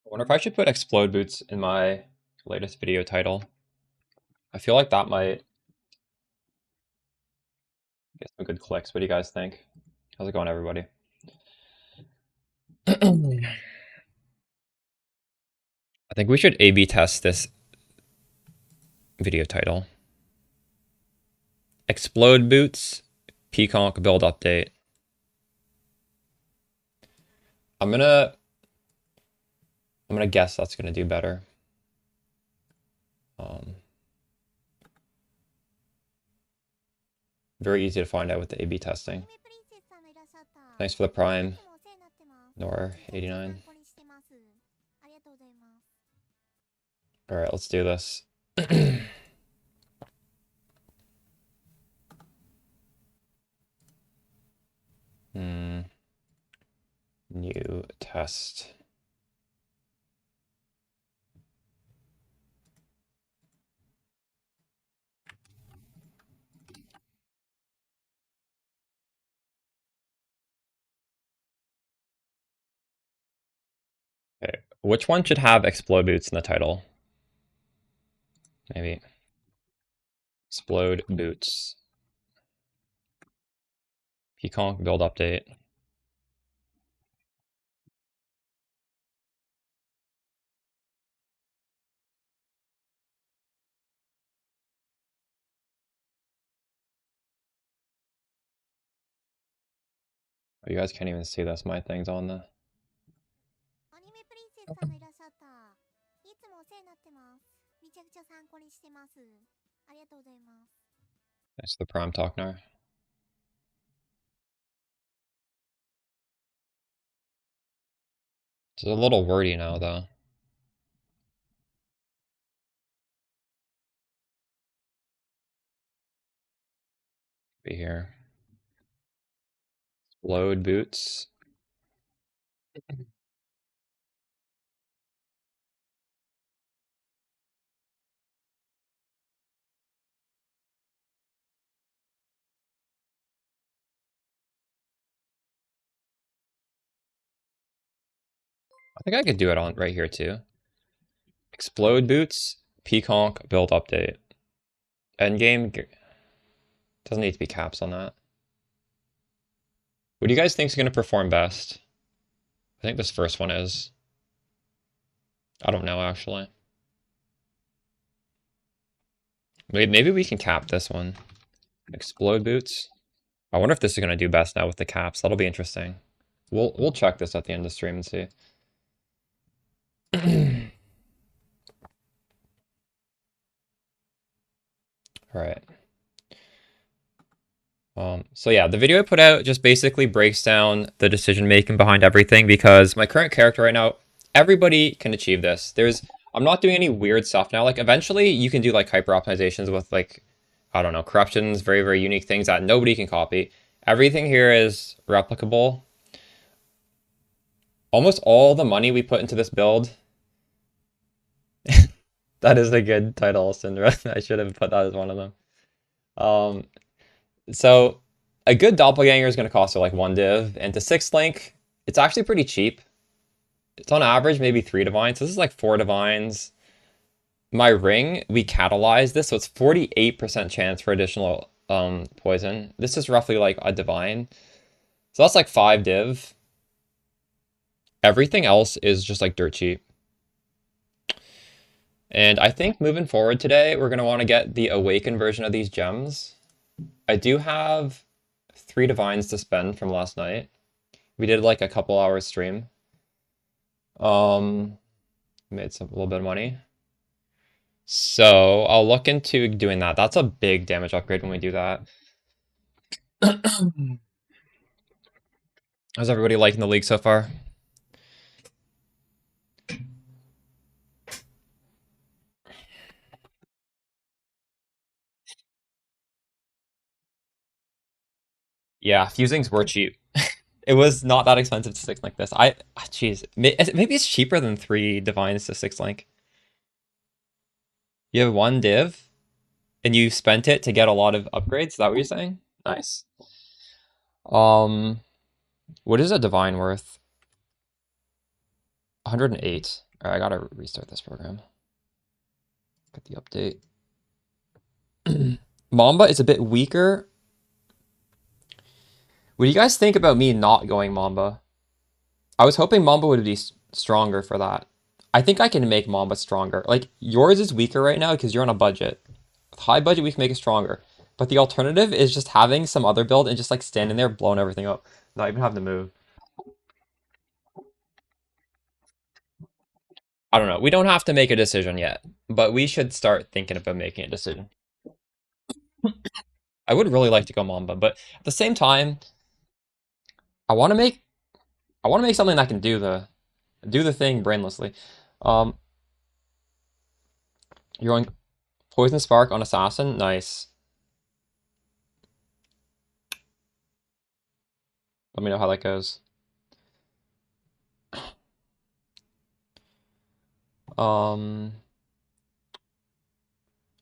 I wonder if I should put explode boots in my latest video title. I feel like that might get some good clicks. What do you guys think? How's it going, everybody? I think we should A/B test this video title. Explode boots, Peaconk build update. I'm gonna guess that's gonna do better. Very easy to find out with the A/B testing. Thanks for the prime, Nor89. All right, let's do this. New test. Okay, which one should have explode boots in the title? Maybe explode boots. Peaconk build update. Oh, you guys can't even see this. My thing's on the. Thanks for the prime talk now. It's a little wordy now, though. Be here. Explode boots. I think I could do it on right here too. Explode boots, Peaconk build update. Endgame doesn't need to be caps on that. What do you guys think is going to perform best? I think this first one is. I don't know actually. Maybe we can cap this one. Explode boots. I wonder if this is going to do best now with the caps. That'll be interesting. We'll check this at the end of the stream and see. All right. So yeah, the video I put out just basically breaks down the decision making behind everything because my current character right now, everybody can achieve this. I'm not doing any weird stuff now. Like eventually you can do like hyper optimizations with like, I don't know, corruptions, very, very unique things that nobody can copy. Everything here is replicable. Almost all the money we put into this build. That is a good title, Syndra. I should have put that as one of them. So a good doppelganger is going to cost you like 1 div, and to 6 link, it's actually pretty cheap. It's on average maybe 3 divines. So this is like 4 divines. My ring, we catalyze this, so it's 48% chance for additional poison. This is roughly like a divine. So that's like 5 div. Everything else is just like dirt cheap. And I think moving forward today, we're going to want to get the awakened version of these gems. I do have 3 divines to spend from last night. We did like a couple hours stream. Made a little bit of money. So I'll look into doing that. That's a big damage upgrade when we do that. How's everybody liking the league so far? Yeah, fusings were cheap. It was not that expensive to 6 link this. Jeez, maybe it's cheaper than 3 divines to 6 link. You have 1 div, and you spent it to get a lot of upgrades. Is that what you're saying? Nice. What is a divine worth? 108. Alright, I gotta restart this program. Get the update. Mamba is a bit weaker. What do you guys think about me not going Mamba? I was hoping Mamba would be stronger for that. I think I can make Mamba stronger. Like, yours is weaker right now because you're on a budget. With high budget, we can make it stronger. But the alternative is just having some other build and just like standing there blowing everything up. Not even having to move. I don't know. We don't have to make a decision yet, but we should start thinking about making a decision. I would really like to go Mamba, but at the same time, I want to make something that can do the thing brainlessly. Um, you're going Poison Spark on Assassin, nice. Let me know how that goes. Um,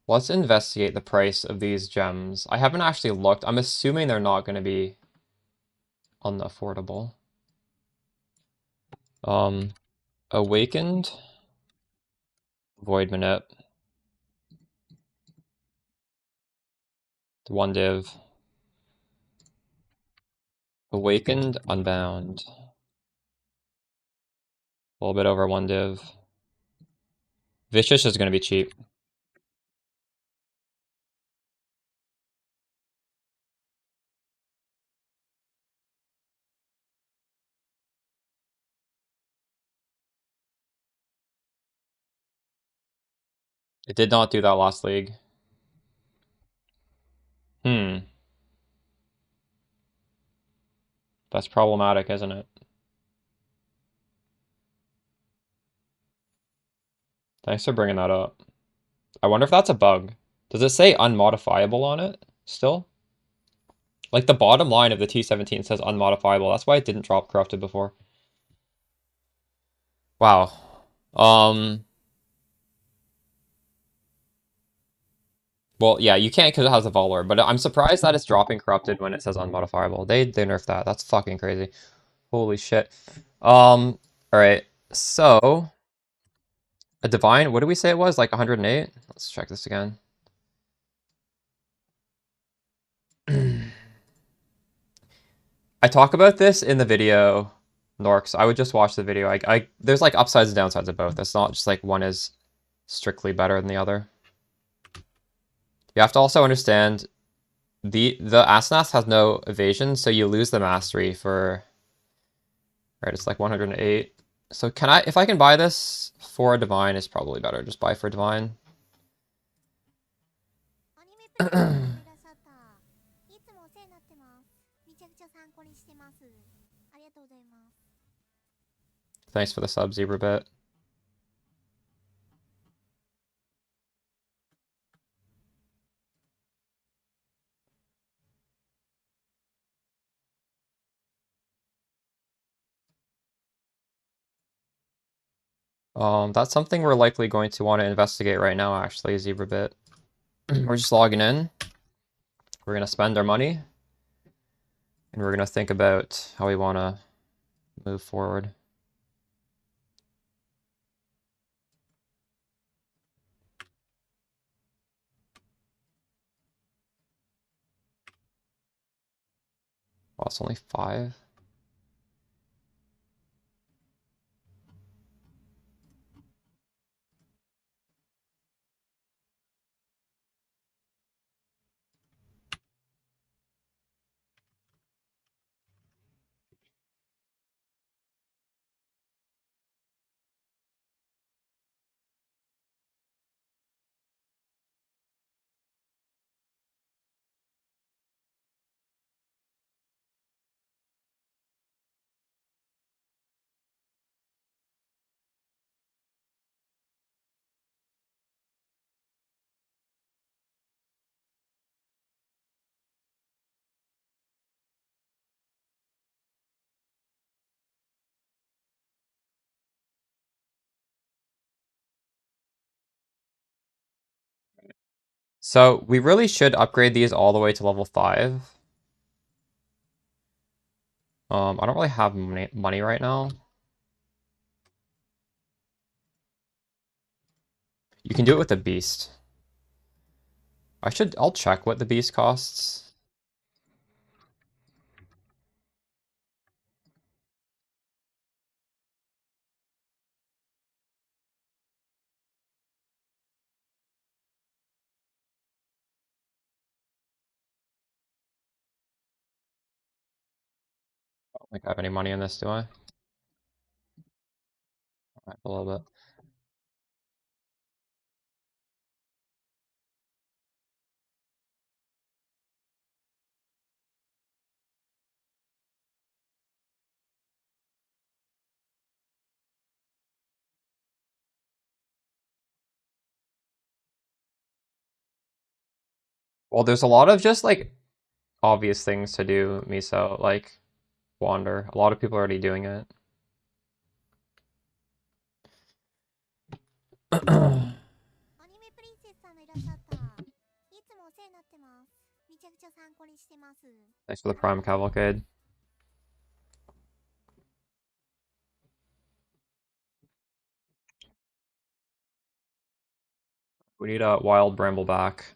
let's investigate the price of these gems. I haven't actually looked. I'm assuming they're not going to be unaffordable. Awakened, Void Manip, one div, Awakened, Unbound, a little bit over one div. Vicious is going to be cheap. It did not do that last league. That's problematic, isn't it? Thanks for bringing that up. I wonder if that's a bug. Does it say unmodifiable on it still? Like the bottom line of the T17 says unmodifiable. That's why it didn't drop corrupted before. Wow. Well, yeah, you can't because it has a Volor, but I'm surprised that it's dropping corrupted when it says unmodifiable. They nerfed that. That's fucking crazy. Holy shit. All right. So a divine, what did we say it was? Like 108? Let's check this again. I talk about this in the video, Norks. I would just watch the video. There's like upsides and downsides of both. It's not just like one is strictly better than the other. You have to also understand the Asenath has no evasion, so you lose the mastery for. Right, it's like 108. So can I, if I can buy this for a divine, it's probably better. Just buy for divine. Thanks for the sub, Zebra Bit. That's something we're likely going to want to investigate right now, actually, Zebra Bit. We're just logging in. We're gonna spend our money, and we're gonna think about how we want to move forward. Oh, it's only 5. So we really should upgrade these all the way to level 5. I don't really have money right now. You can do it with the beast. I'll check what the beast costs. I don't think I have any money in this, do I? Alright, a little bit. Well, there's a lot of just like obvious things to do, Miso, like wander. A lot of people are already doing it. アニメプリンセスさんがいらっしゃった。いつもお世話になってます。めちゃくちゃ参考にしてます。Thanks for the Prime Cavalcade. We need a wild brambleback.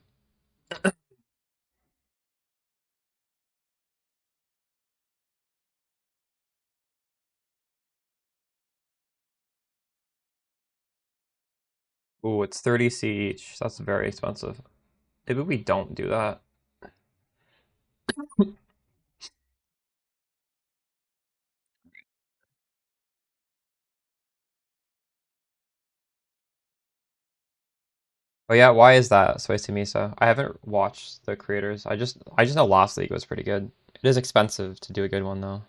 Ooh, it's 30C each. That's very expensive. Maybe we don't do that. Oh yeah, why is that, Spicy Misa? I haven't watched the creators. I just know last league was pretty good. It is expensive to do a good one though.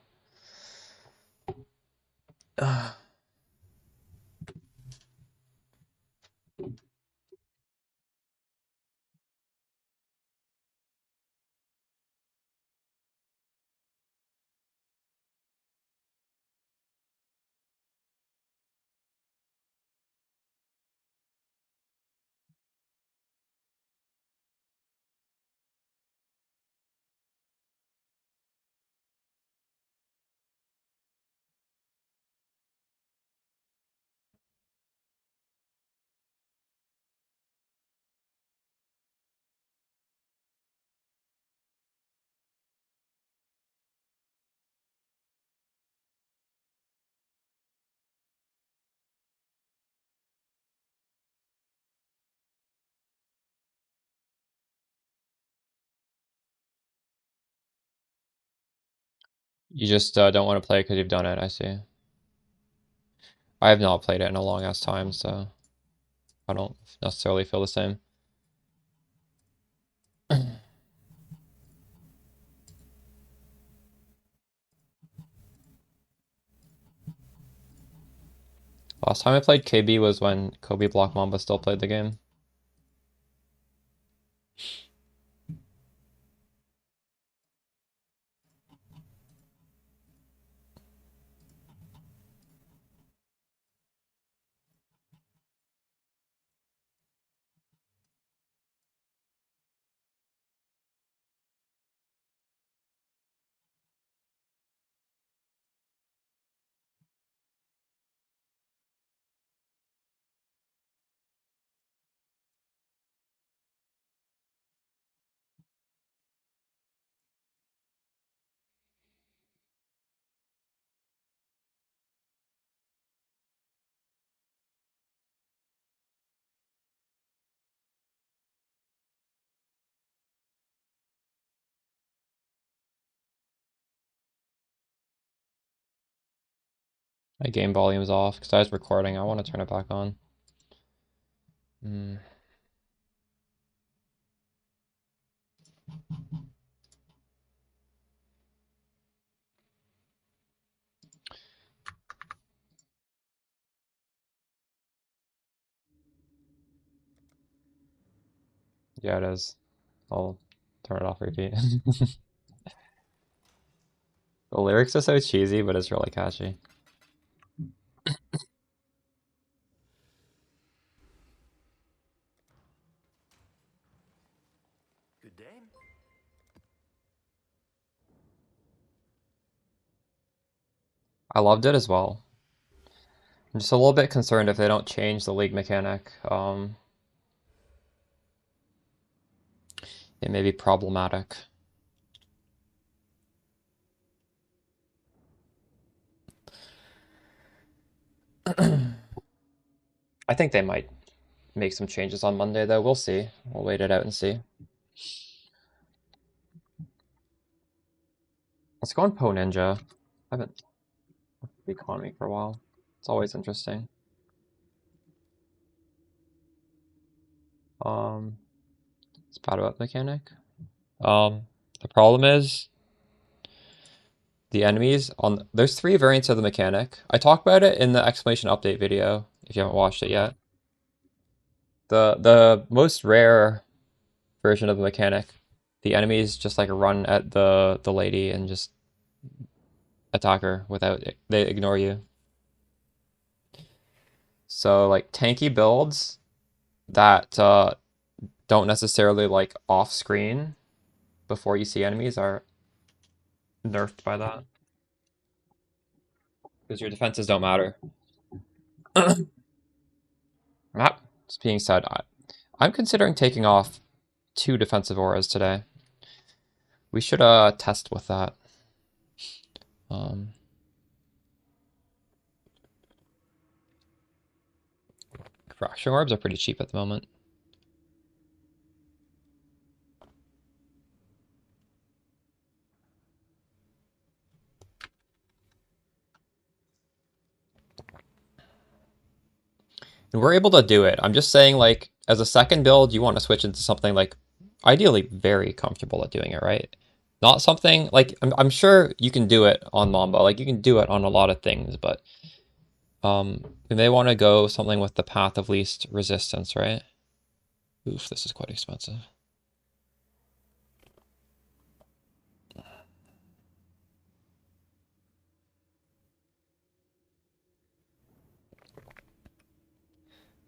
You just don't want to play because you've done it, I see. I have not played it in a long ass time, so I don't necessarily feel the same. Last time I played KB was when Kobe Block Mamba still played the game. My game volume's off because I was recording. I want to turn it back on. Yeah, it is. I'll turn it off repeat. The lyrics are so cheesy, but it's really catchy. Good day. I loved it as well. I'm just a little bit concerned if they don't change the league mechanic. It may be problematic. I think they might make some changes on Monday, though. We'll see. We'll wait it out and see. Let's go on PoE Ninja. I haven't looked at the economy for a while. It's always interesting. It's bad about mechanic. The problem is the enemies on there's 3 variants of the mechanic. I talked about it in the explanation update video if you haven't watched it yet. The most rare version of the mechanic, the enemies just like run at the lady and just attack her without they ignore you. So like tanky builds that don't necessarily like off screen before you see enemies are nerfed by that because your defenses don't matter. That being said, I'm considering taking off 2 defensive auras today. We should test with that. Fracturing orbs are pretty cheap at the moment. And we're able to do it. I'm just saying, like, as a second build, you want to switch into something, like, ideally very comfortable at doing it, right? Not something, like, I'm sure you can do it on Mambo. Like, you can do it on a lot of things, but we may want to go something with the path of least resistance, right? Oof, this is quite expensive.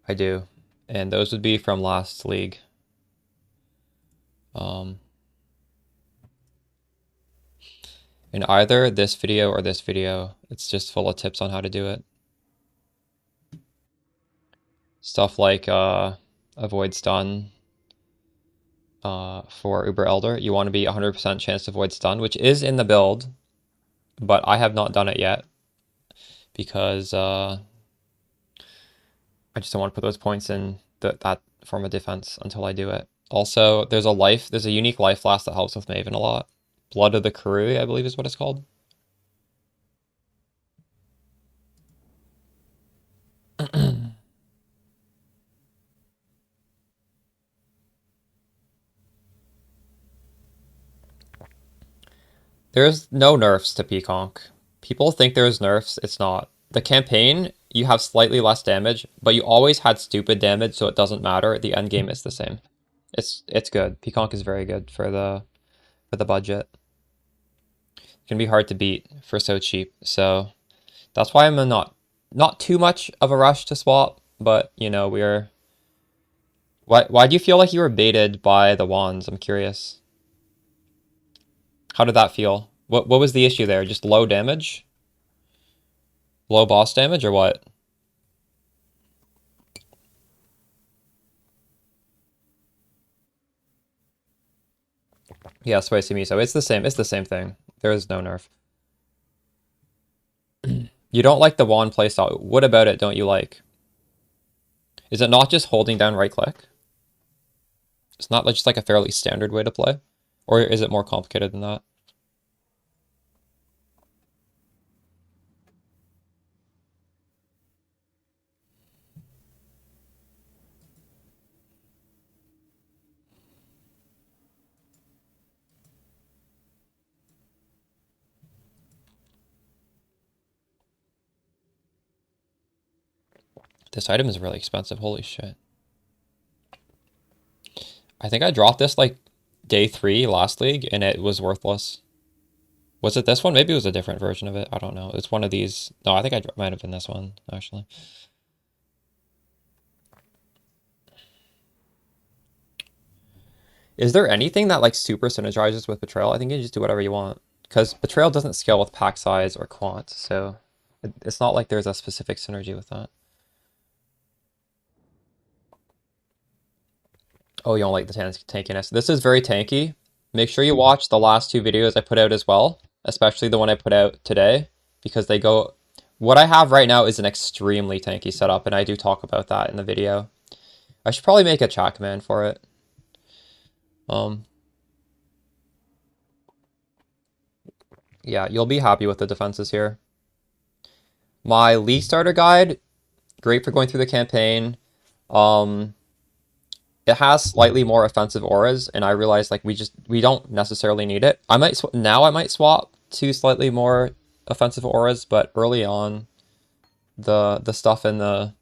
I do. And those would be from last league. In either this video or this video, it's just full of tips on how to do it. Stuff like avoid stun for Uber Elder. You want to be 100% chance to avoid stun, which is in the build, but I have not done it yet because I just don't want to put those points in that form of defense until I do it. Also, there's a unique life flask that helps with Maven a lot. Blood of the Karui, I believe is what it's called. There's no nerfs to Peaconk. People think there's nerfs, it's not. The campaign, you have slightly less damage, but you always had stupid damage, so it doesn't matter. The end game is the same. It's good. Peaconk is very good for the budget. It can be hard to beat for so cheap. So that's why I'm not too much of a rush to swap, but you know, why do you feel like you were baited by the wands? I'm curious. How did that feel? What was the issue there? Just low damage? Low boss damage or what? Yeah, Spicy Miso. It's the same thing. There is no nerf. You don't like the wand playstyle. What about it don't you like? Is it not just holding down right click? It's not just like a fairly standard way to play? Or is it more complicated than that? This item is really expensive. Holy shit. I think I dropped this like day 3 last league and it was worthless. Was it this one? Maybe it was a different version of it. I don't know. It's one of these. No, I think I might have been this one, actually. Is there anything that like super synergizes with Betrayal? I think you can just do whatever you want. Because Betrayal doesn't scale with pack size or quant, so it's not like there's a specific synergy with that. Oh, you don't like the tankiness. This is very tanky. Make sure you watch the last two videos I put out as well, especially the one I put out today, because they go... What I have right now is an extremely tanky setup, and I do talk about that in the video. I should probably make a chat command for it. Yeah, you'll be happy with the defenses here. My League Starter Guide, great for going through the campaign. It has slightly more offensive auras, and I realize like we don't necessarily need it. I might swap to slightly more offensive auras, but early on, the stuff in the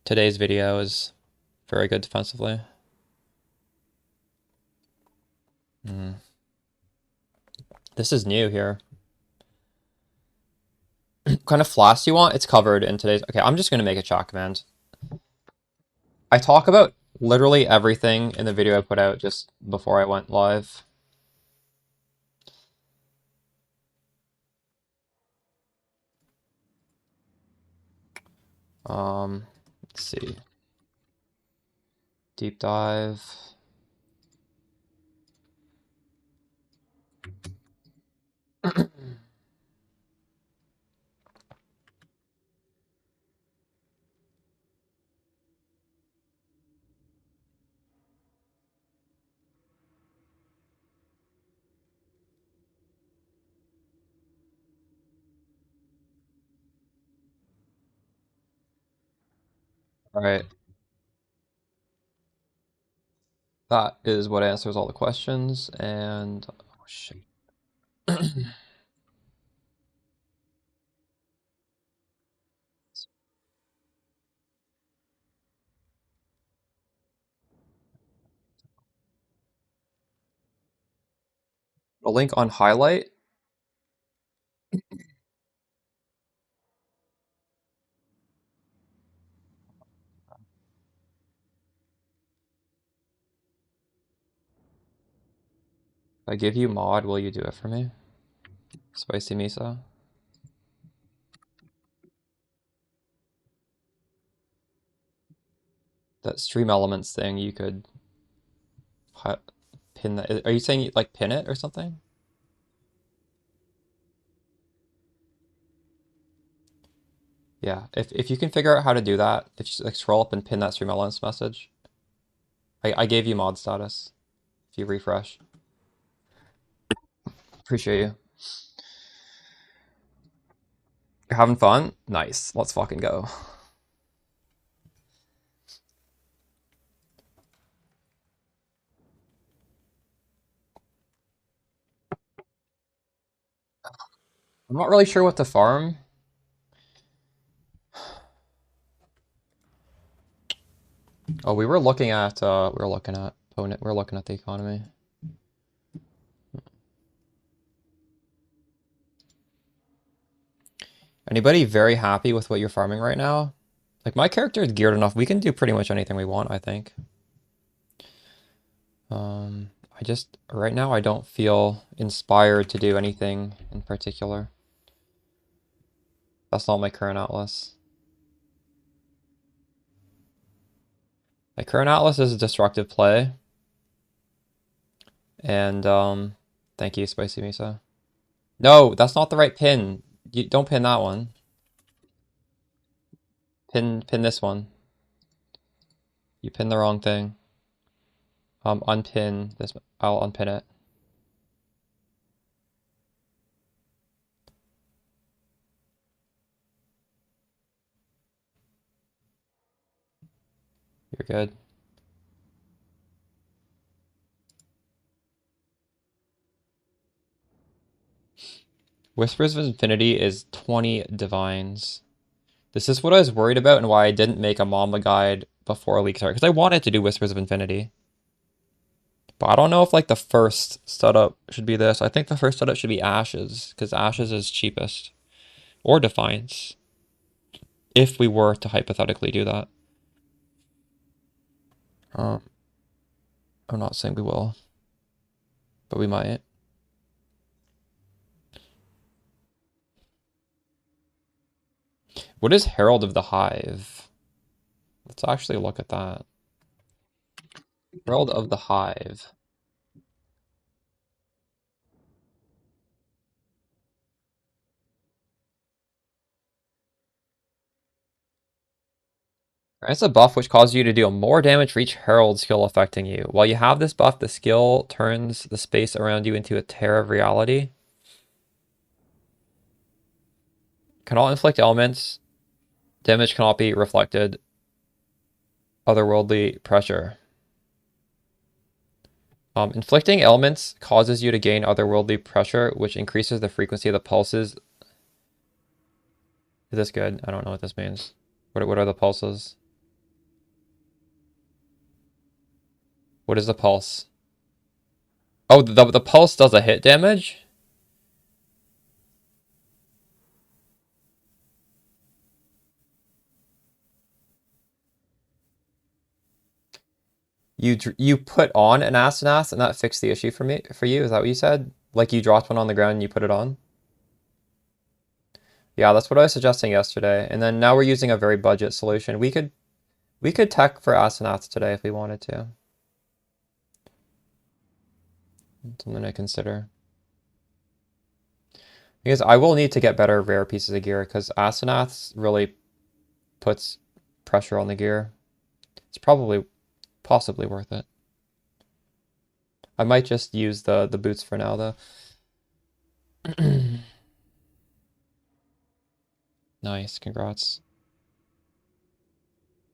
today's video is very good defensively. This is new here. What kind of flask do you want? It's covered in today's... Okay, I'm just going to make a chat command. I talk about literally everything in the video I put out just before I went live. Let's see. Deep dive. All right. That is what answers all the questions, and oh shit. A link on highlight. If I give you mod, will you do it for me? Spicy Misa. That stream elements thing, you could pin that. Are you saying you like pin it or something? Yeah, if you can figure out how to do that, if you like scroll up and pin that stream elements message. I gave you mod status. If you refresh. Appreciate you. You're having fun? Nice. Let's fucking go. I'm not really sure what to farm. Oh, we were looking at the economy. Anybody very happy with what you're farming right now? Like my character is geared enough. We can do pretty much anything we want, I think. I just right now I don't feel inspired to do anything in particular. That's not my current atlas. My current atlas is a destructive play. And thank you, Spicy Misa. No, that's not the right pin. You don't pin that one. Pin this one. You pin the wrong thing. Unpin this. I'll unpin it. You're good. Whispers of Infinity is 20 divines. This is what I was worried about and why I didn't make a Mamba guide before League Start, because I wanted to do Whispers of Infinity. But I don't know if like the first setup should be this. I think the first setup should be Ashes, because Ashes is cheapest. Or Defiance. If we were to hypothetically do that. I'm not saying we will. But we might. What is Herald of the Hive? Let's actually look at that. World of the Hive. It's a buff which causes you to deal more damage for each Herald skill affecting you. While you have this buff, the skill turns the space around you into a tear of reality. Cannot inflict elements. Damage cannot be reflected. Otherworldly pressure. Inflicting elements causes you to gain otherworldly pressure, which increases the frequency of the pulses. Is this good? I don't know what this means. What are the pulses? What is the pulse? Oh, the pulse does a hit damage? You put on an Asenath and that fixed the issue for you? Is that what you said? Like you dropped one on the ground and you put it on? Yeah, that's what I was suggesting yesterday. And then now we're using a very budget solution. We could tech for Asenath today if we wanted to. Something to consider. Because I will need to get better rare pieces of gear because Asenath really puts pressure on the gear. It's possibly worth it. I might just use the boots for now though. Nice, congrats.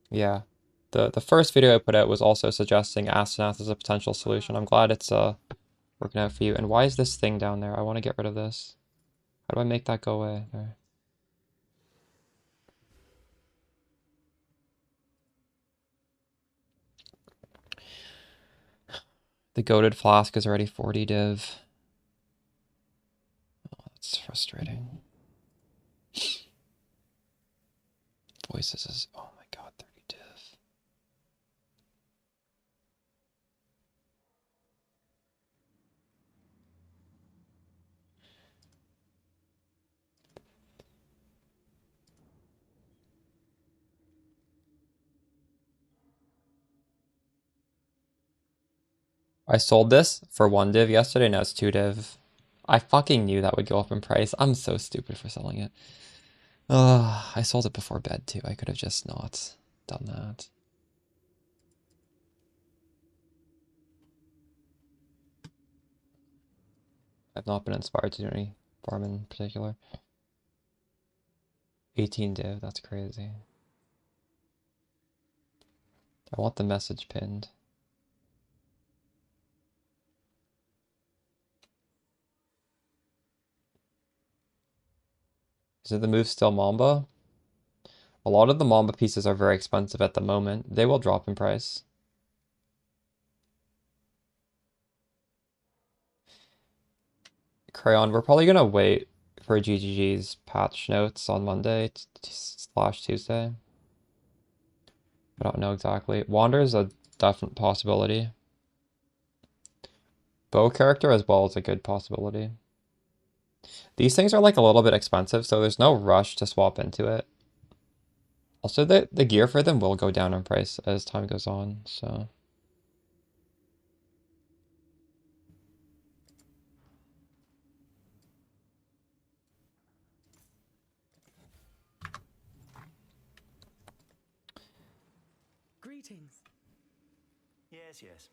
Yeah. The first video I put out was also suggesting Asenath as a potential solution. I'm glad it's working out for you. And why is this thing down there? I want to get rid of this. How do I make that go away? There. The goated flask is already 40 div. Oh, that's frustrating. Voices is, oh my god, 30 div. I sold this for 1 div yesterday, now it's 2 div. I fucking knew that would go up in price. I'm so stupid for selling it. I sold it before bed too. I could have just not done that. I've not been inspired to do any farm in particular. 18 div, that's crazy. I want the message pinned. Is it the move still Mamba? A lot of the Mamba pieces are very expensive at the moment. They will drop in price. Crayon, we're probably gonna wait for GGG's patch notes on Monday / Tuesday. I don't know exactly. Wander is a definite possibility. Bow character as well is a good possibility. These things are like a little bit expensive, so there's no rush to swap into it. Also, the gear for them will go down in price as time goes on, so... Greetings. Yes, yes.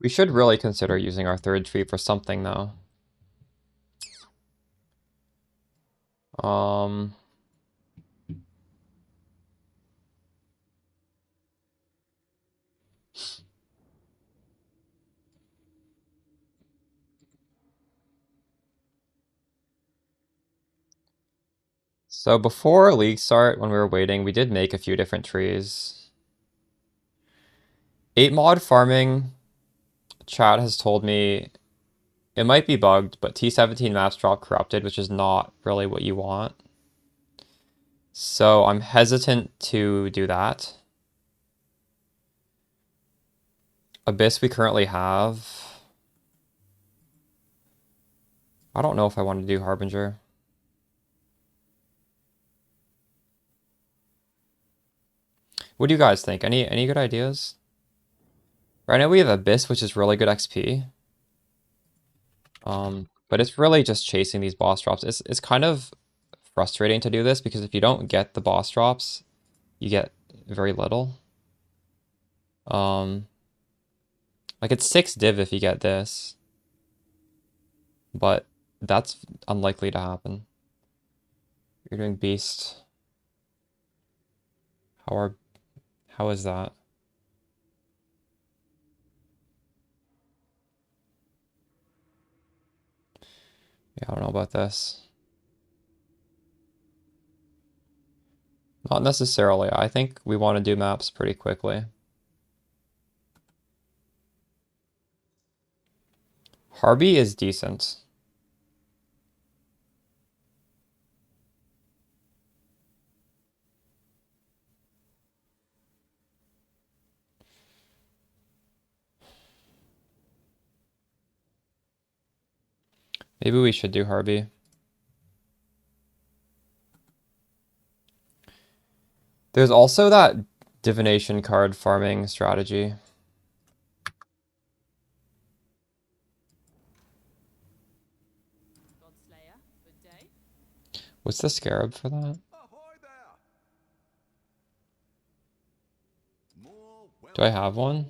We should really consider using our third tree for something, though. So before league start, when we were waiting, we did make a few different trees. 8 mod farming, chat has told me it might be bugged, but T17 maps drop corrupted, which is not really what you want. So I'm hesitant to do that. Abyss we currently have. I don't know if I want to do Harbinger. What do you guys think? Any good ideas? Right now we have Abyss, which is really good XP. But it's really just chasing these boss drops. It's kind of frustrating to do this because if you don't get the boss drops, you get very little. Like it's 6 div if you get this, but that's unlikely to happen. You're doing Beast. How is that? Yeah, I don't know about this. Not necessarily. I think we want to do maps pretty quickly. Harby is decent. Maybe we should do Harby. There's also that divination card farming strategy. What's the scarab for that? Do I have one?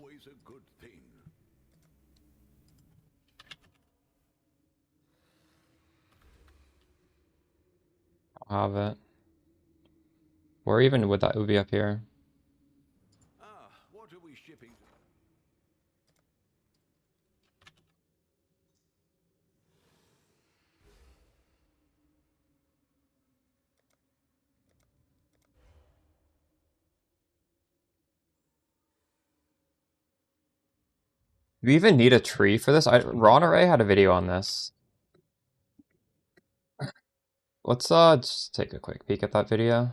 I'll have it. Where even would that would be up here? What are we shipping? Do we even need a tree for this? Ron or Ray had a video on this. Let's just take a quick peek at that video.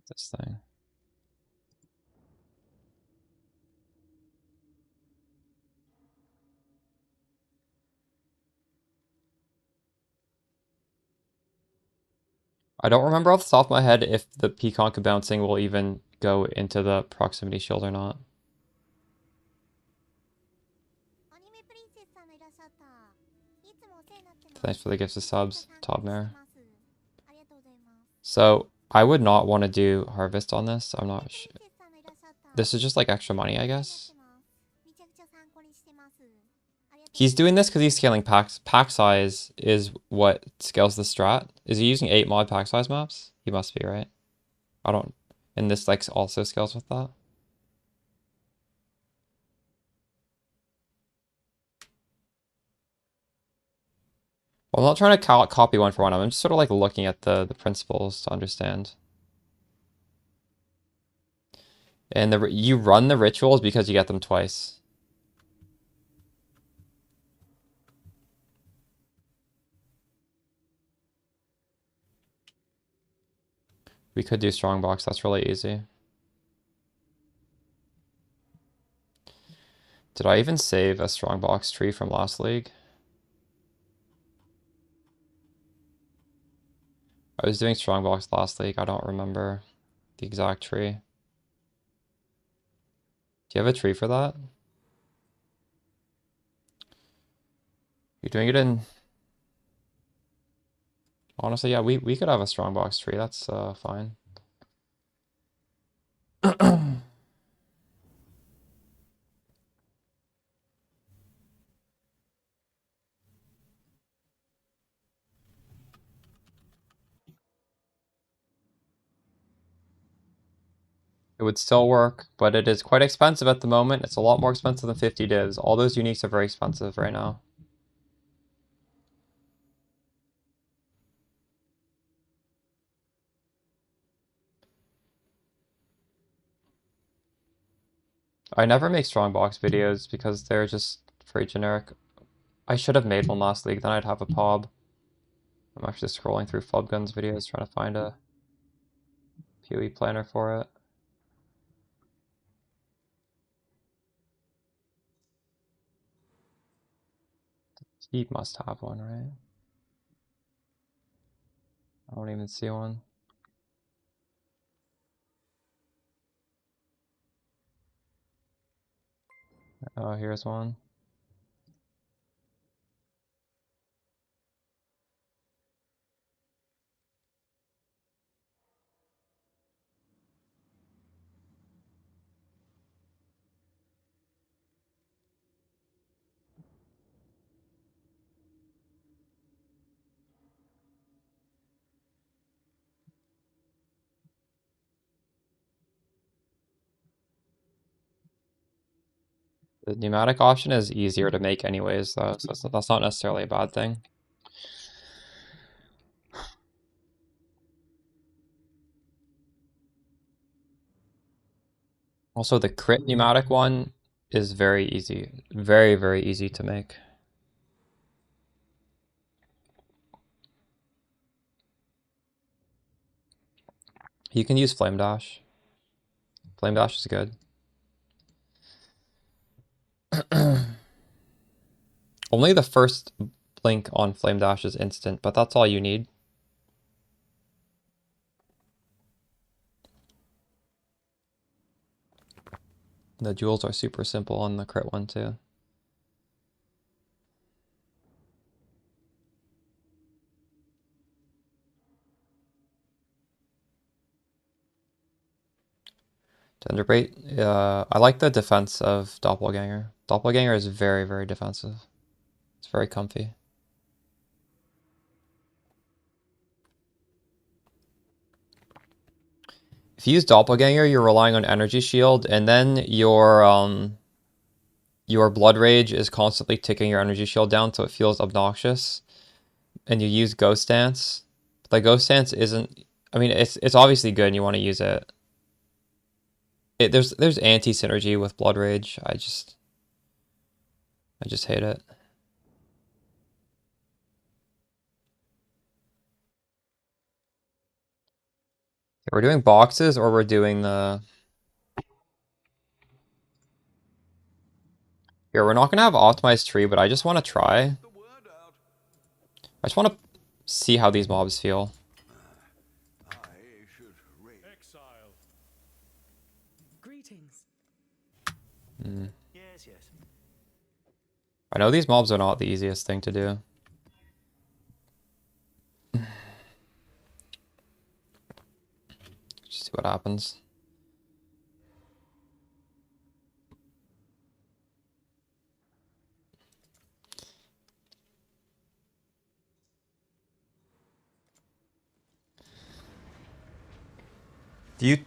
This thing. I don't remember off the top of my head if the Peaconk bouncing will even go into the proximity shield or not. アニメプリンセスさんがいらっしゃった。いつもお世話になってます。 Thanks for the gifts of subs, Tobner. ありがとうございます。 So I would not want to do harvest on this. I'm not sure. This is just like extra money, I guess. He's doing this because he's scaling packs. Pack size is what scales the strat. Is he using 8 mod pack size maps? He must be, right? I don't... And this like also scales with that? Well, I'm not trying to copy one for one. I'm just sort of like looking at the principles to understand. And you run the rituals because you get them twice. We could do strongbox. That's really easy. Did I even save a strongbox tree from last league? I was doing strongbox last league. I don't remember the exact tree. Do you have a tree for that? You're doing it in... Honestly, yeah, we could have a strongbox tree. That's fine. It would still work, but it is quite expensive at the moment. It's a lot more expensive than 50 divs. All those uniques are very expensive right now. I never make strongbox videos because they're just very generic. I should have made one last league, then I'd have a POB. I'm actually scrolling through Flubgun's videos trying to find a PoE planner for it. He must have one, right? I don't even see one. Oh, here's one. The pneumatic option is easier to make anyways, though, so that's not necessarily a bad thing. Also, the crit pneumatic one is very easy. Very, very easy to make. You can use Flame Dash. Flame Dash is good. Only the first blink on Flame Dash is instant, but that's all you need. The jewels are super simple on the crit one too. Tenderbait, I like the defense of Doppelganger. Doppelganger is very, very defensive. It's very comfy. If you use Doppelganger, you're relying on Energy Shield, and then your Blood Rage is constantly ticking your Energy Shield down, so it feels obnoxious. And you use Ghost Dance. But the Ghost Dance isn't... I mean, it's obviously good and you want to use it. There's anti-synergy with Blood Rage. I just hate it. We're doing boxes or we're doing the... Here, we're not going to have optimized tree, but I just want to try. I just want to see how these mobs feel. Exile. Greetings. Yes, yes. I know these mobs are not the easiest thing to do. Just see what happens. Do you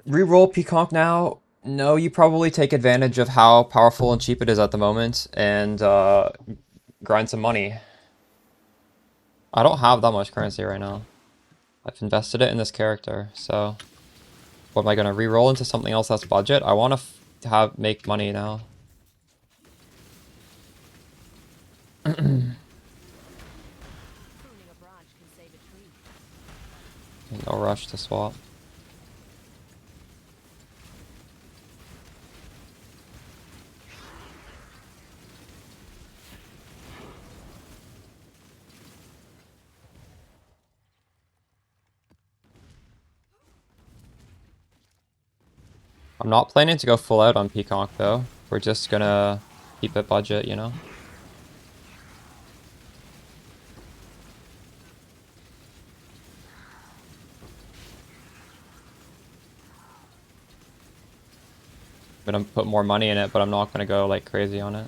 reroll Peacock now? No, you probably take advantage of how powerful and cheap it is at the moment and grind some money. I don't have that much currency right now. I've invested it in this character, so what am I gonna reroll into something else that's budget? I want to make money now. Pruning a branch can save a tree. No rush to swap. I'm not planning to go full out on Peacock though. We're just gonna keep it budget, you know? I'm gonna put more money in it, but I'm not gonna go like crazy on it.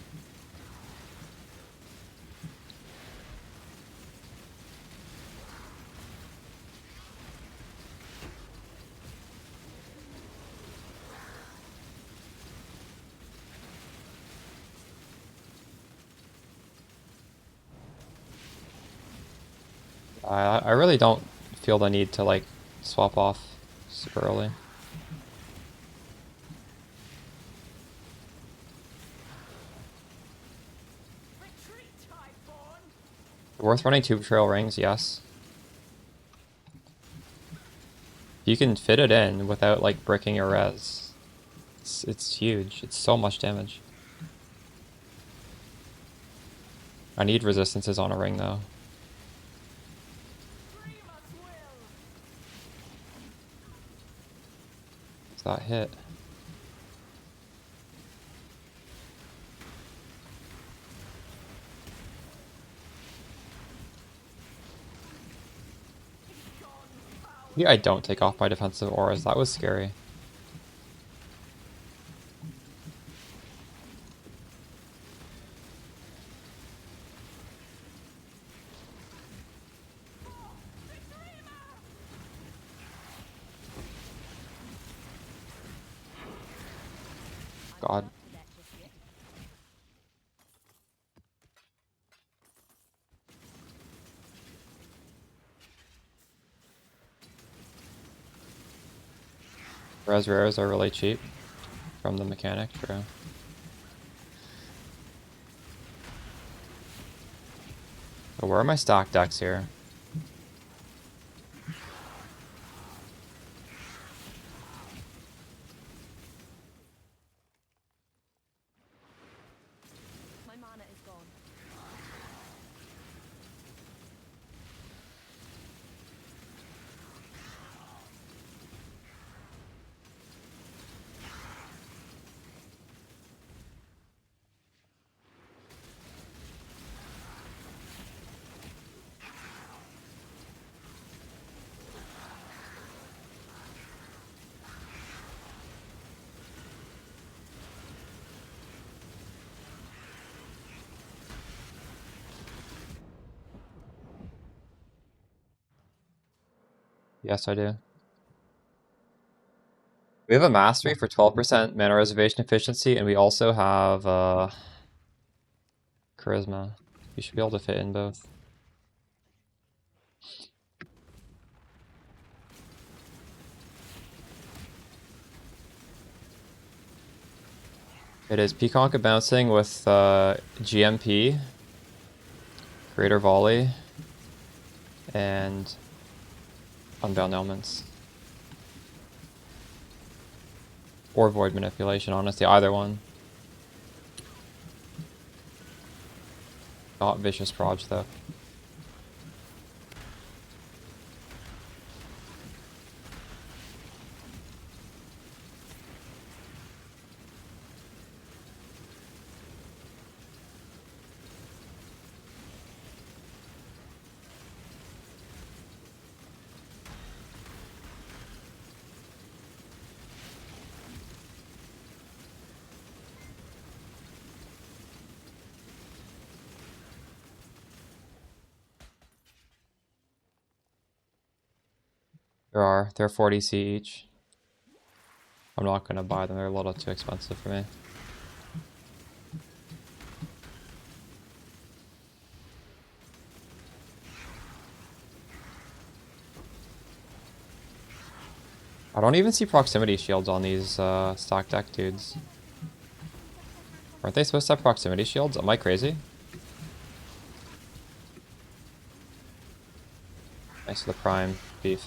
I really don't feel the need to like swap off super early. Worth running 2 Betrayal Rings, yes. You can fit it in without like bricking your res. It's huge. It's so much damage. I need resistances on a ring though. Is that hit? Yeah, I don't take off my defensive auras. That was scary. God. Res rares are really cheap from the mechanic, true. But where are my stock decks here? My mana is gone. Yes, I do. We have a mastery for 12% mana reservation efficiency, and we also have charisma. You should be able to fit in both. It is Peaconk bouncing with GMP, Greater Volley, and Unbound Elements. Or Void Manipulation, honestly, either one. Not Vicious Proj, though. They're 40C each. I'm not gonna buy them, they're a little too expensive for me. I don't even see proximity shields on these stock deck dudes. Aren't they supposed to have proximity shields? Am I crazy? Nice for the prime beef.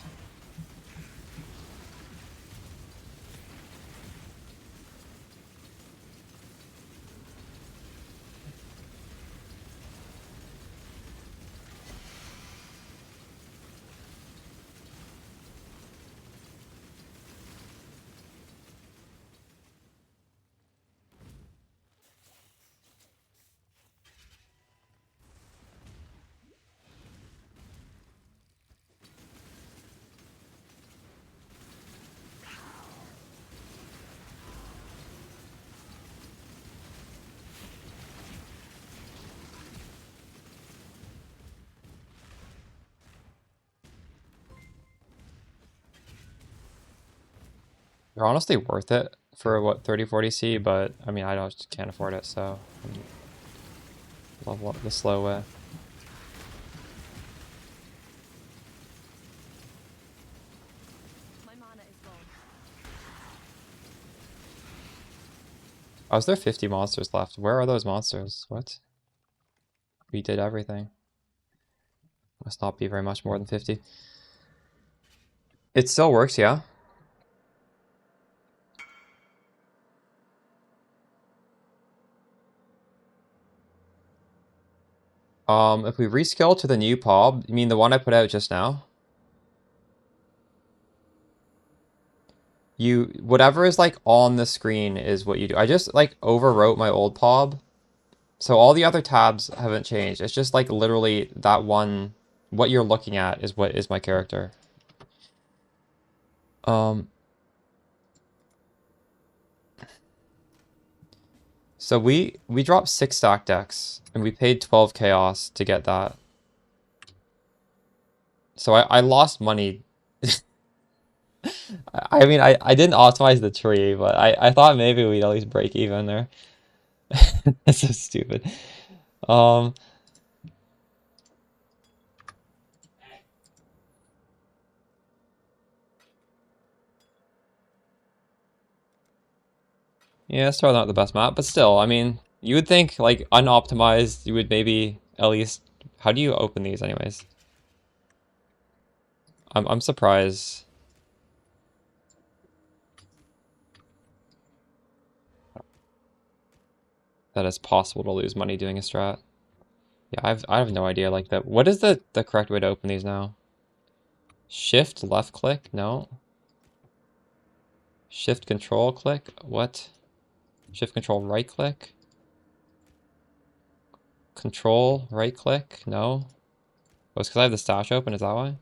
They're honestly worth it for what 30-40C, but I mean I just can't afford it, so level up the slow way. My mana is gone. Oh, is there 50 monsters left? Where are those monsters? What? We did everything. Must not be very much more than 50. It still works, yeah. If we rescale to the new PoB, you mean the one I put out just now? Whatever is like on the screen is what you do. I just like overwrote my old PoB. So all the other tabs haven't changed. It's just like literally that one, what you're looking at is what is my character. So we dropped 6 stack decks and we paid 12 chaos to get that. So I lost money. I mean, I didn't optimize the tree, but I thought maybe we'd at least break even there. That's so stupid. Yeah, it's probably not the best map, but still, I mean, you would think like unoptimized, you would maybe at least. How do you open these, anyways? I'm surprised that it's possible to lose money doing a strat. Yeah, I have no idea like that. What is the correct way to open these now? Shift left click? No. Shift control click? What? Shift control right click? Control right click? No. Oh, it's because I have the stash open, is that why?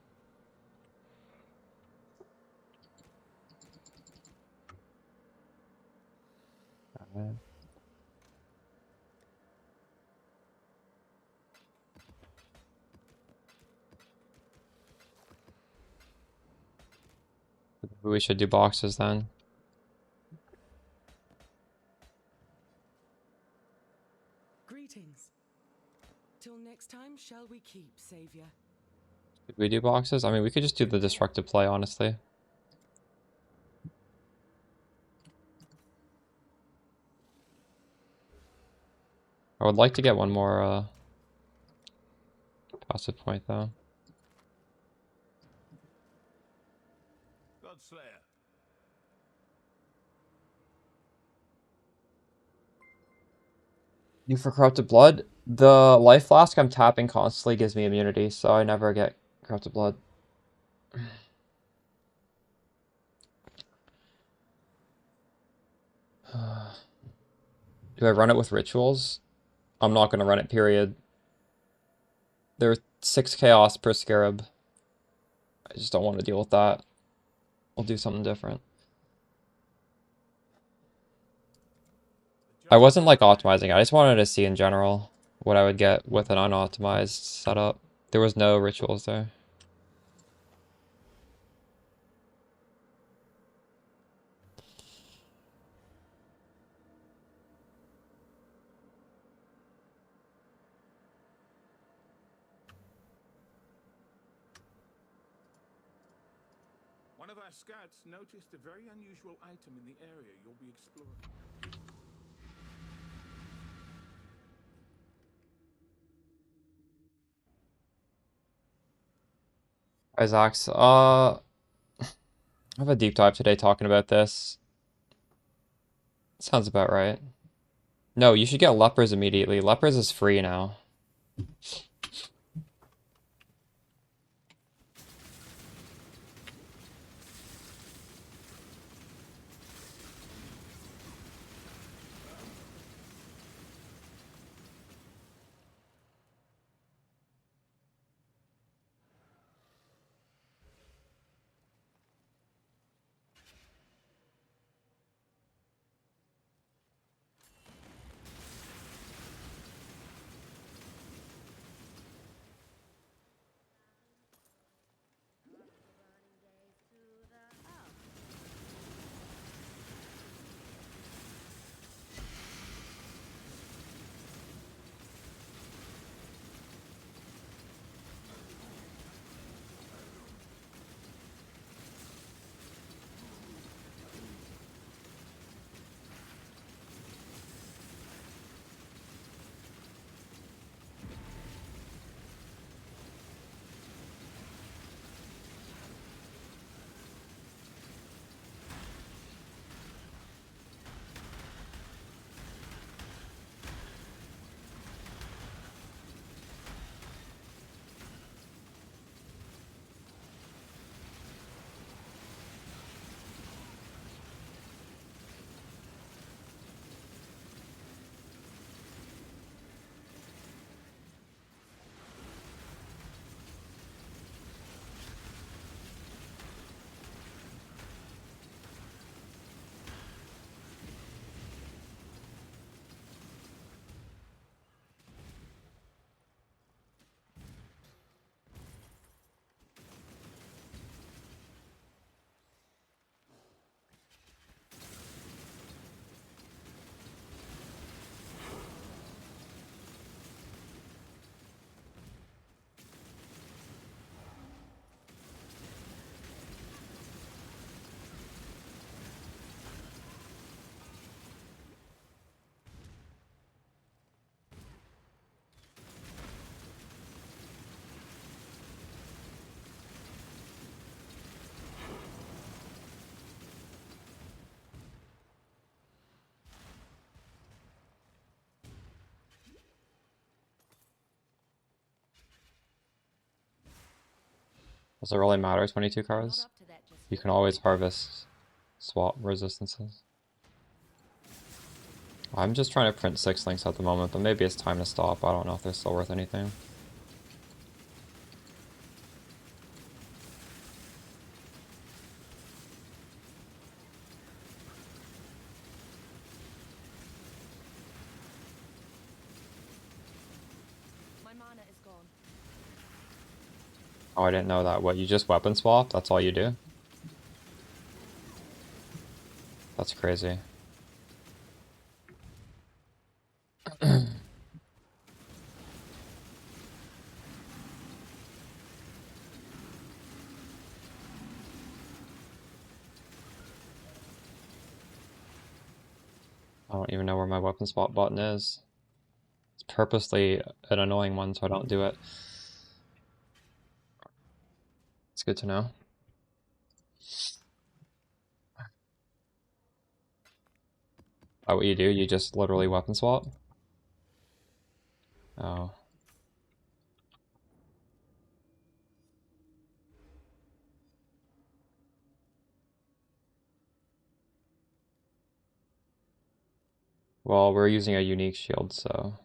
We should do boxes then. Greetings. Till next time, shall we keep, Savior? Did we do boxes? I mean, we could just do the destructive play, honestly. I would like to get one more passive point, though. Godslayer. You for Corrupted Blood? The Life Flask I'm tapping constantly gives me immunity, so I never get Corrupted Blood. Do I run it with rituals? I'm not going to run it, period. There are 6 chaos per scarab. I just don't want to deal with that. We'll do something different. I wasn't like optimizing. I just wanted to see in general what I would get with an unoptimized setup. There was no rituals there. One of our scouts noticed a very unusual item in the area you'll be exploring. Isaacs, I have a deep dive today talking about this. Sounds about right. No, you should get lepers immediately. Lepers is free now. Does it really matter, 22 Not cards? up to that just You yet. can always harvest swap resistances. I'm just trying to print 6 links at the moment, but maybe it's time to stop. I don't know if they're still worth anything. My mana is gone. Oh, I didn't know that. What, you just weapon swap? That's all you do? That's crazy. I don't even know where my weapon swap button is. It's purposely an annoying one, so I don't do it. It's good to know. Oh, what you do? You just literally weapon swap? Oh. Well, we're using a unique shield, so...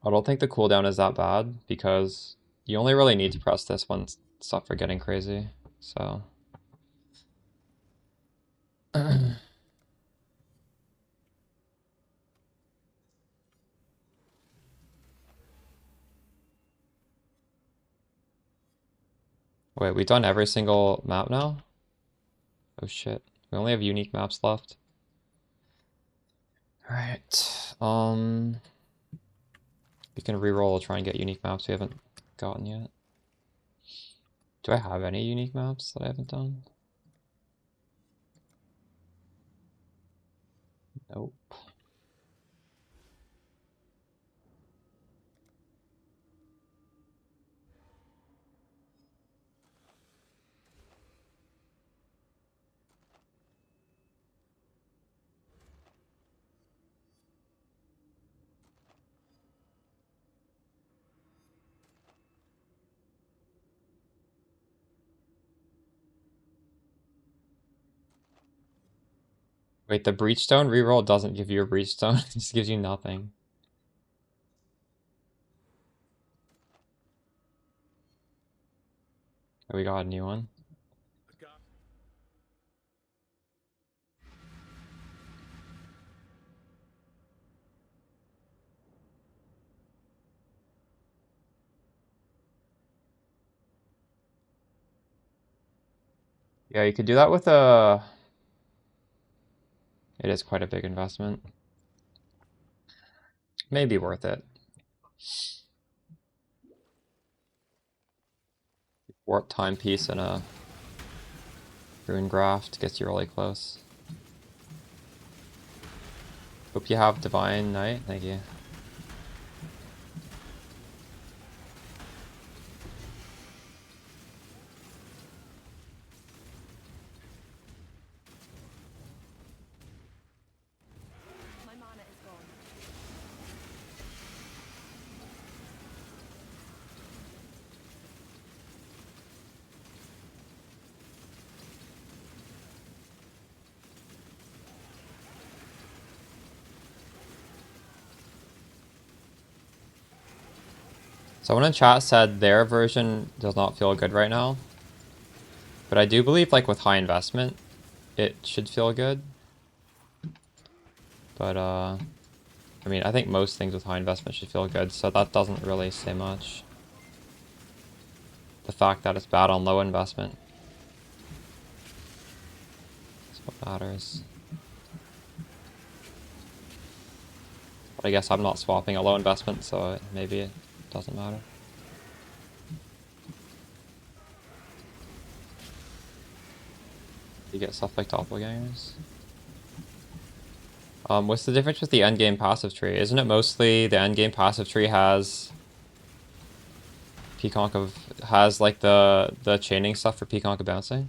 I don't think the cooldown is that bad, because you only really need to press this when stuff are getting crazy, so... Wait, we've done every single map now? Oh shit. We only have unique maps left. Alright. We can reroll, try and get unique maps we haven't gotten yet. Do I have any unique maps that I haven't done? Nope. Wait, the Breachstone reroll doesn't give you a Breachstone, it just gives you nothing. Oh, we got a new one. The guard. Yeah, you could do that with a... It is quite a big investment. Maybe worth it. Warp timepiece and a rune graft gets you really close. Hope you have Divine Knight. Thank you. My mana is gone. Someone in chat said their version does not feel good right now. But I do believe, like, with high investment, it should feel good. But, I mean, I think most things with high investment should feel good, so that doesn't really say much. The fact that it's bad on low investment is what matters. But I guess I'm not swapping a low investment, so maybe it doesn't matter. You get stuff like doppelgangers. What's the difference with the endgame passive tree? Isn't it mostly the endgame passive tree has Peaconk of like the chaining stuff for Peaconk of bouncing?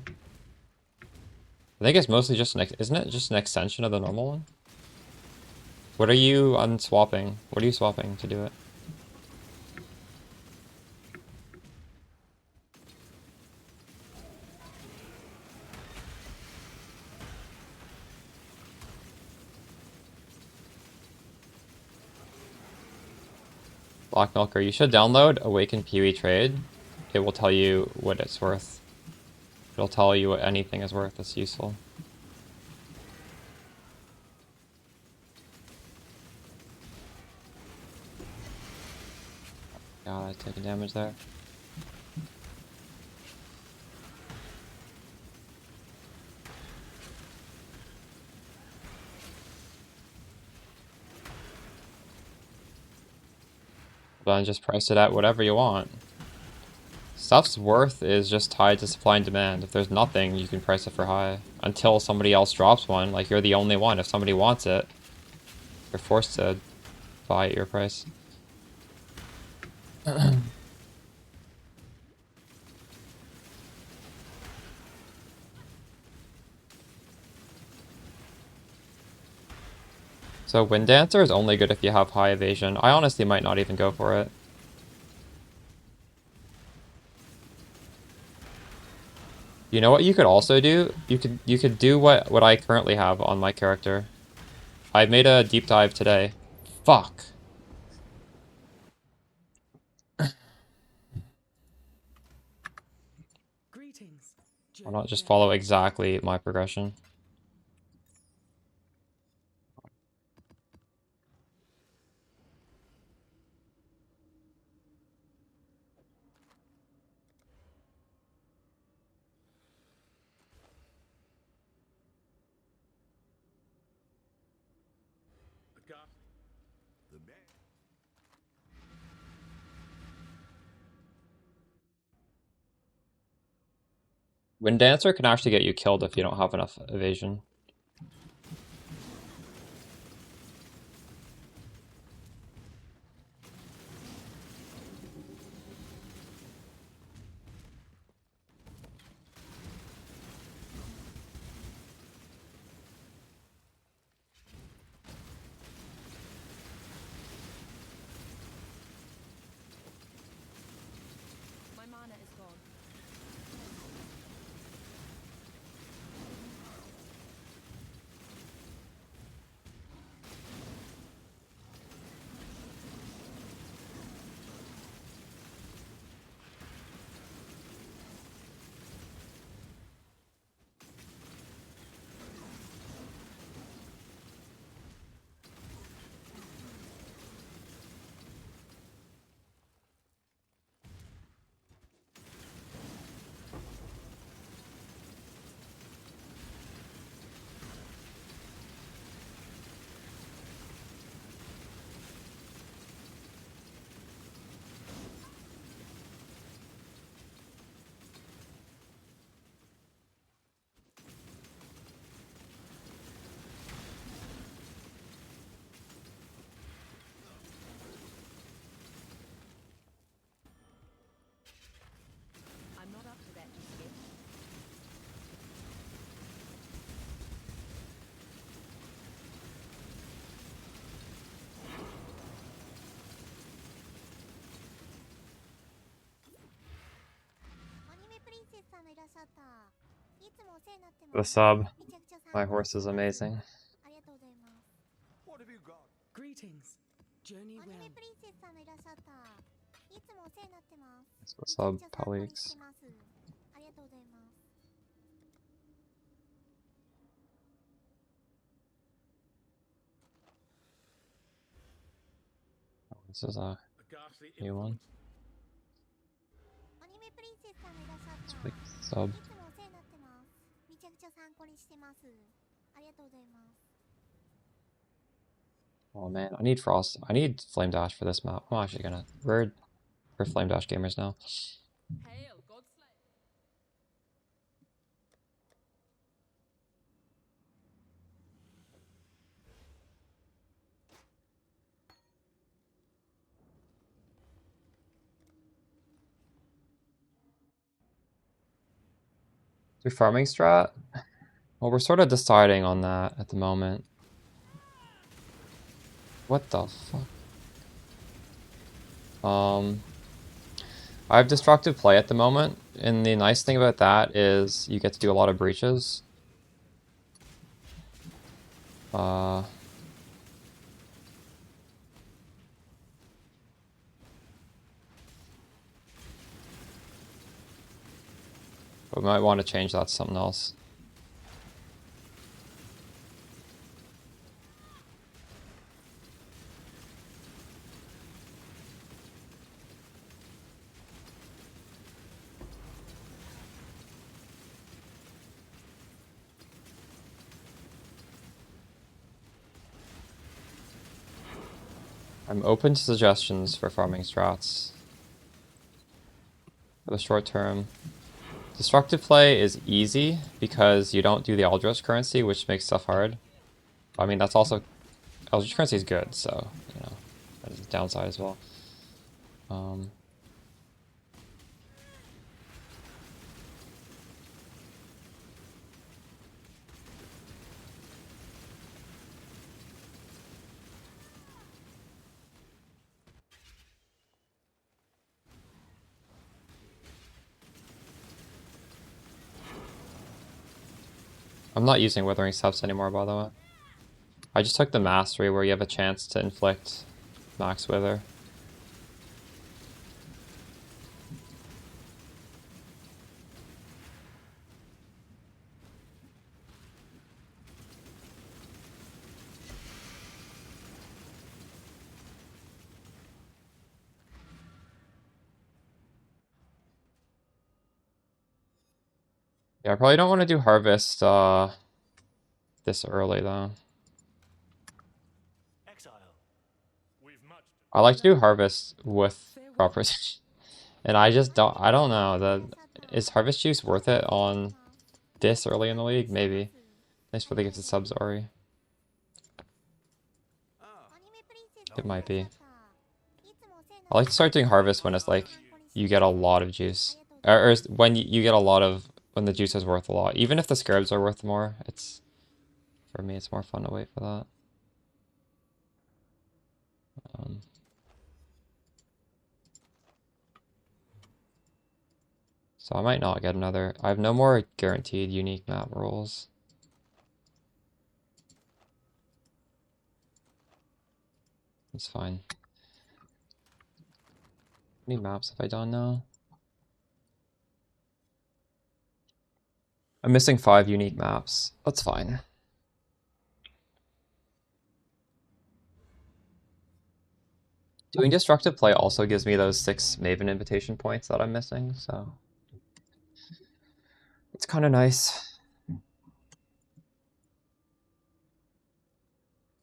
I think it's mostly just an isn't it just an extension of the normal one? What are you unswapping? What are you swapping to do it? Black Milker, you should download Awaken PoE Trade. It will tell you what it's worth. It'll tell you what anything is worth that's useful. God, I taking damage there. Then just price it at whatever you want. Stuff's worth is just tied to supply and demand. If there's nothing, you can price it for high. Until somebody else drops one, like you're the only one. If somebody wants it, you're forced to buy at your price. So Wind Dancer is only good if you have high evasion. I honestly might not even go for it. You know what you could also do? You could do what I currently have on my character. I made a deep dive today. Fuck. Greetings. Why not just follow exactly my progression? The man. Wind Dancer can actually get you killed if you don't have enough evasion. My mana is gone. I'm not up to that just yet. The sub. My horse is amazing. What have you got? Greetings. Journey well. That's the sub colleagues. This is a A ghastly new one. It's like sub. Oh man, I need frost. I need flame dash for this map. I'm actually gonna. We're flame dash gamers now. Hail, Godslay. Do farming strat? Well, we're sort of deciding on that at the moment. What the fuck? I have destructive play at the moment, and the nice thing about that is you get to do a lot of breaches. But we might want to change that to something else. I'm open to suggestions for farming strats. For the short term. Destructive play is easy because you don't do the Eldritch currency, which makes stuff hard. I mean, that's also... Eldritch currency is good, so, you know, that is a downside as well. I'm not using Withering Steps anymore, by the way. I just took the Mastery where you have a chance to inflict max Wither. Yeah, I probably don't want to do Harvest this early, though. I like to do Harvest with crop rotation. And I don't know. Is Harvest Juice worth it on this early in the league? Maybe. Thanks for the gifted subs, Ori. It might be. I like to start doing Harvest when it's like, you get a lot of juice. Or when you get a lot of, when the juice is worth a lot. Even if the scarabs are worth more, for me, it's more fun to wait for that. So I might not get another. I have no more guaranteed unique map rolls. It's fine. How many maps have I done now? I'm missing 5 unique maps. That's fine. Doing destructive play also gives me those 6 Maven invitation points that I'm missing, so it's kind of nice.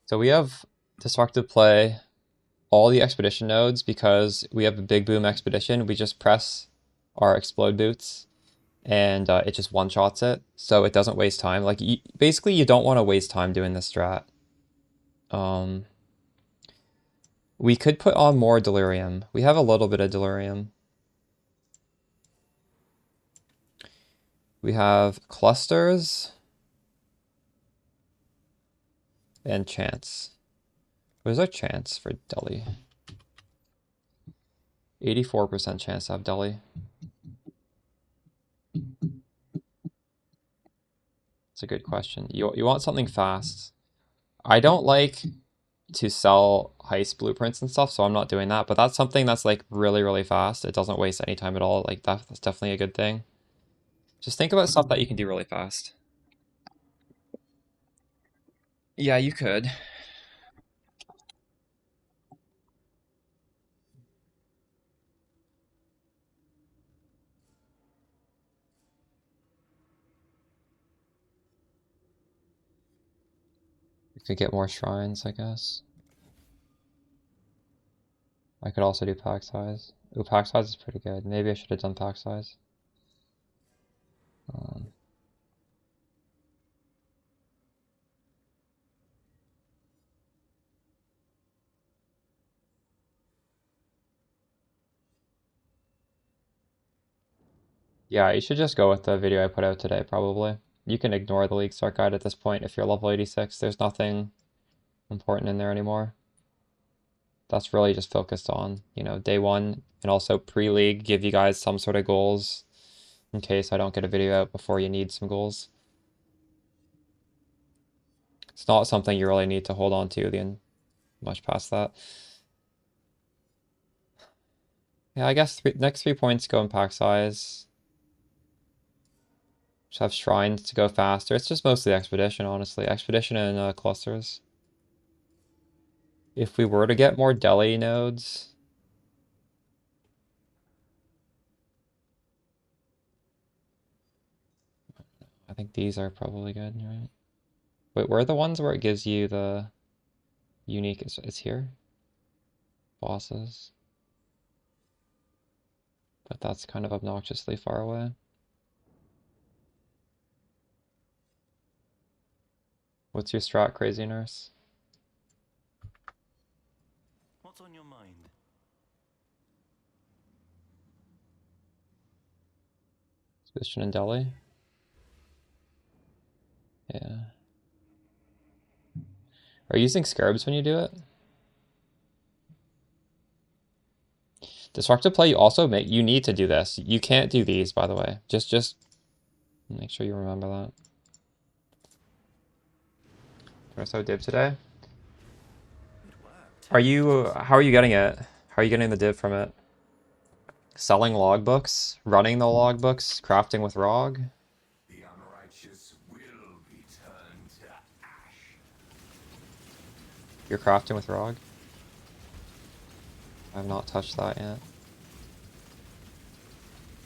So we have destructive play all the expedition nodes because we have a big boom expedition. We just press our explode boots and it just one-shots it, so it doesn't waste time. Like, basically you don't want to waste time doing this strat. We could put on more delirium. We have a little bit of delirium. We have clusters and chance. What is our chance for Deli? 84% chance to have Deli. It's a good question. You want something fast. I don't like to sell heist blueprints and stuff, so I'm not doing that. But that's something that's like really, really fast. It doesn't waste any time at all. Like that's definitely a good thing. Just think about stuff that you can do really fast. Yeah, you could. You could get more shrines, I guess. I could also do pack size. Ooh, pack size is pretty good. Maybe I should have done pack size. Yeah, you should just go with the video I put out today, probably. You can ignore the League Start Guide at this point if you're level 86. There's nothing important in there anymore. That's really just focused on, you know, day 1 and also pre-league, give you guys some sort of goals in case I don't get a video out before you need some goals. It's not something you really need to hold on to much past that. Yeah, I guess next 3 points go in pack size. Just have shrines to go faster. It's just mostly expedition, honestly. Expedition and clusters. If we were to get more deli nodes, I think these are probably good, right? Wait, where are the ones where it gives you the unique? It's here? Bosses. But that's kind of obnoxiously far away. What's your strat, Crazy Nurse? What's on your mind? Expedition in Delhi? Yeah. Are you using scarabs when you do it? Destructive play, you also you need to do this. You can't do these, by the way. Just make sure you remember that. So div today? How are you getting it? How are you getting the div from it? Selling logbooks? Running the logbooks? Crafting with ROG? The unrighteous will be turned to ash. You're crafting with ROG? I've not touched that yet.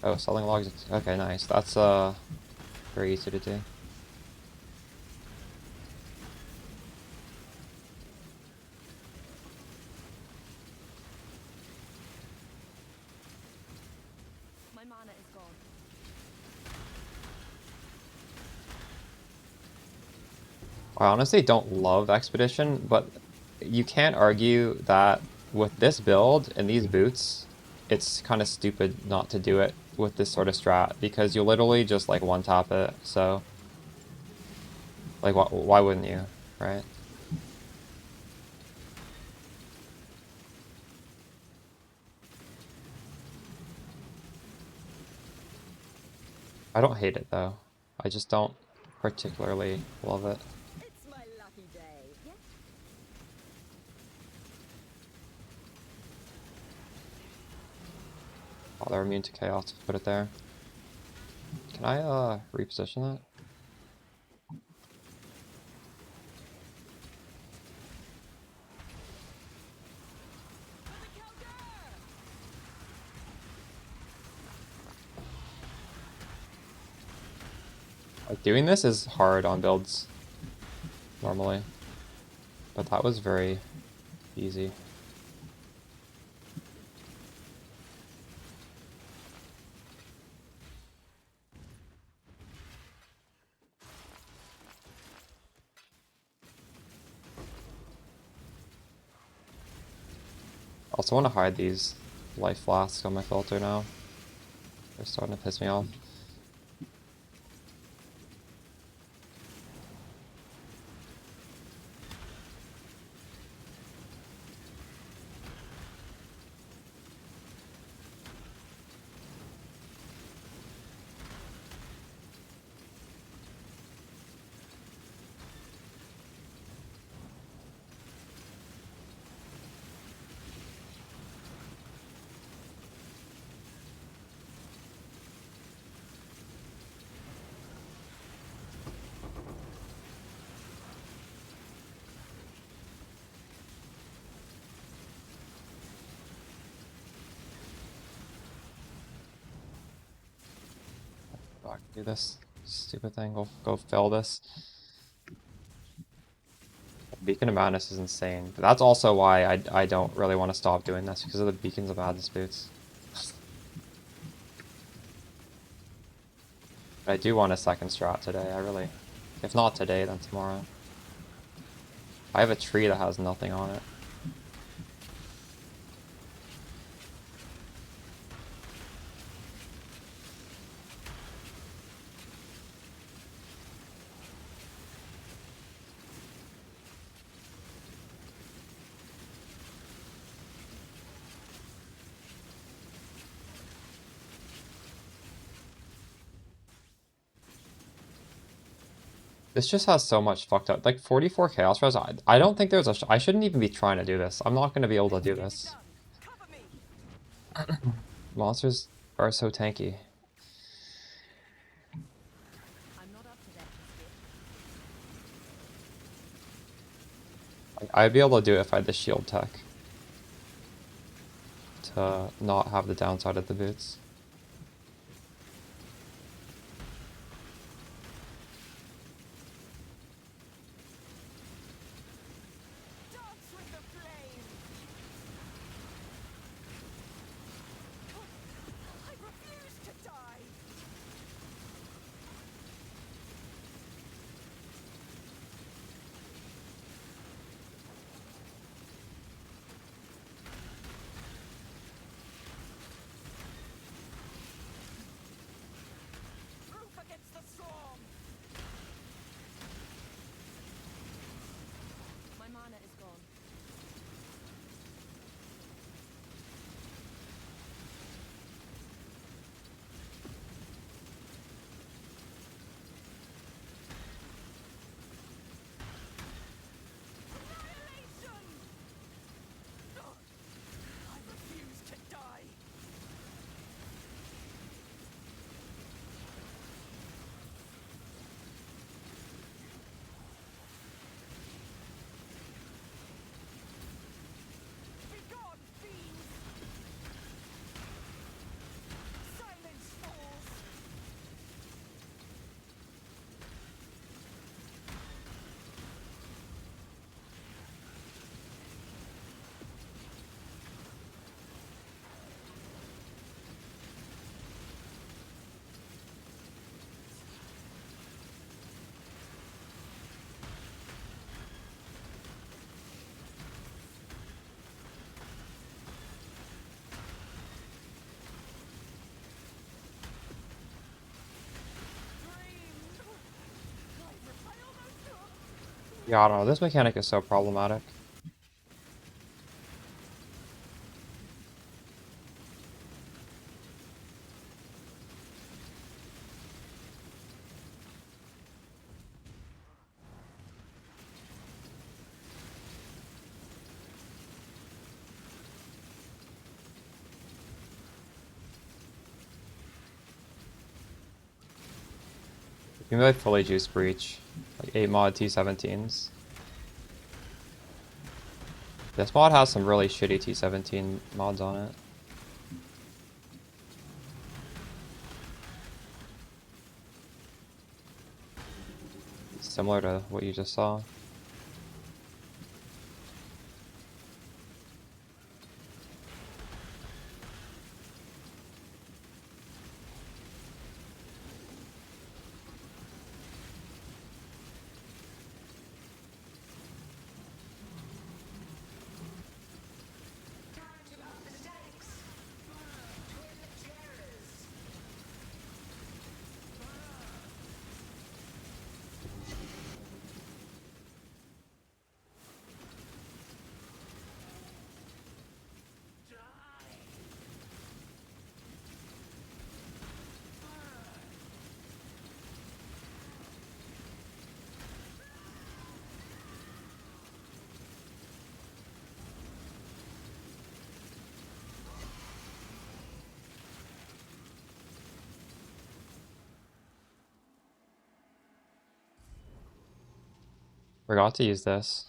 Oh, selling logs. Okay, nice. That's very easy to do. My mana is gone. I honestly don't love Expedition, but you can't argue that with this build and these boots, it's kind of stupid not to do it with this sort of strat, because you literally just like one tap it, so like why wouldn't you, right? I don't hate it though. I just don't particularly love it. It's my lucky day. Yeah? Oh, they're immune to chaos, put it there. Can I reposition that? Like, doing this is hard on builds normally, but that was very easy. I also want to hide these life flasks on my filter now. They're starting to piss me off. Fuck, do this stupid thing. Go fill this. Beacon of Madness is insane, but that's also why I don't really want to stop doing this, because of the Beacons of Madness boots. But I do want a second strat today, I really. If not today, then tomorrow. I have a tree that has nothing on it. This just has so much fucked up. Like 44 Chaos Res, I don't think there's I shouldn't even be trying to do this. I'm not going to be able to do this. Monsters are so tanky. Like, I'd be able to do it if I had the shield tech. To not have the downside of the boots. Dance with the flame! I refuse to die! Proof against the storm! My mana is gone. Annihilation! I refuse to die! Begone, fiends! Silence, fools! Yeah, I don't know. This mechanic is so problematic. You can like fully juice breach. Like 8 mod T17s. This mod has some really shitty T17 mods on it. Similar to what you just saw. Forgot to use this.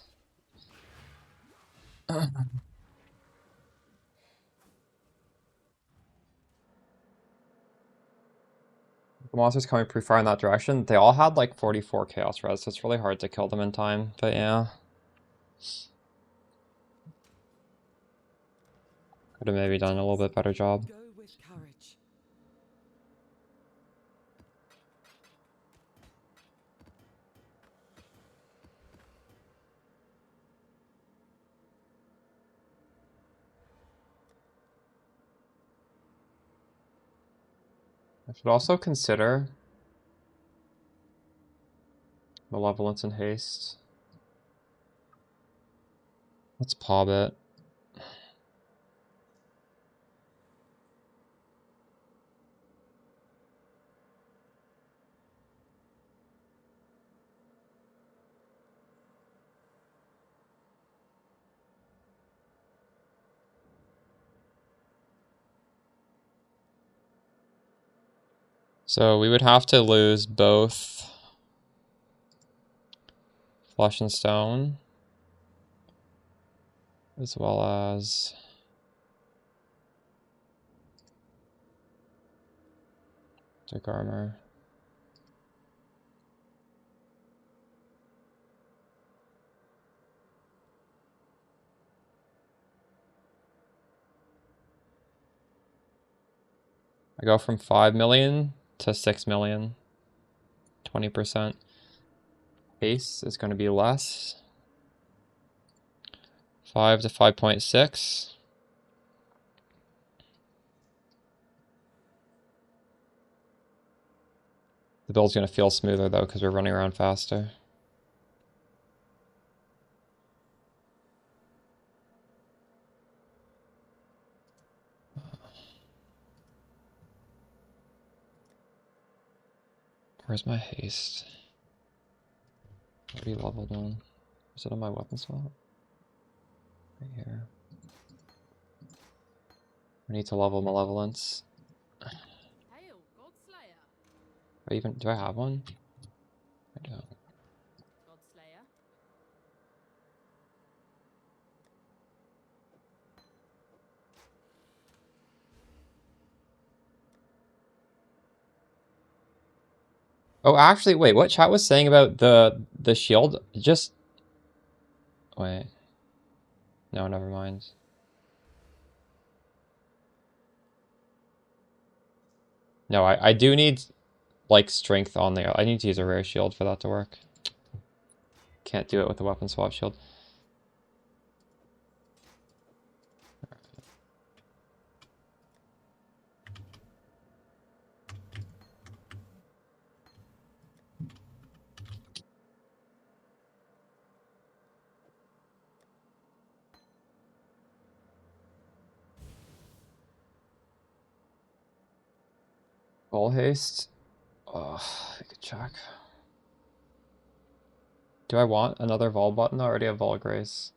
The monsters coming pre-fire in that direction, they all had like 44 chaos res, so it's really hard to kill them in time, but yeah. Could have maybe done a little bit better job. Go with courage. I should also consider Malevolence and Haste. Let's pop it. So we would have to lose both Flesh and Stone as well as Dick Armor. I go from 5 million to 6 million. 20%. Base is going to be less. 5 to 5.6. The build's going to feel smoother though because we're running around faster. Where's my haste? Already leveled one. Is it on my weapon swap? Right here. I need to level Malevolence. Hail, Godslayer. Do I have one? I don't. Godslayer. Oh, actually, wait. What chat was saying about the shield? Just wait. No, never mind. No, I do need like strength on there. I need to use a rare shield for that to work. Can't do it with a weapon swap shield. Vol haste. Oh, I could check. Do I want another Vol button? I already have Vol Grace.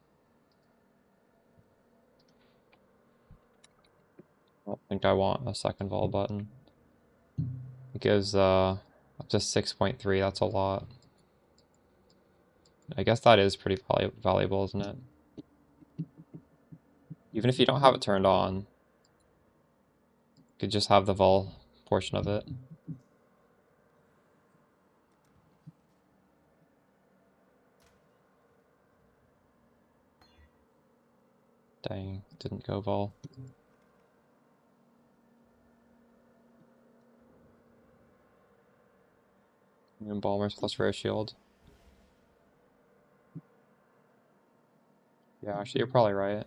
I don't think I want a second Vol button. It gives up to 6.3, that's a lot. I guess that is pretty valuable, isn't it? Even if you don't have it turned on, you could just have the Vol portion of it. Dang, didn't go Vol. Embalmers plus rare shield. Yeah, actually, you're probably right.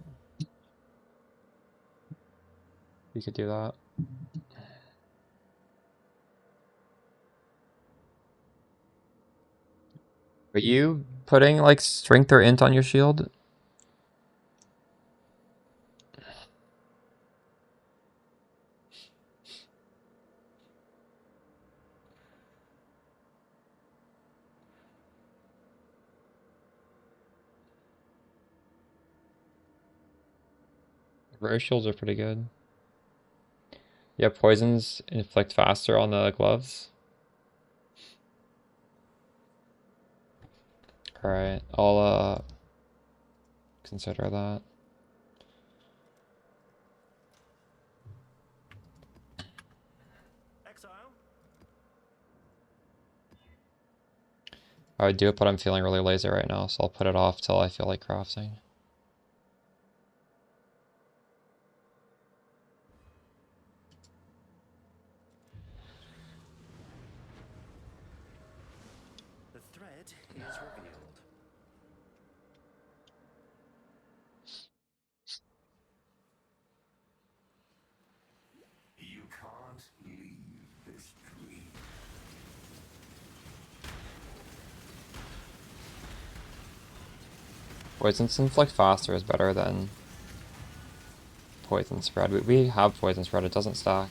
You could do that. Are you putting like strength or int on your shield? Rare shields are pretty good. Yeah, poisons inflict faster on the gloves. Alright, I'll consider that. Exile? I would do it, but I'm feeling really lazy right now, so I'll put it off till I feel like crafting. The thread is revealed. You can't leave this dream. Poisons inflict faster is better than poison spread. We have poison spread, it doesn't stack.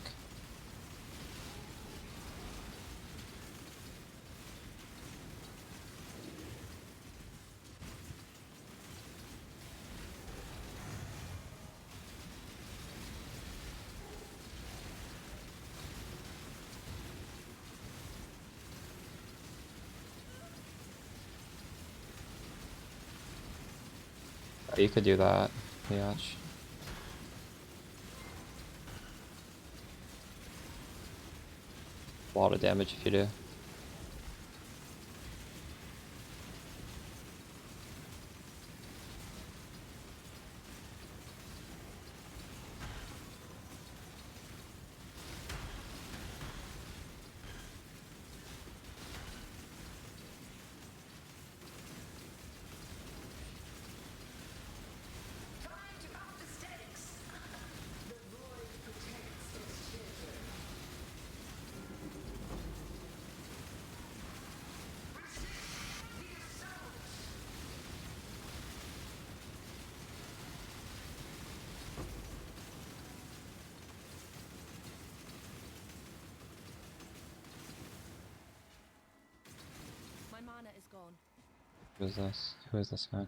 You could do that. Miach. A lot of damage if you do. My mana is gone. Who is this? Who is this guy?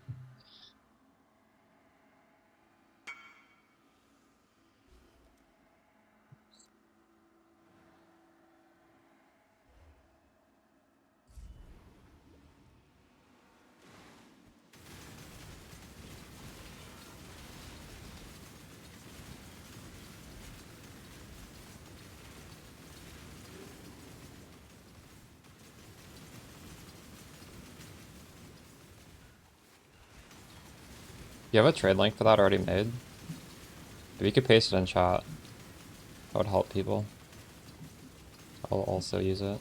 You have a trade link for that already made? If you could paste it in chat, that would help people. I'll also use it.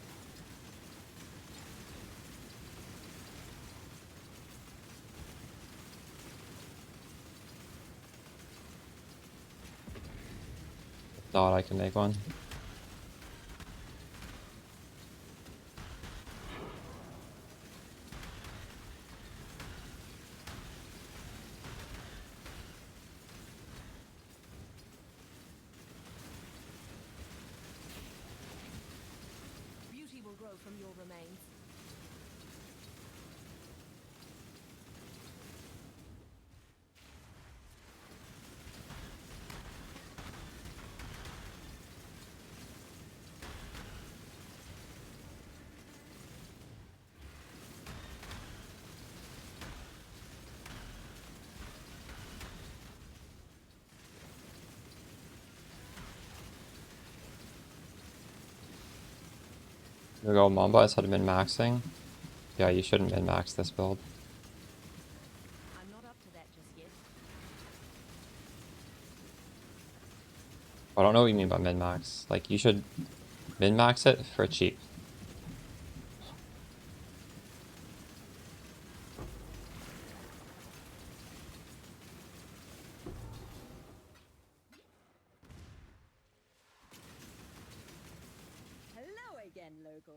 If not, I can make one. Beauty will grow from your remains. Here we go, Mamba instead of min-maxing. Yeah, you shouldn't min-max this build. I'm not up to that just yet. I don't know what you mean by min-max. Like, you should min-max it for cheap. Hello again, local.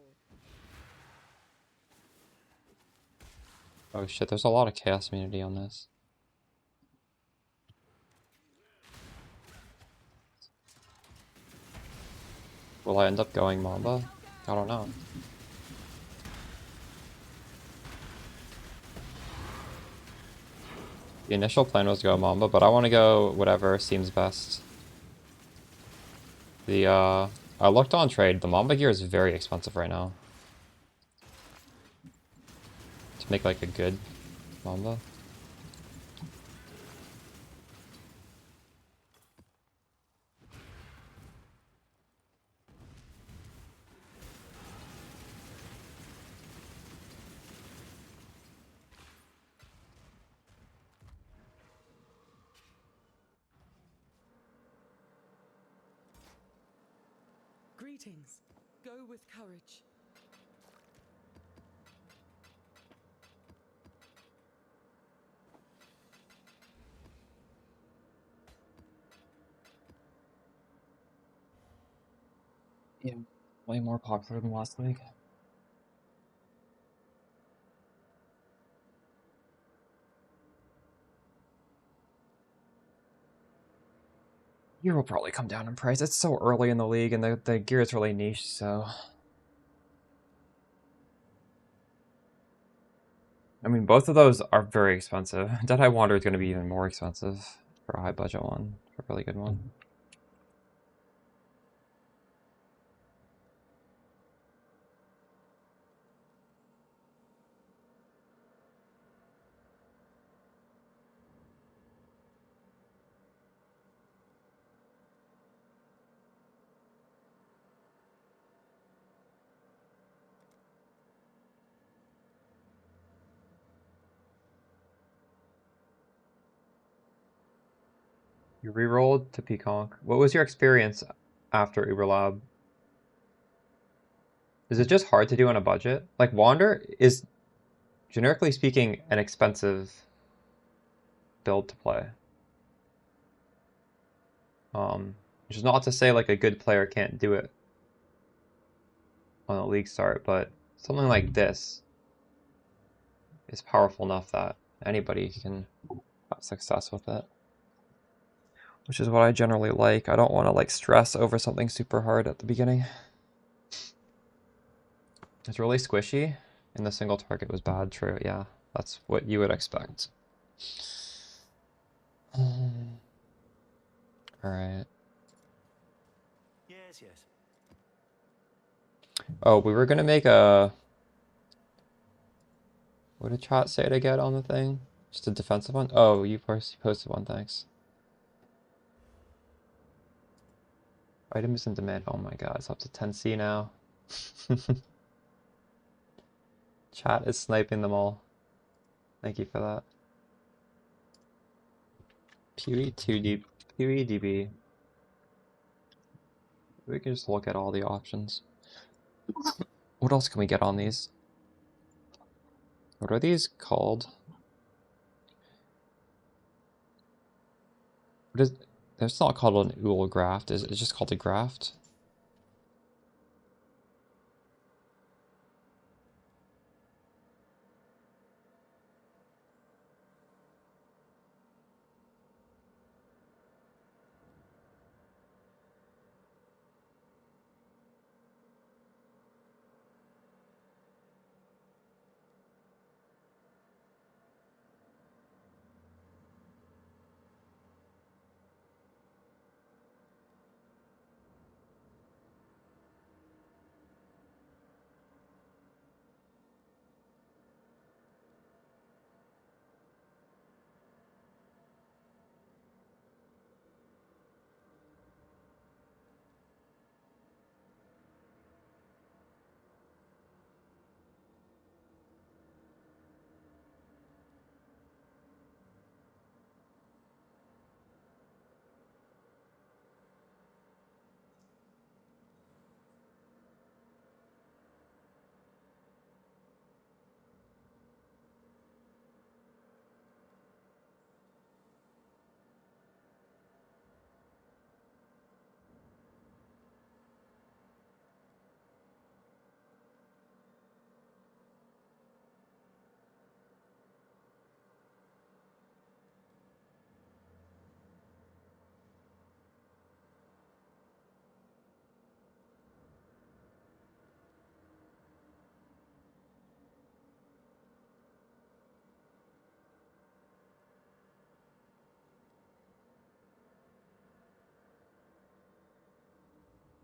Oh shit, there's a lot of chaos immunity on this. Will I end up going Mamba? I don't know. The initial plan was to go Mamba, but I want to go whatever seems best. I looked on trade, the Mamba gear is very expensive right now. To make like a good Mamba. Greetings. Go with courage. Yeah, way more popular than last league. Gear will probably come down in price. It's so early in the league and the gear is really niche, so... I mean, both of those are very expensive. Deadeye Wanderer is going to be even more expensive for a high budget one, for a really good one. You re-rolled to Peaconk. What was your experience after Uberlab? Is it just hard to do on a budget? Like, Wander is, generically speaking, an expensive build to play. Which is not to say, like, a good player can't do it on a league start, but something like this is powerful enough that anybody can have success with it. Which is what I generally like. I don't want to, like, stress over something super hard at the beginning. It's really squishy, and the single target was bad. True, yeah. That's what you would expect. Alright. Yes, yes. Oh, we were gonna make a... What did chat say to get on the thing? Just a defensive one? Oh, you posted one, thanks. Item is in demand. Oh my god, it's up to 10C now. Chat is sniping them all. Thank you for that. PoE 2D, PoE DB. We can just look at all the options. What else can we get on these? What are these called? What is? It's not called an ool graft. It's just called a graft.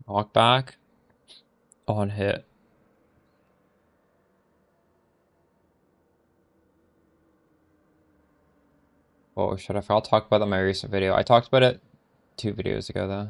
Walk back. On hit. Oh shit, I forgot to talk about that in my recent video. I talked about it 2 videos ago though.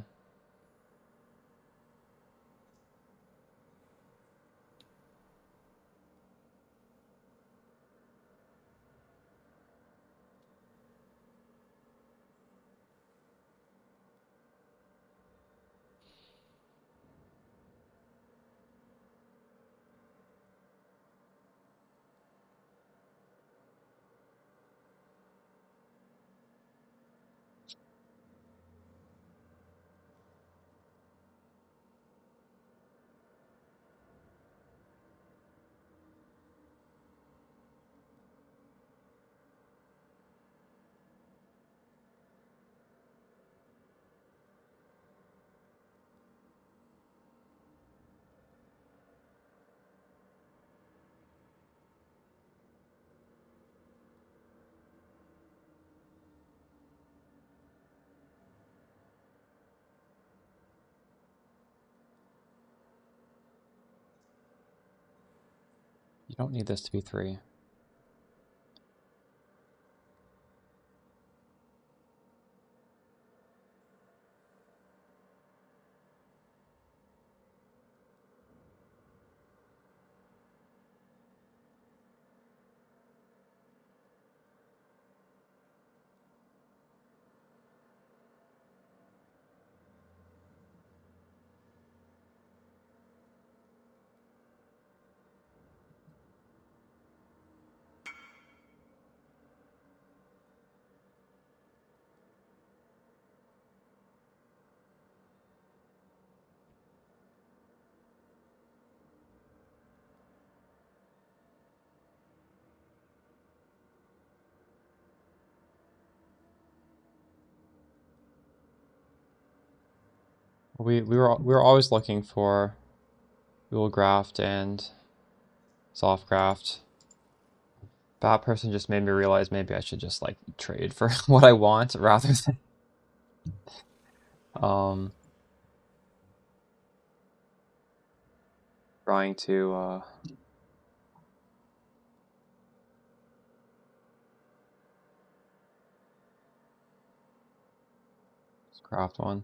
You don't need this to be 3. We were always looking for dual graft and soft graft. That person just made me realize maybe I should just like trade for what I want rather than trying to craft one.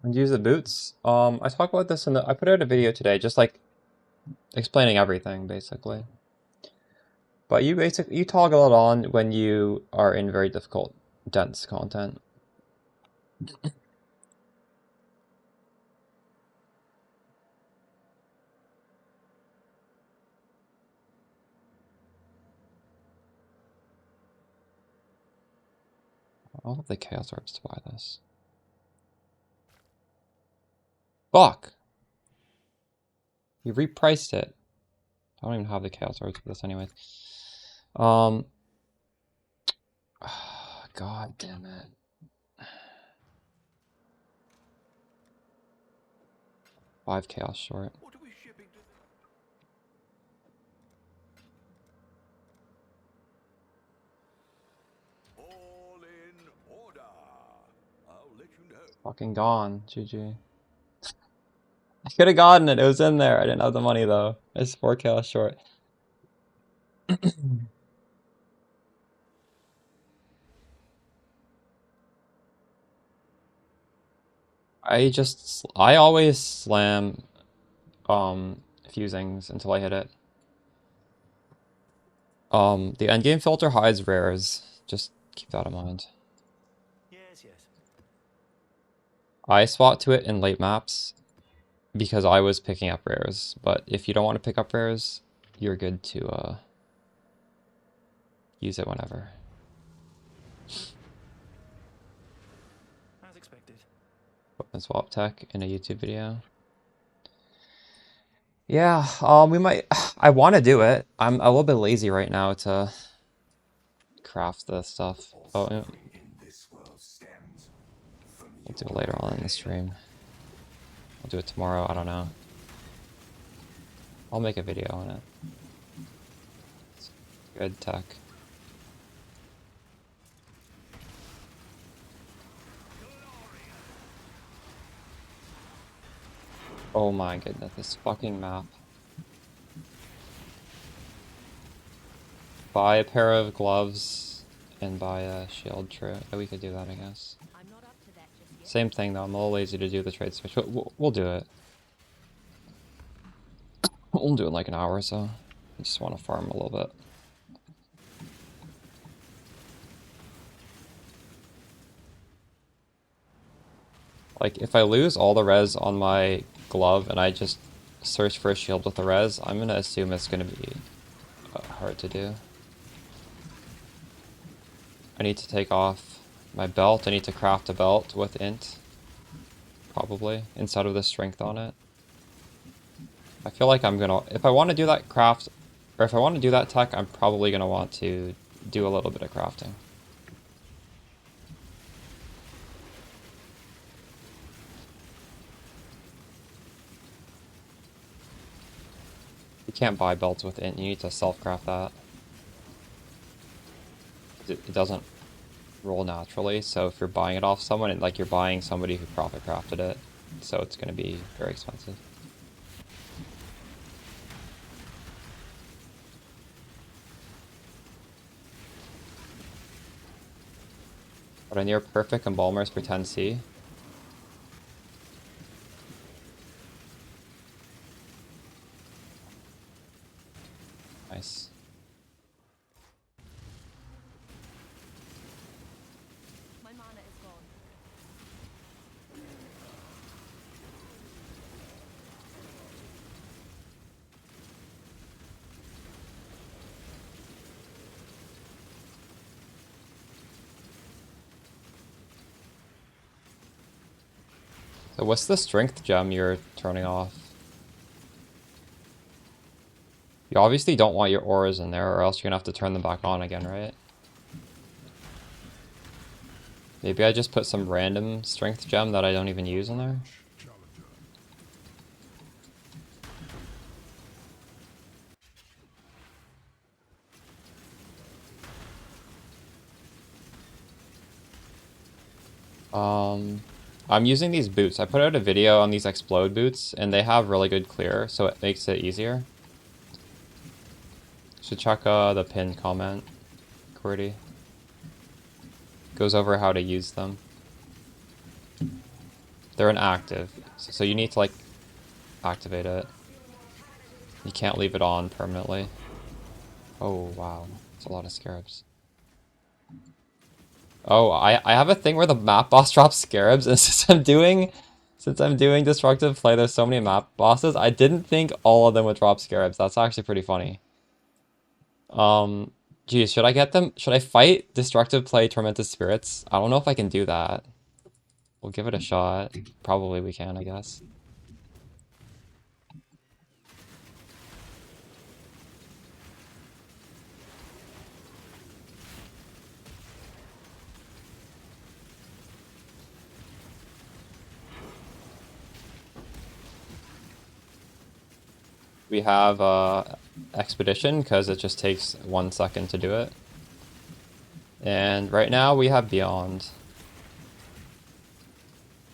And use the boots. I talk about this I put out a video today, just like explaining everything basically. But you toggle it on when you are in very difficult, dense content. I'll have the Chaos Orbs to buy this. Fuck! You repriced it. I don't even have the Chaos Orbs for this anyways. God damn it. 5 Chaos short. What are we shipping to the... All in order. I'll let you know. Fucking gone. GG. I could have gotten it. It was in there. I didn't have the money though. It's 4 Chaos short. I always slam fusings until I hit it. The endgame filter hides rares. Just keep that in mind. Yes, yes. I swap to it in late maps because I was picking up rares, but if you don't want to pick up rares, you're good to use it whenever. As expected. Weapon swap tech in a YouTube video. Yeah, we might. I want to do it. I'm a little bit lazy right now to craft the stuff. Oh, yeah. We'll do it later on in the stream. I'll do it tomorrow. I don't know. I'll make a video on it. It's good tech. Oh my goodness, this fucking map. Buy a pair of gloves and buy a shield. True. We could do that, I guess. I'm not up to that just yet. Same thing though. I'm a little lazy to do the trade switch, but we'll do it. We'll do it in like an hour or so. I just want to farm a little bit. Like, if I lose all the res on my glove and I just search for a shield with the res, I'm gonna assume it's gonna be hard to do. I need to take off my belt. I need to craft a belt with int, probably, instead of the strength on it. I feel like I'm gonna, if I want to do that craft, or if I want to do that tech, I'm probably gonna want to do a little bit of crafting. You can't buy belts with int, you need to self-craft that. It doesn't roll naturally, so if you're buying it off someone, like you're buying somebody who profit crafted it, so it's going to be very expensive. But a near perfect embalmers for 10C. Nice. My mana is gone. So what's the strength gem you're turning off? You obviously don't want your auras in there, or else you're gonna have to turn them back on again, right? Maybe I just put some random strength gem that I don't even use in there? I'm using these boots. I put out a video on these explode boots, and they have really good clear, so it makes it easier. Should check the pinned comment, Qwerty. Goes over how to use them. They're inactive, so you need to like activate it. You can't leave it on permanently. Oh wow, that's a lot of scarabs. Oh, I have a thing where the map boss drops scarabs, and since I'm doing destructive play, there's so many map bosses, I didn't think all of them would drop scarabs. That's actually pretty funny. Geez, should I get them? Should I fight destructive play tormented spirits? I don't know if I can do that. We'll give it a shot. Probably we can, I guess. We have Expedition, because it just takes 1 second to do it. And right now we have Beyond,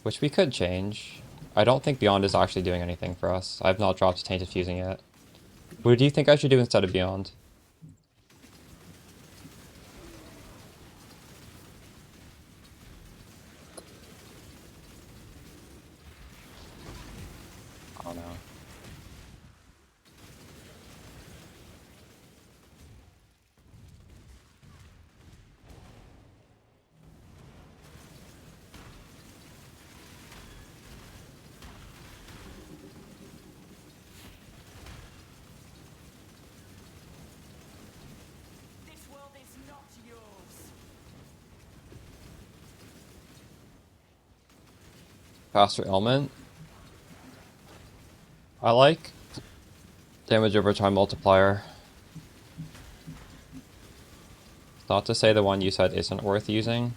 which we could change. I don't think Beyond is actually doing anything for us. I've not dropped Tainted Fusing yet. What do you think I should do instead of Beyond? I don't know. This world is not yours. Faster Element. I like damage over time multiplier. Not to say the one you said isn't worth using,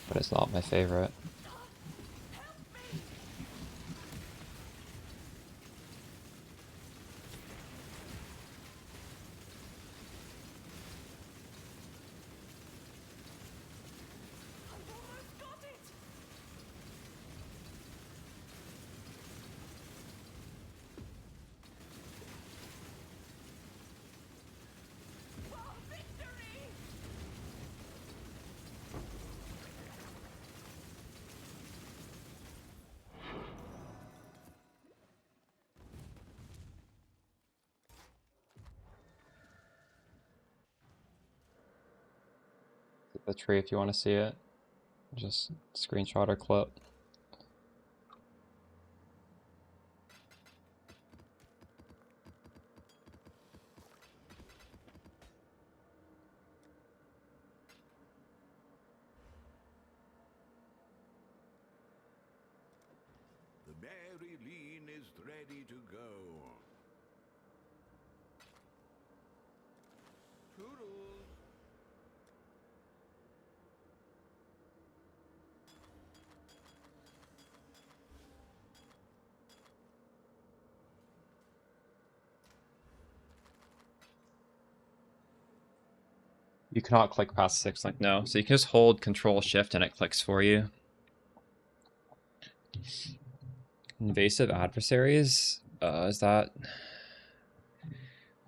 but it's not my favorite. The tree if you want to see it. Just screenshot or clip. The Mary Lean is ready to go. Toodles. You cannot click past 6 link, no. So you can just hold Control Shift and it clicks for you. Invasive adversaries? Is that...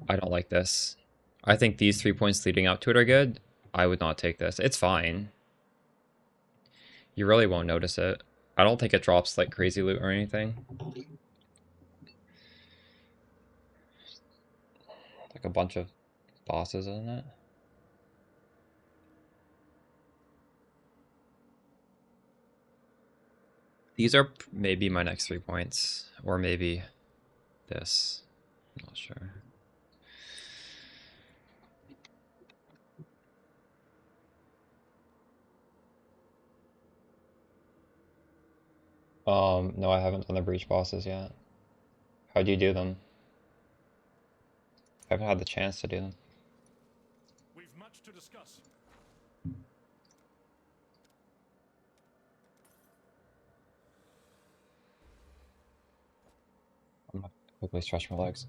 I don't like this. I think these 3 points leading up to it are good. I would not take this. It's fine. You really won't notice it. I don't think it drops like crazy loot or anything. like a bunch of bosses, isn't it? These are maybe my next 3 points, or maybe this. I'm not sure. No, I haven't done the breach bosses yet. How do you do them? I haven't had the chance to do them. We've much to discuss. I'm gonna quickly stretch my legs.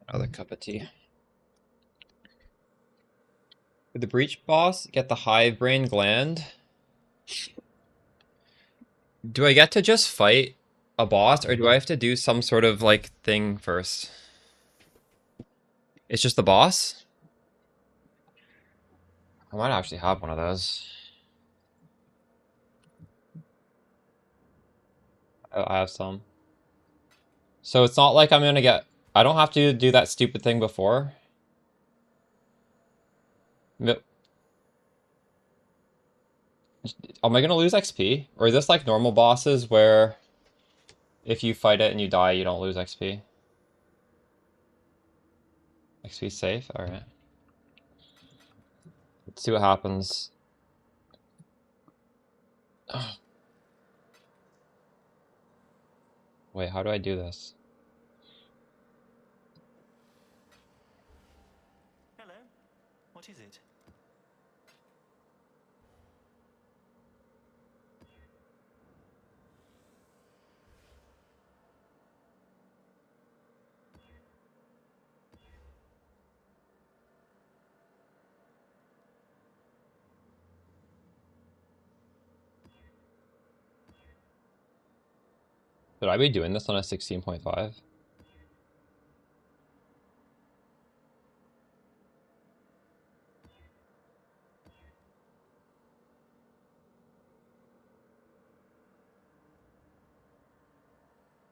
Another cup of tea. With the breach boss, get the hive brain gland. Do I get to just fight a boss, or do I have to do some sort of like thing first? It's just the boss? I might actually have one of those. I have some. So it's not like I'm gonna get... I don't have to do that stupid thing before. Am I gonna lose XP? Or is this like normal bosses where if you fight it and you die, you don't lose XP? XP safe? Alright. Let's see what happens. Wait, how do I do this? Hello. What is it? Should I be doing this on a 16.5?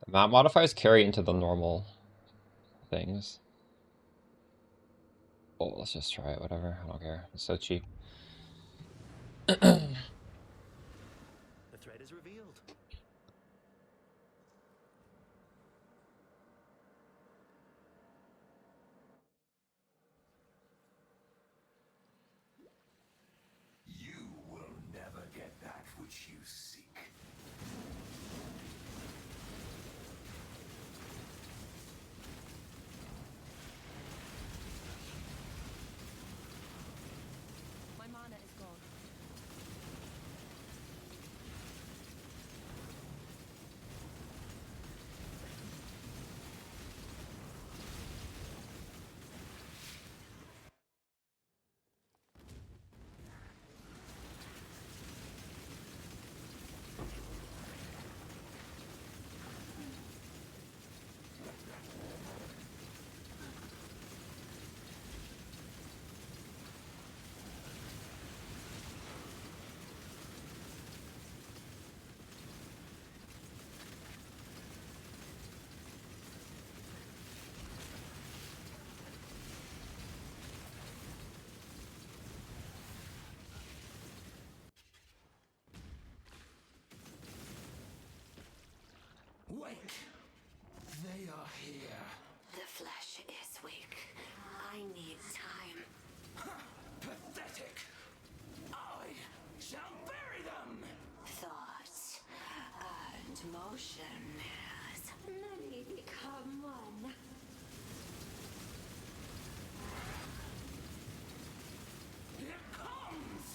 The map modifiers carry into the normal things. Oh, let's just try it, whatever. I don't care. It's so cheap. The thread is revealed. You will never get that which you seek. My mana is gone. Wait! They are here. The flesh is weak. I need time. Pathetic! I shall bury them! Thought and motion as many become one. Here comes!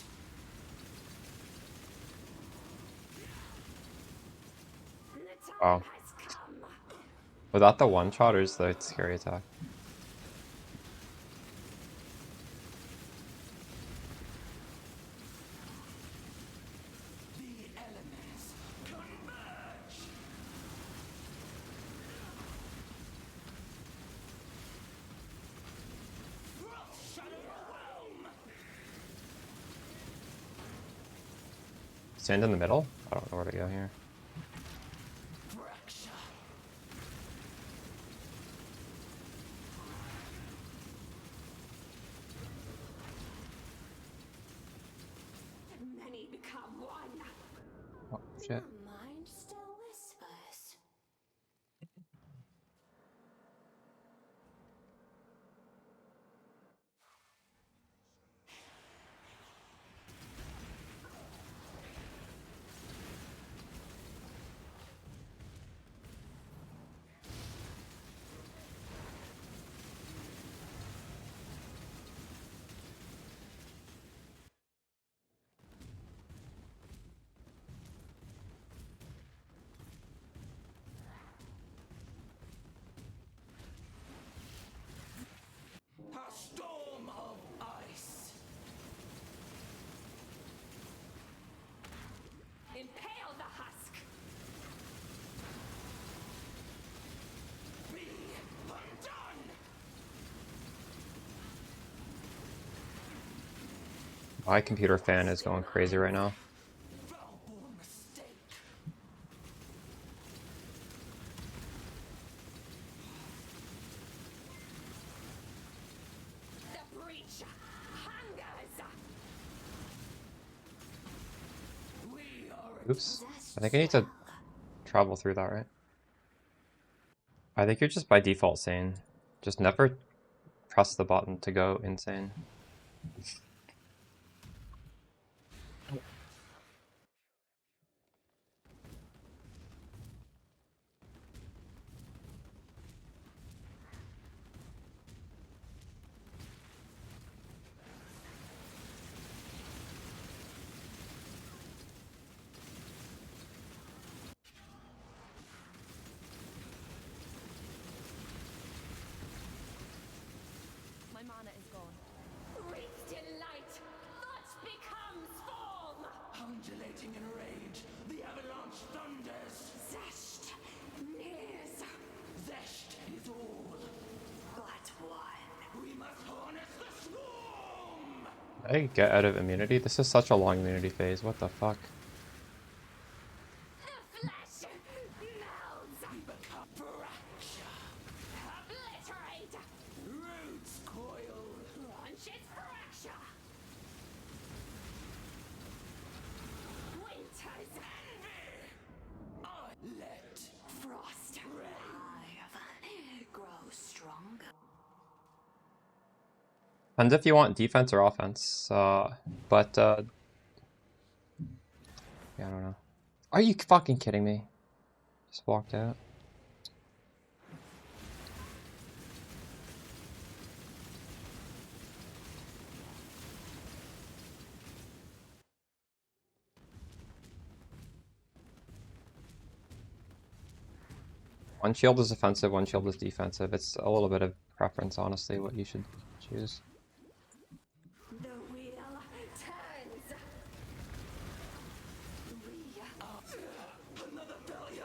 The time Wow. has come. Was that the one shot or is the scary attack? The elements converge! Frost shall overwhelm! Stand in the middle? I don't know where to go here. Fracture! Many become one. Oh, shit. My mind still whispers. My computer fan is going crazy right now. The breach hungers. Oops. I think I need to travel through that, right? I think you're just by default sane. Just never press the button to go insane. My mana is gone. Reached in light, thoughts become form. Undulating in rage, the avalanche thunders. Zest nears. Zest is all. But one. We must harness the swarm! I get out of immunity? This is such a long immunity phase. What the fuck? The flesh melds. We become fracture. Obliterate. Roots coil. Launch its fracture. Winters. I let Frost. Hive. Grow stronger. Depends if you want defense or offense. Yeah, I don't know. Are you fucking kidding me? Just walked out. One shield is offensive, one shield is defensive. It's a little bit of preference, honestly, what you should choose. The wheel turns. another failure.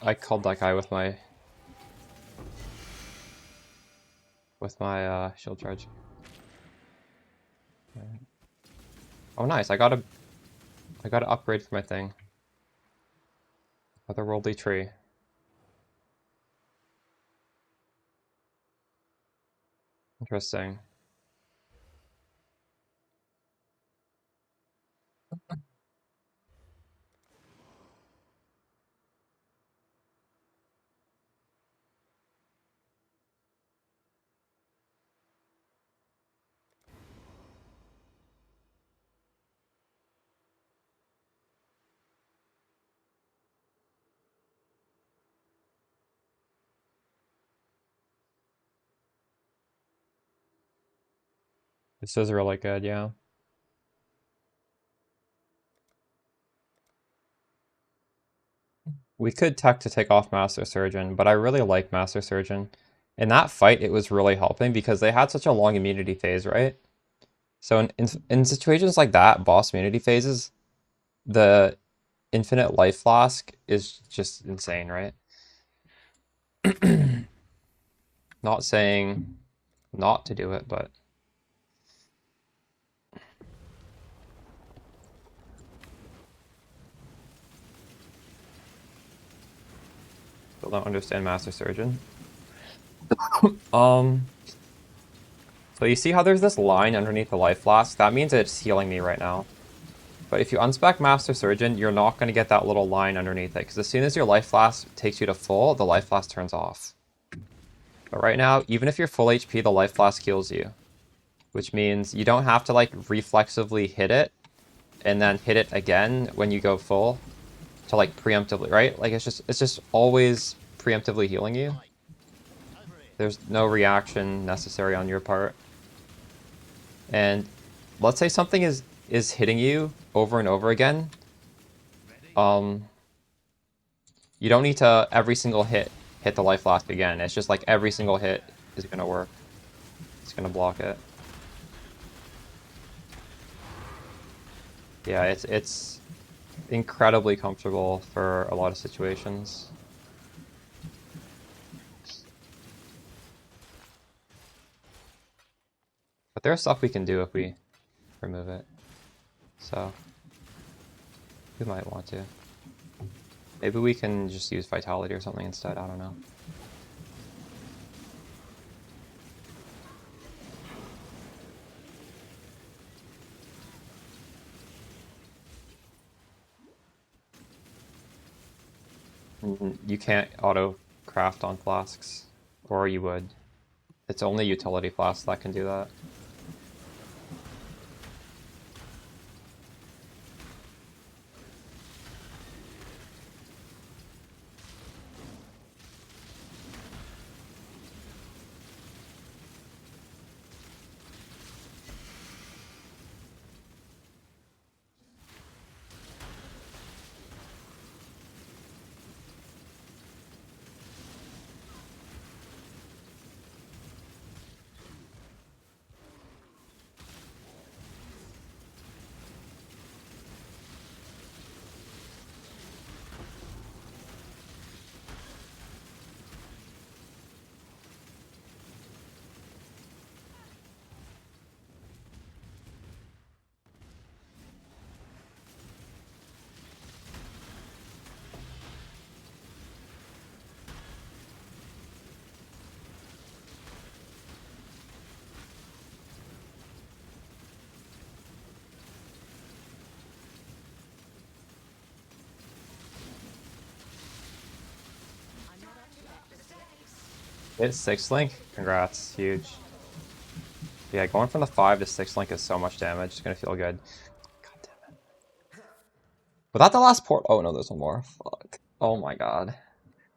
I killed that guy with my shield charge. Alright. Oh nice, I got a upgrade for my thing. Otherworldly tree. Interesting. This is really good, yeah. We could tech to take off Master Surgeon, but I really like Master Surgeon. In that fight, it was really helping because they had such a long immunity phase, right? So in situations like that, boss immunity phases, the infinite life flask is just insane, right? Not saying not to do it, but still don't understand Master Surgeon. So you see how there's this line underneath the life flask? That means it's healing me right now. But if you unspec Master Surgeon, you're not going to get that little line underneath it, because as soon as your life flask takes you to full, the life flask turns off. But right now, even if you're full HP, the life flask heals you. Which means you don't have to like reflexively hit it, and then hit it again when you go full, to like preemptively, right? Like it's just always preemptively healing you. There's no reaction necessary on your part. And let's say something is hitting you over and over again. You don't need to every single hit the life flask again. It's just like every single hit is gonna work. It's gonna block it. Yeah, it's incredibly comfortable for a lot of situations. But there's stuff we can do if we remove it. So we might want to. Maybe we can just use Vitality or something instead, I don't know. You can't auto craft on flasks, or you would. It's only utility flasks that can do that. Hit 6 link? Congrats, huge. Yeah, going from the 5 to 6 link is so much damage, it's gonna feel good. God damn it. Was that the last port? Oh no, there's one more. Fuck. Oh my god.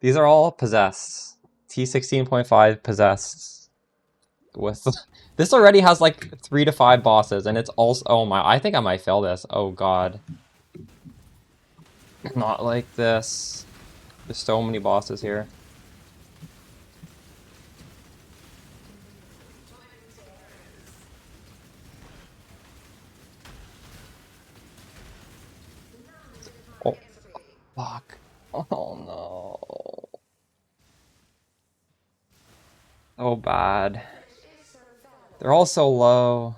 These are all possessed. T16.5 possessed. With this already has like 3 to 5 bosses, and it's also oh my, I think I might fail this. Oh god. Not like this. There's so many bosses here. Oh, fuck. Oh no. So bad. They're all so low.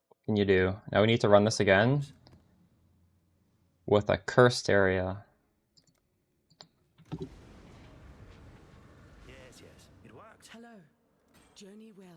What can you do? Now we need to run this again with a cursed area. Yes, yes, it worked. Hello. Journey well.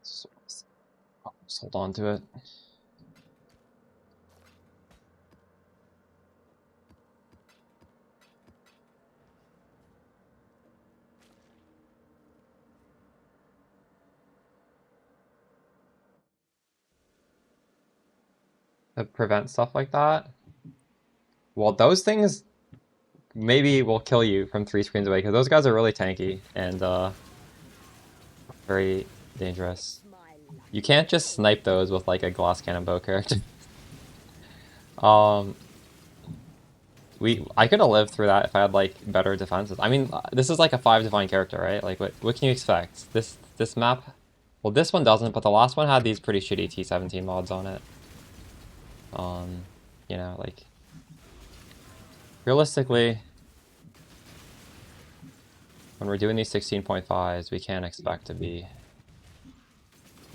So, just hold on to it. To prevent stuff like that. Well, those things maybe will kill you from 3 screens away, because those guys are really tanky and very dangerous. You can't just snipe those with like a glass cannon bow character. I could have lived through that if I had like better defenses. I mean, this is like a 5 divine character, right? Like what can you expect? This map, well, this one doesn't, but the last one had these pretty shitty T17 mods on it. You know, like realistically, when we're doing these 16.5s, we can't expect to be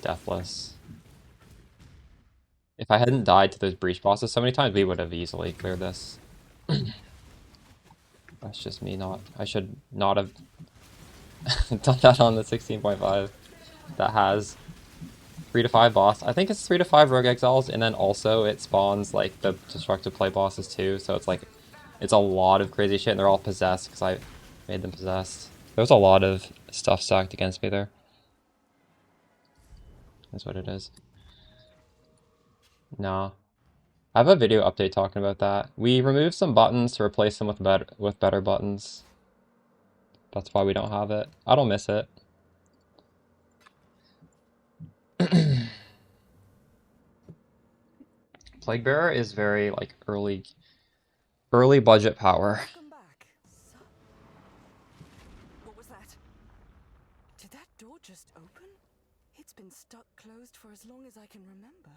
deathless. If I hadn't died to those breach bosses so many times, we would have easily cleared this. That's just me not... I should not have done that on the 16.5 that has 3 to 5 boss. I think it's 3 to 5 rogue exiles, and then also it spawns like the destructive play bosses too, so it's like It's a lot of crazy shit, and they're all possessed because I made them possessed. There's a lot of stuff stacked against me there. That's what it is. No. I have a video update talking about that. We removed some buttons to replace them with better buttons. That's why we don't have it. I don't miss it. Plague Bearer is very like early budget power. Welcome back. So, what was that? Did that door just open? It's been stuck closed for as long as I can remember.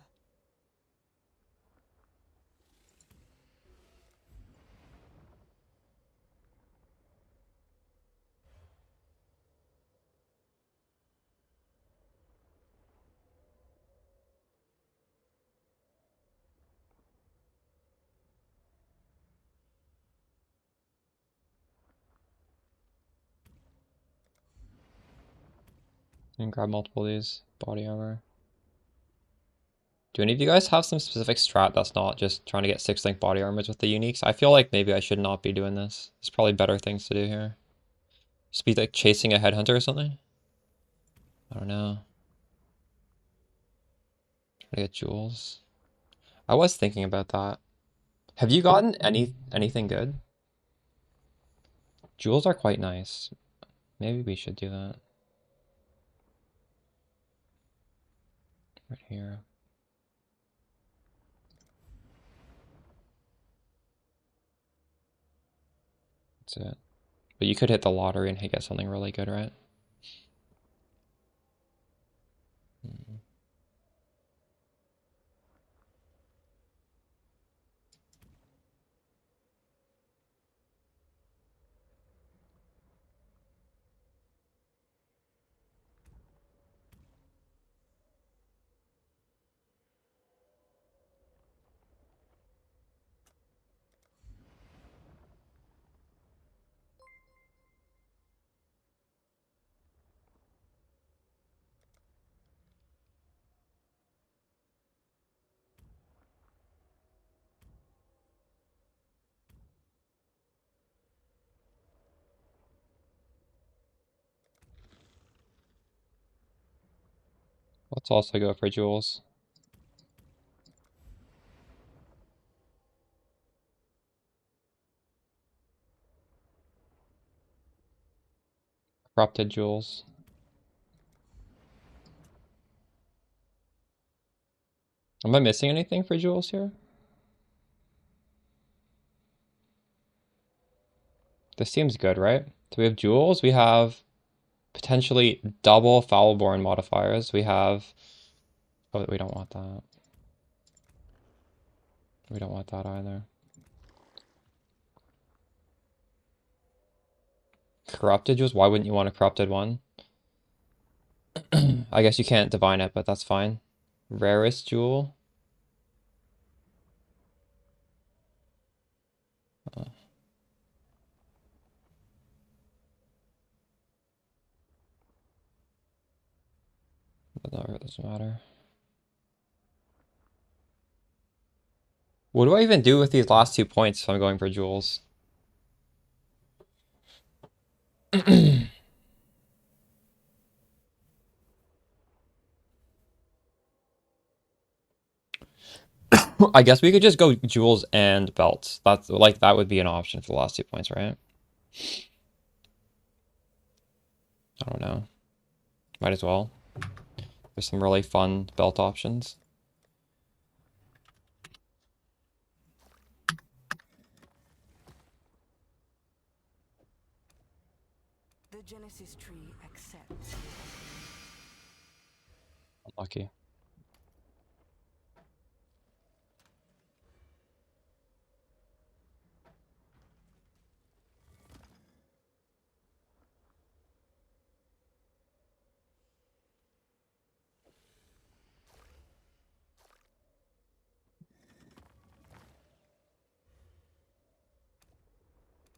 You can grab multiple of these. Body armor. Do any of you guys have some specific strat that's not just trying to get 6-link body armors with the uniques? I feel like maybe I should not be doing this. There's probably better things to do here. Just be like chasing a headhunter or something? I don't know. Try to get jewels. I was thinking about that. Have you gotten anything good? Jewels are quite nice. Maybe we should do that. Right here. That's it. But you could hit the lottery and get something really good, right? Let's also go for jewels. Corrupted jewels. Am I missing anything for jewels here? This seems good, right? So we have jewels, we have potentially double Foulborn modifiers. We have... Oh, we don't want that. We don't want that either. Corrupted jewels? Why wouldn't you want a corrupted one? I guess you can't divine it, but that's fine. Rarest jewel? But no, it doesn't matter. What do I even do with these last 2 points if I'm going for jewels? I guess we could just go jewels and belts. That's like that would be an option for the last 2 points, right? I don't know. Might as well. There's some really fun belt options. The Genesis tree accepts. Unlucky.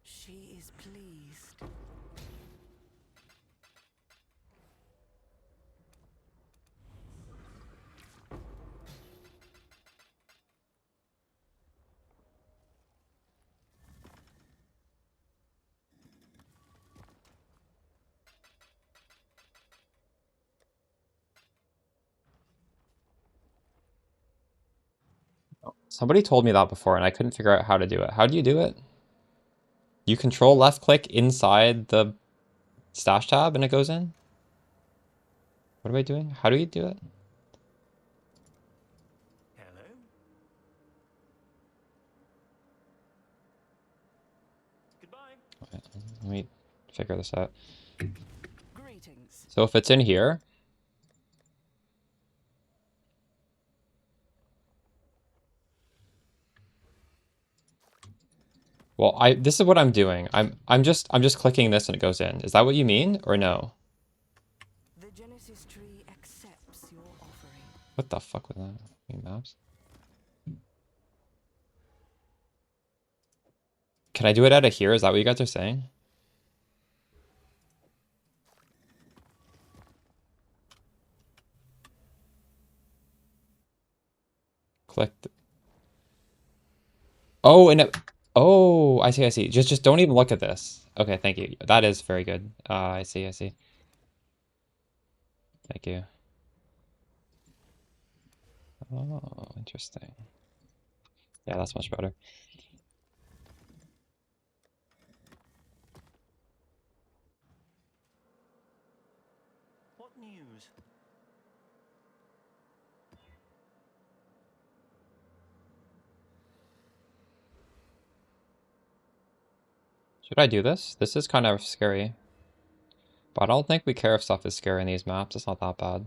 She is pleased. Somebody told me that before and I couldn't figure out how to do it. How do you do it? You control left click inside the stash tab and it goes in? What am I doing? How do you do it? Hello? Goodbye. Okay, let me figure this out. Greetings. So if it's in here, well, this is what I'm doing. I'm just clicking this and it goes in. Is that what you mean or no? The Genesis tree accepts your offering. What the fuck was that? Maps. Can I do it out of here? Is that what you guys are saying? Click. Oh, and it. Oh, I see. I see. Just don't even look at this. Okay, thank you. That is very good. I see. I see. Thank you. Oh, interesting. Yeah, that's much better. What news? Should I do this? This is kind of scary. But I don't think we care if stuff is scary in these maps. It's not that bad.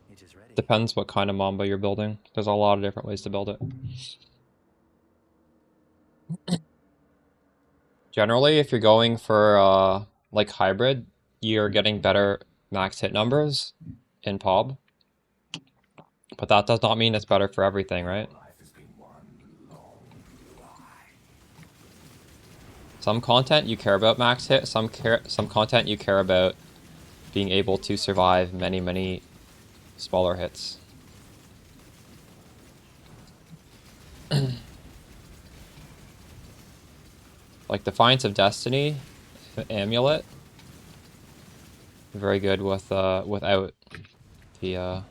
It is ready. Depends what kind of Mamba you're building. There's a lot of different ways to build it. Generally, if you're going for like hybrid, you're getting better max hit numbers in PoB. But that does not mean it's better for everything, right? Some content you care about max hit, some content you care about being able to survive many smaller hits. Like Defiance of Destiny, Amulet, very good with without the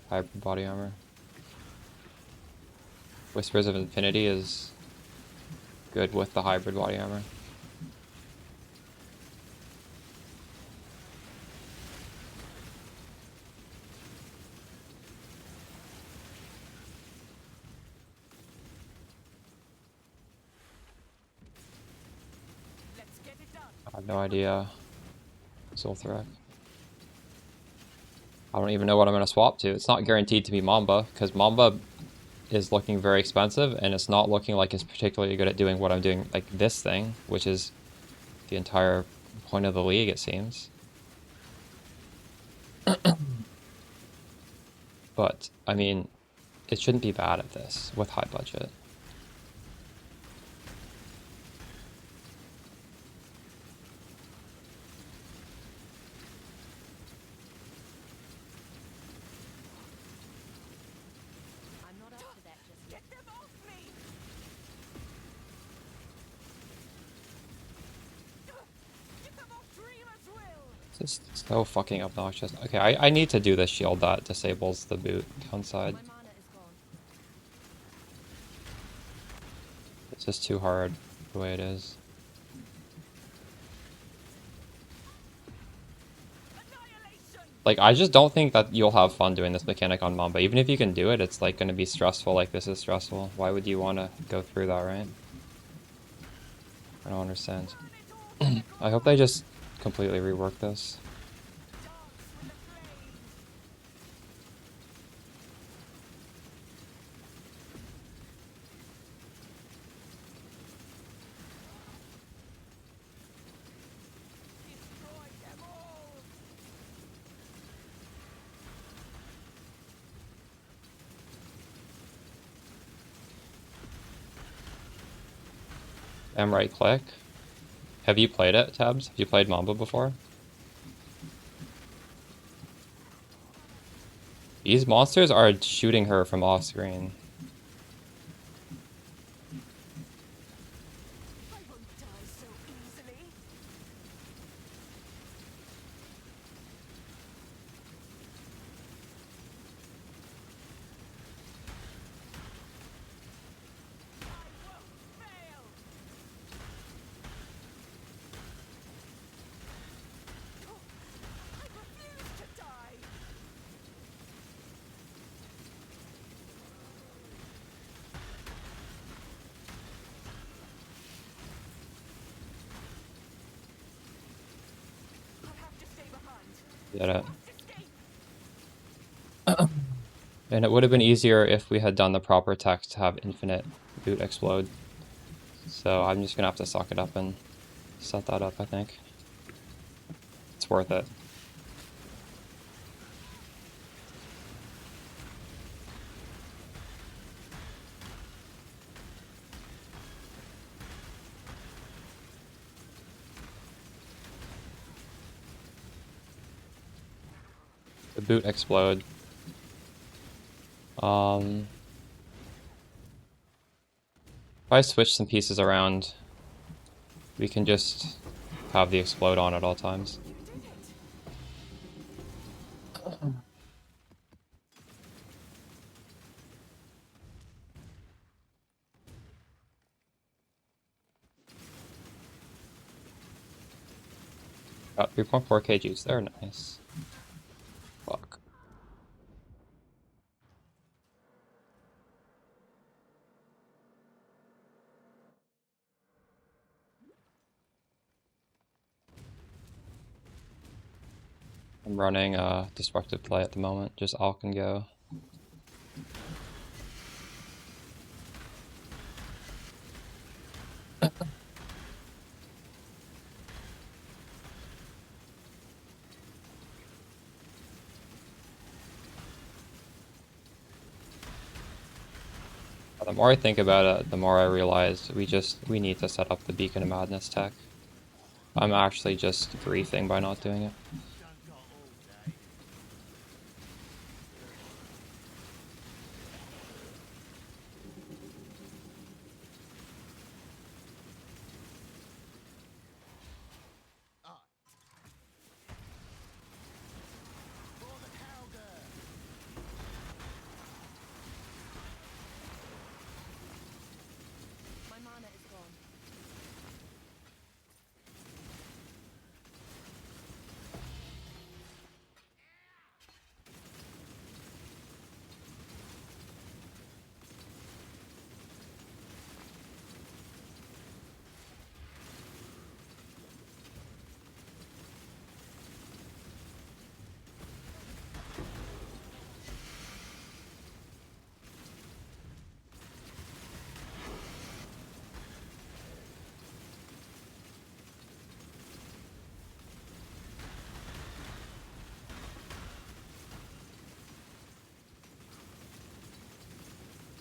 hybrid body armor. Whispers of Infinity is good with the hybrid body armor. Let's get it done. I have no idea. Zul'Thrak. I don't even know what I'm going to swap to. It's not guaranteed to be Mamba, because Mamba is looking very expensive, and it's not looking like it's particularly good at doing what I'm doing, like this thing, which is the entire point of the league, it seems. But, I mean, it shouldn't be bad at this with high budget. I'm not up to that just yet. Get them off me! Get them off Dreamer's will! This is so fucking obnoxious. Okay, I need to do this shield that disables the boot downside. My mana is gone. It's just too hard the way it is. Like, I just don't think that you'll have fun doing this mechanic on Mamba. Even if you can do it, it's like going to be stressful like this is stressful. Why would you want to go through that, right? I don't understand. I hope they just completely rework this. M right click. Have you played it, Tabs? Have you played Mamba before? These monsters are shooting her from off screen. Get it. And it would have been easier if we had done the proper tech to have infinite boot explode. So I'm just gonna have to suck it up and set that up, I think. It's worth it. The boot explode. If I switch some pieces around, we can just have the explode on at all times. Got 3.4 kgs, they're nice. Fuck. I'm running a destructive play at the moment, just all can go. The more I think about it, the more I realize we need to set up the Beacon of Madness tech. I'm actually just griefing by not doing it. My mana is gone.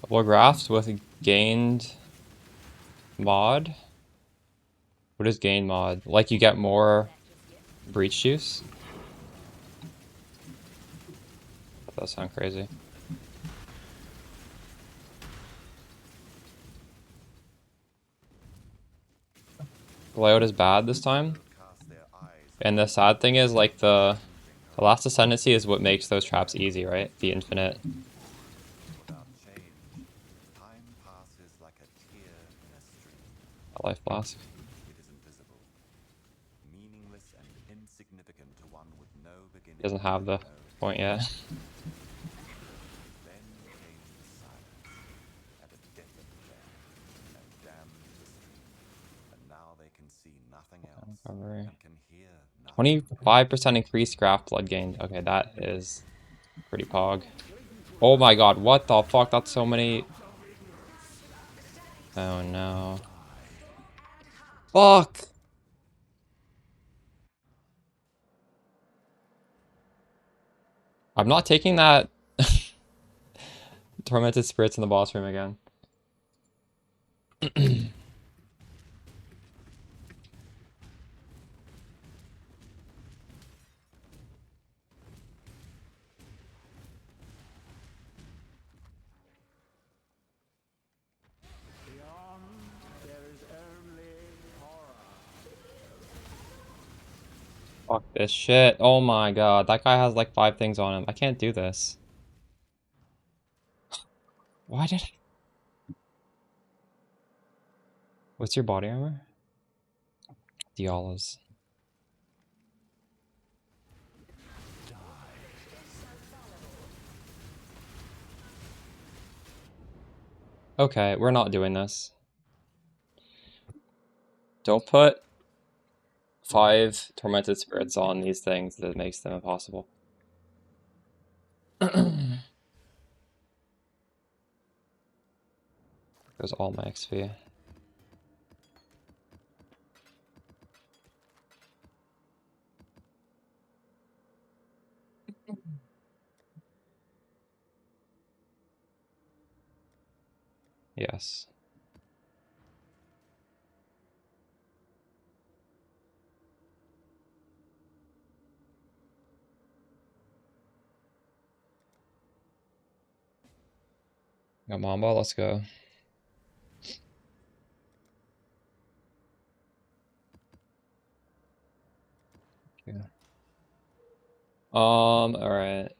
Double graft with gained mod? What is gained mod? Like you get more breach juice? That does sound crazy. Layout is bad this time. And the sad thing is, like, the last ascendancy is what makes those traps easy, right? The infinite. Life flask. He doesn't have the point yet. Recovery. 25% increased graft blood gained. Okay, that is pretty pog. Oh my god, what the fuck? That's so many. Oh no. Fuck! I'm not taking that Tormented Spirits in the boss room again. Fuck this shit. Oh my god, that guy has like 5 things on him. I can't do this. Why did I... What's your body armor? Diala's. Okay, we're not doing this. Don't put 5 tormented spirits on these things that makes them impossible. Goes all my XP. Yes. Got Mamba, let's go. Yeah. Alright.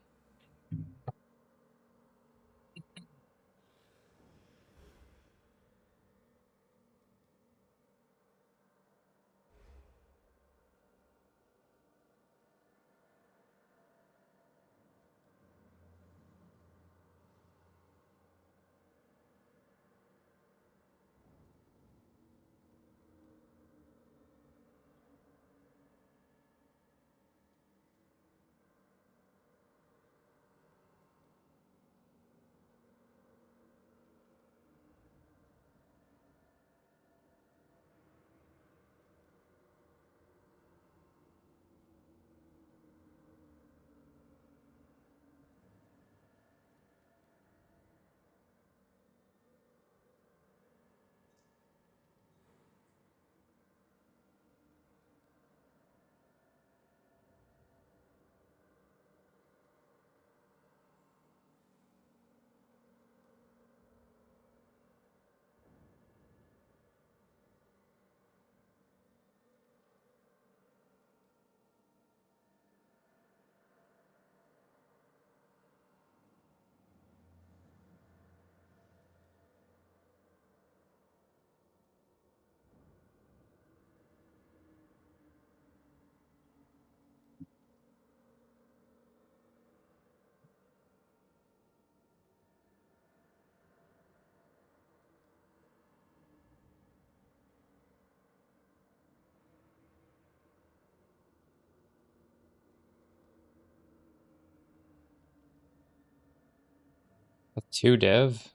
With 2 div?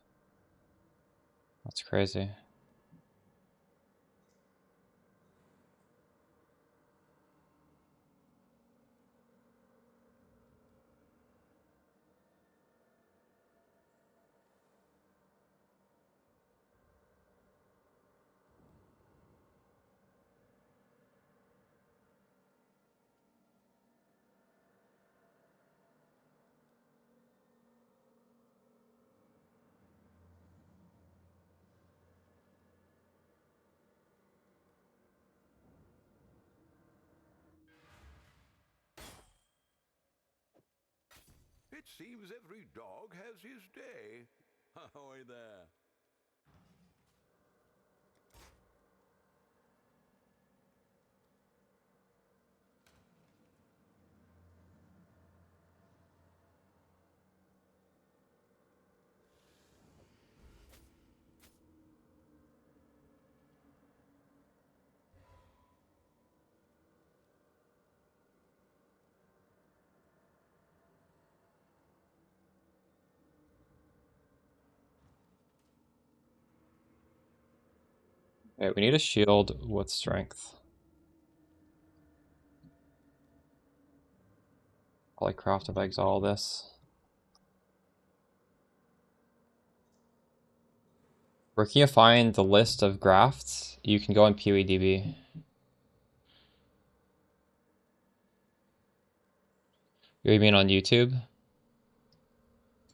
That's crazy. It seems every dog has his day. Ahoy there. Okay, we need a shield with strength. Probably craft of exile all this. Where can you find the list of grafts? You can go on PoEDB. You mean on YouTube?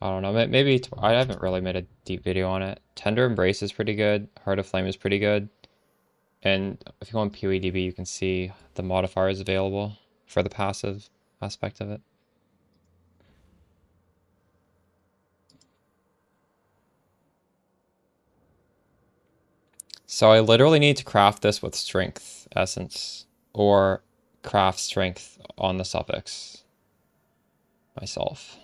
I don't know. Maybe I haven't really made a deep video on it. Tender Embrace is pretty good. Heart of Flame is pretty good. And if you go on PoEDB, you can see the modifiers available for the passive aspect of it. So I literally need to craft this with strength essence or craft strength on the suffix myself.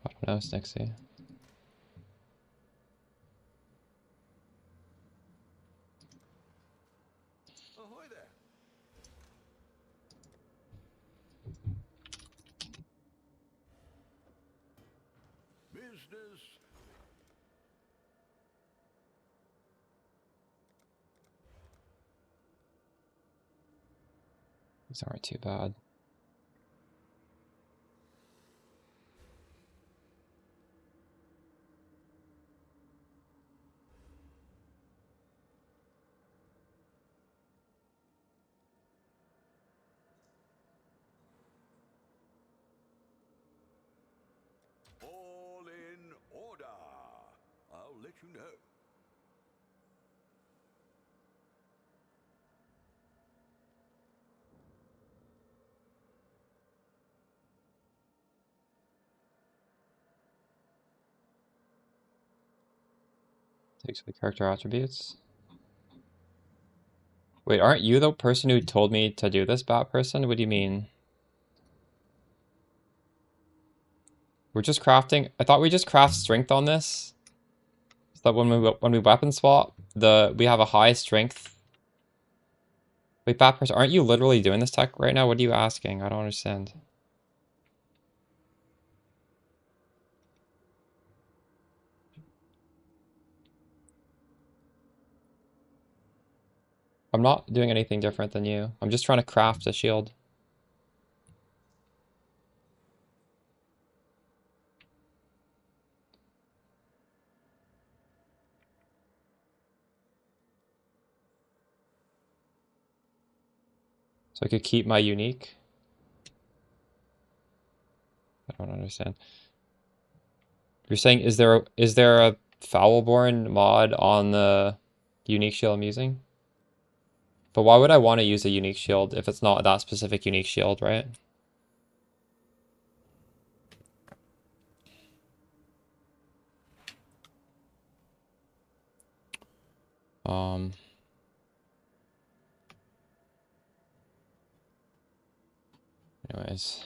I don't know, Snixie. Ahoy there. Business. These aren't too bad. All in order. I'll let you know. Takes the character attributes. Wait, aren't you the person who told me to do this, Bat Person? What do you mean? We're just crafting. I thought we just craft strength on this. So that when we weapon swap, we have a high strength. Wait, Bat Person, aren't you literally doing this tech right now? What are you asking? I don't understand. I'm not doing anything different than you. I'm just trying to craft a shield. So I could keep my unique. I don't understand. You're saying is there a Foulborn mod on the unique shield I'm using? But why would I want to use a unique shield if it's not that specific unique shield, right? Anyways.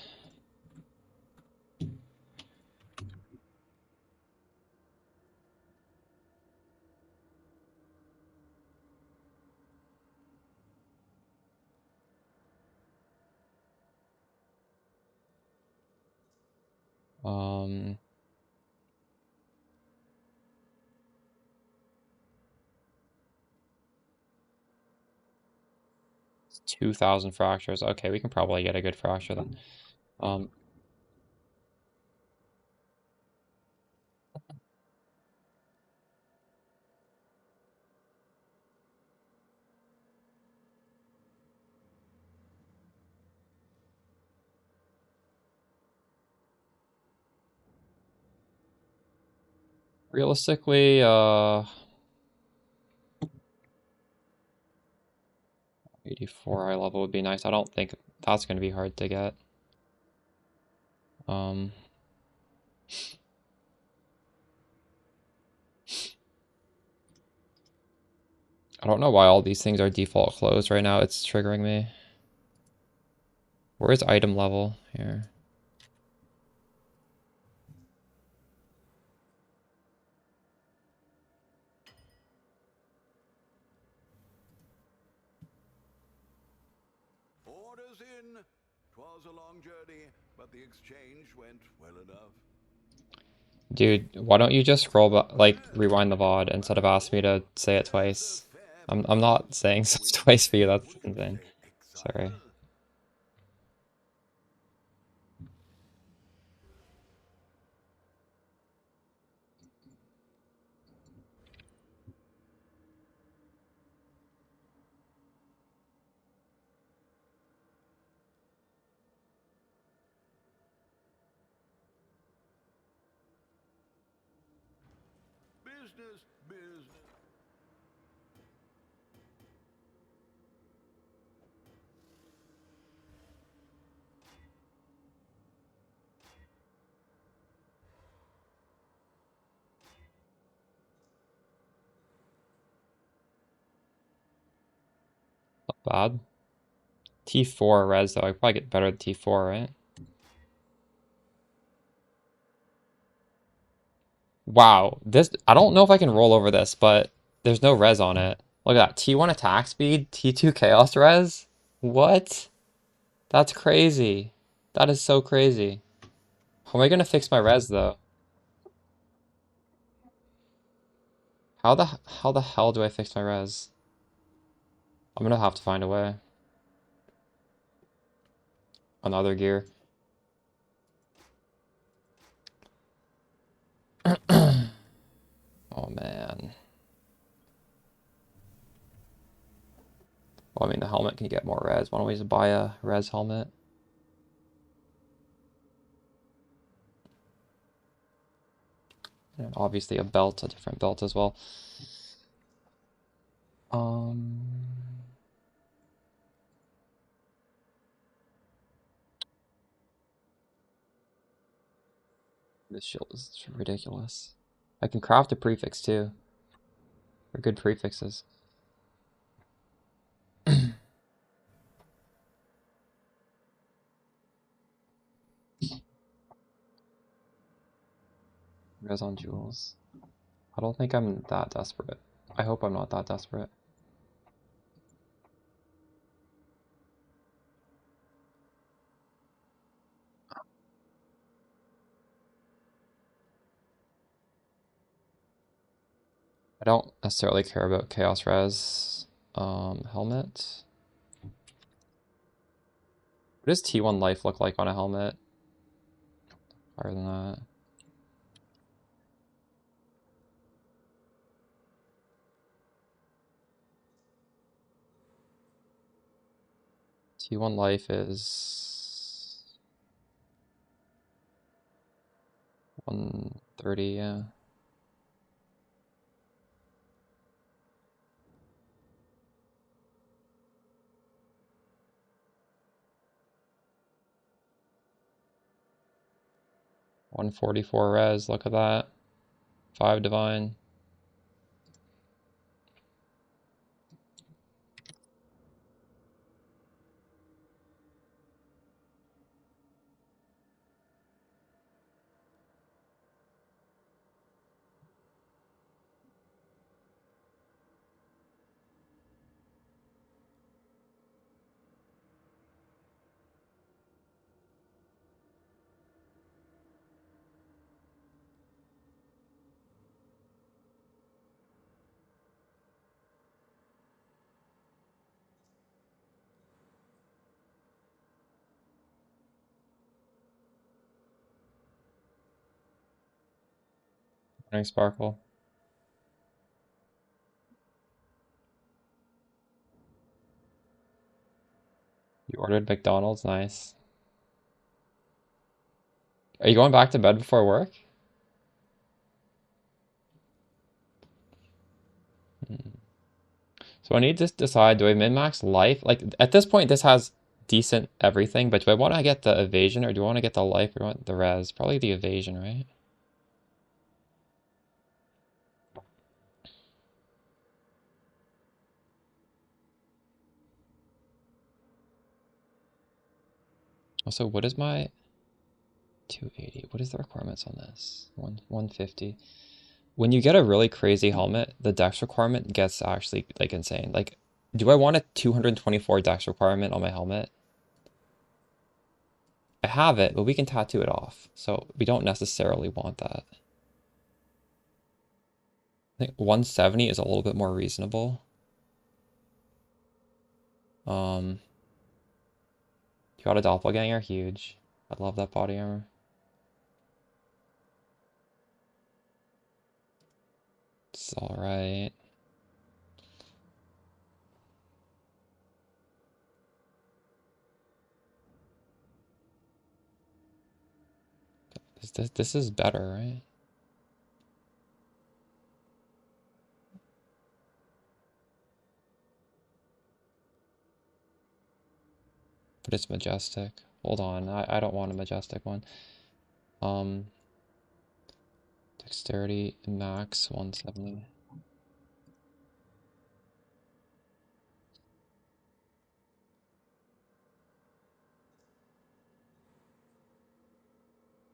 It's 2,000 fractures. Okay, we can probably get a good fracture then. Realistically, 84 high level would be nice. I don't think that's going to be hard to get. I don't know why all these things are default closed right now. It's triggering me. Where's item level here? Orders in. 'Twas a long journey, but the exchange went well enough. Dude, why don't you just scroll like rewind the VOD instead of asking me to say it twice? I'm not saying stuff twice for you. That's insane. Sorry. Business, business. Not bad. T4 res though. I could probably get better at T4, right? Wow, this I don't know if I can roll over this, but there's no res on it. Look at that. T1 attack speed, T2 chaos res. What? That's crazy. That is so crazy. How am I gonna fix my res though? How the hell do I fix my res? I'm gonna have to find a way. Another gear. Oh man. Well, I mean the helmet can get more res. Why don't we just buy a res helmet? And obviously a belt, a different belt as well. Um, this shield is ridiculous. I can craft a prefix too. They're good prefixes. Res on jewels. I don't think I'm that desperate. I hope I'm not that desperate. I don't necessarily care about Chaos Res helmet. What does T1 life look like on a helmet? Higher than that. T1 life is 130, yeah. $144 res, look at that. 5 divine. Morning Sparkle. You ordered McDonald's, nice. Are you going back to bed before work? So I need to decide, do I min-max life? Like, at this point, this has decent everything, but do I want to get the evasion, or do I want to get the life, or do I want the res? Probably the evasion, right? Also, what is my 280? What is the requirements on this? 150. When you get a really crazy helmet, the dex requirement gets actually like insane. Like, do I want a 224 dex requirement on my helmet? I have it, but we can tattoo it off. So we don't necessarily want that. I think 170 is a little bit more reasonable. You got a doppelganger? Huge. I love that body armor. It's alright. This is better, right? But it's majestic. Hold on, I don't want a majestic one. Dexterity max 170.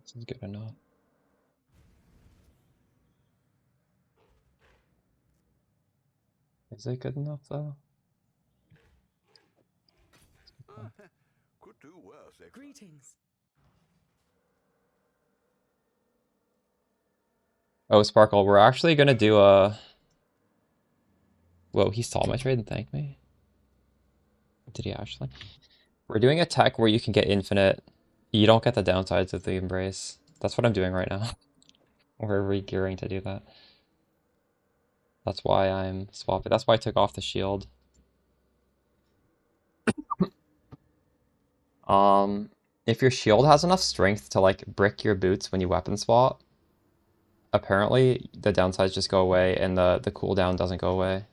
This is good enough. Is it good enough though? Could do worse. Greetings. Oh, Sparkle, we're actually gonna do a... Whoa, he saw my trade and thanked me? Did he actually? We're doing a tech where you can get infinite. You don't get the downsides of the embrace. That's what I'm doing right now. We're re-gearing to do that. That's why I'm swapping. That's why I took off the shield. If your shield has enough strength to like brick your boots when you weapon swap, apparently the downsides just go away and the cooldown doesn't go away.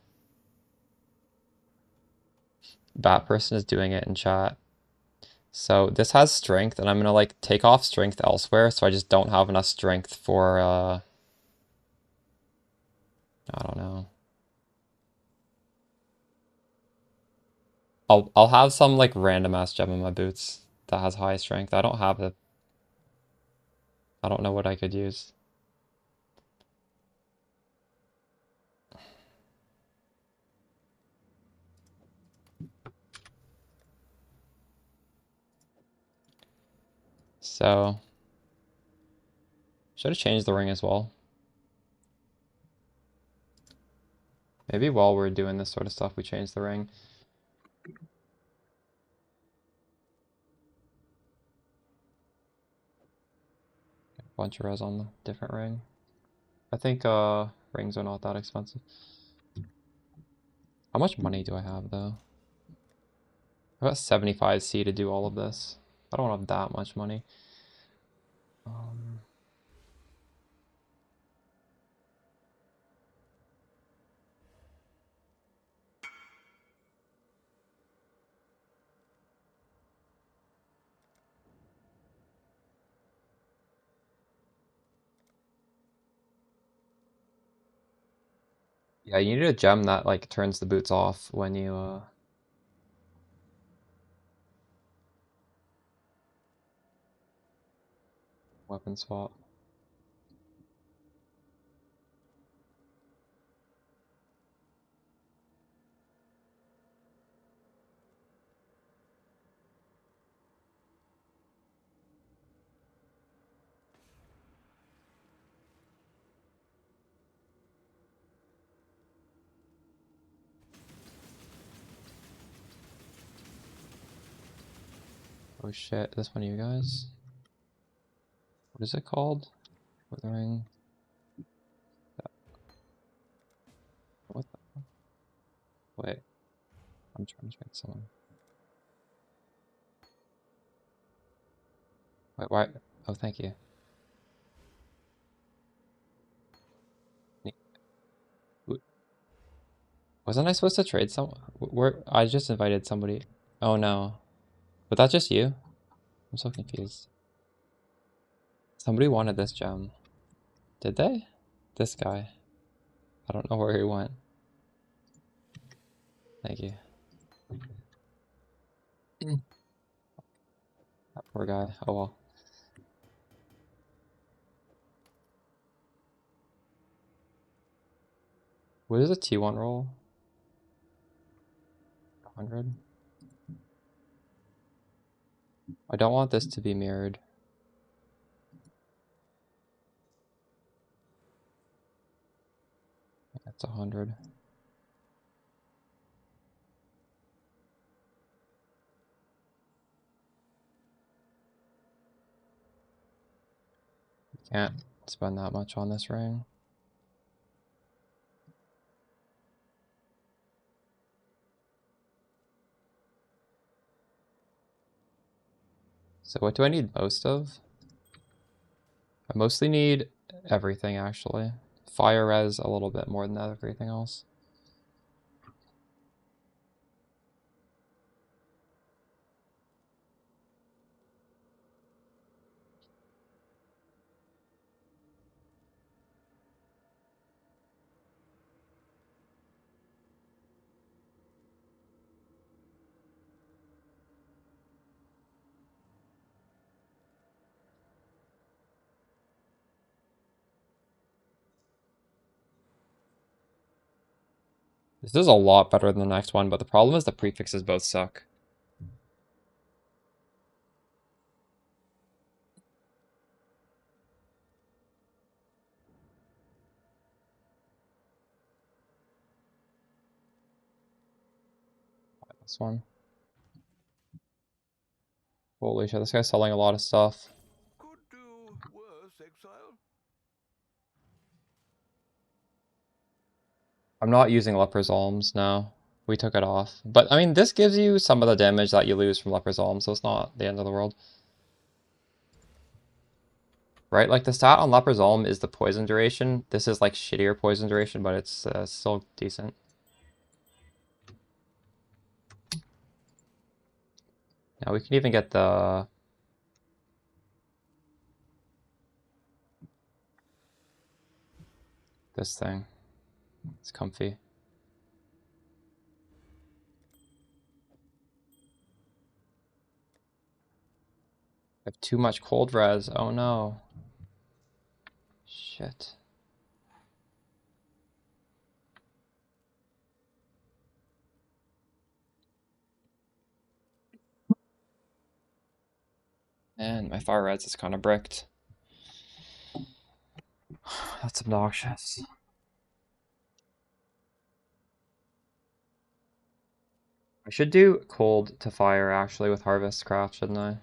Bat person is doing it in chat. So this has strength, and I'm gonna like take off strength elsewhere, so I just don't have enough strength for I don't know. I'll have some like random ass gem in my boots that has high strength. I don't have it. I don't know what I could use. So should have changed the ring as well. Maybe while we're doing this sort of stuff, we change the ring. Bunch of res on the different ring. I think rings are not that expensive. How much money do I have though? I've got 75C to do all of this. I don't have that much money. Yeah, you need a gem that like turns the boots off when you weapon swap. Oh shit, this one of you guys? What is it called? Withering. What the? Wait. I'm trying to check someone. Wait, why? Oh, thank you. Wasn't I supposed to trade someone? Where? I just invited somebody. Oh no. Was that just you? I'm so confused. Somebody wanted this gem. Did they? This guy. I don't know where he went. Thank you. That poor guy. Oh well. What is a T1 roll? 100? I don't want this to be mirrored. That's 100. Can't spend that much on this ring. So what do I need most of? I mostly need everything actually. Fire res a little bit more than everything else. This is a lot better than the next one, but the problem is the prefixes both suck. This one. Holy shit, this guy's selling a lot of stuff. Could do worse, exile. I'm not using Leper's Alms now. We took it off. But, I mean, this gives you some of the damage that you lose from Leper's Alms, so it's not the end of the world. Right? Like, the stat on Leper's Alm is the poison duration. This is, like, shittier poison duration, but it's still decent. Now, we can even get the... this thing. It's comfy. I have too much cold res. Oh no. Shit. And my fire reds is kind of bricked. That's obnoxious. I should do cold to fire actually with Harvest Craft, shouldn't I?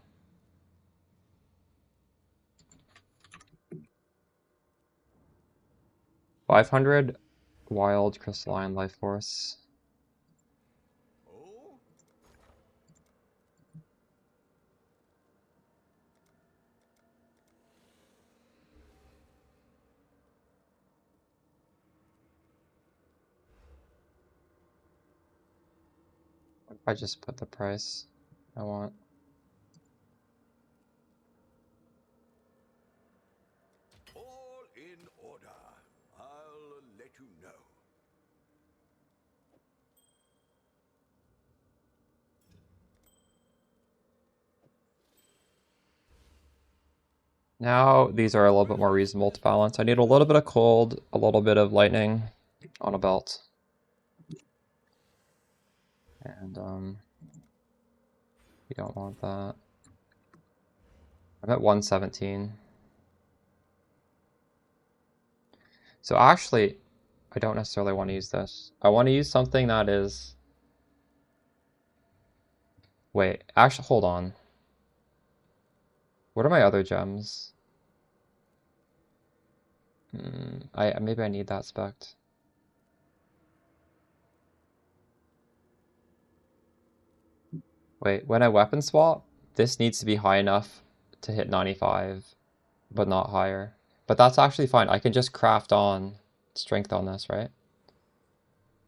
$500 Wild Crystalline Life Force. Oh? I just put the price I want. All in order. I'll let you know. Now these are a little bit more reasonable to balance. I need a little bit of cold, a little bit of lightning on a belt. And you don't want that. I'm at 117. So actually, I don't necessarily want to use this. I want to use something that is... Wait, actually, hold on. What are my other gems? Maybe I need that spec. Wait, when I weapon swap, this needs to be high enough to hit 95, but not higher. But that's actually fine. I can just craft on strength on this, right?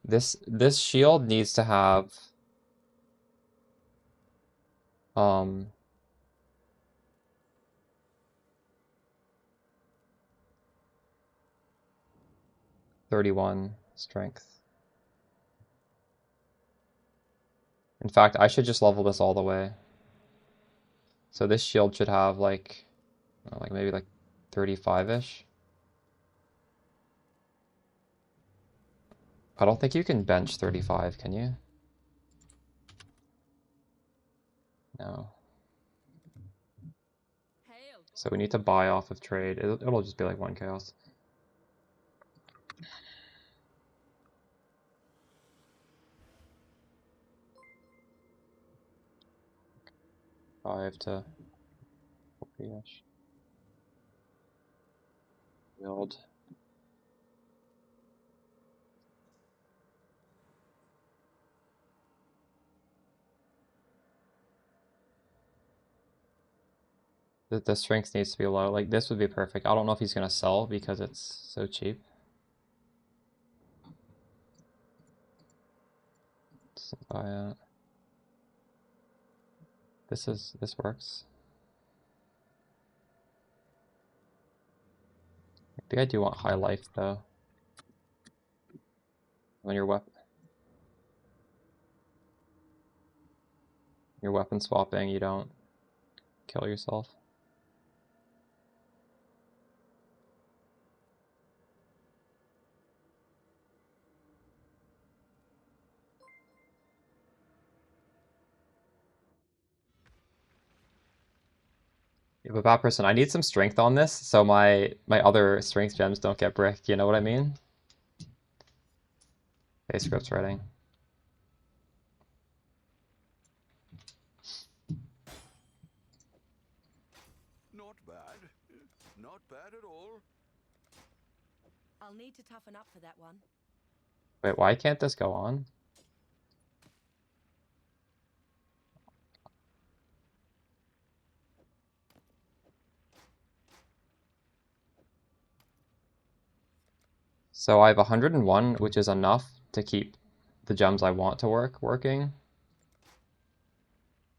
This shield needs to have 31 strength. In fact, I should just level this all the way. So this shield should have like maybe like 35-ish. I don't think you can bench 35, can you? No. So we need to buy off of trade. It'll just be like 1 chaos. Five to ish. Build. The strength needs to be low. Like this would be perfect. I don't know if he's gonna sell because it's so cheap. Let's buy it. This works. I think I do want high life though. When you're weapon swapping, you don't kill yourself. I'm a bad person. I need some strength on this, so my other strength gems don't get bricked. You know what I mean? Okay, scripts writing. Not bad. Not bad at all. I'll need to toughen up for that one. Wait, why can't this go on? So I have 101, which is enough to keep the gems I want to working.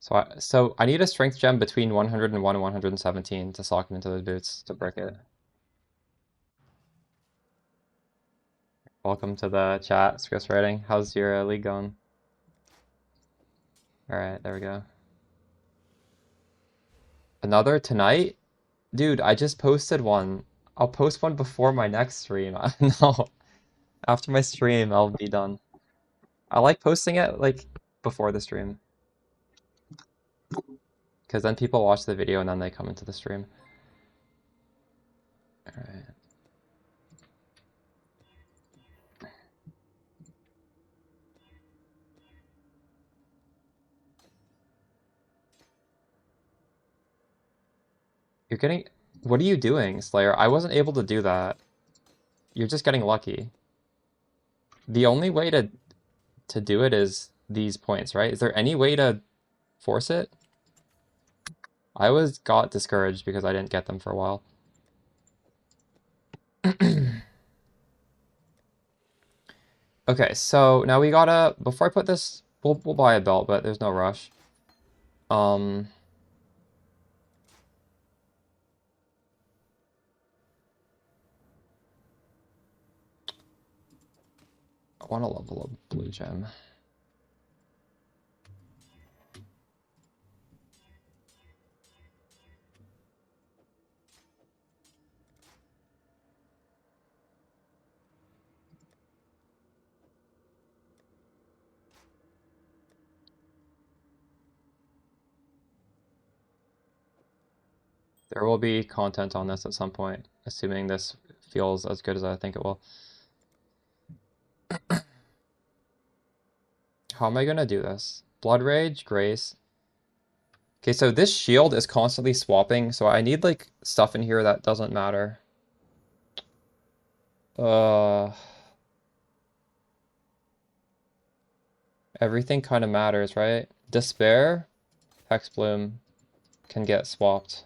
So I need a strength gem between 101 and 117 to sock it into those boots to brick it. Welcome to the chat, scripts writing. How's your league going? Alright, there we go. Another tonight? Dude, I just posted one. I'll post one before my next stream. No. After my stream, I'll be done. I like posting it, like, before the stream. Because then people watch the video and then they come into the stream. Alright. You're getting... What are you doing, Slayer? I wasn't able to do that. You're just getting lucky. The only way to do it is these points, right? Is there any way to force it? I got discouraged because I didn't get them for a while. Okay, so now we gotta... Before I put this... We'll buy a belt, but there's no rush. I want to level up blue gem. There will be content on this at some point, assuming this feels as good as I think it will. How am I gonna do this? Blood Rage, Grace. Okay, so this shield is constantly swapping, so I need, like, stuff in here that doesn't matter. Everything kind of matters, right? Despair, Hexbloom can get swapped.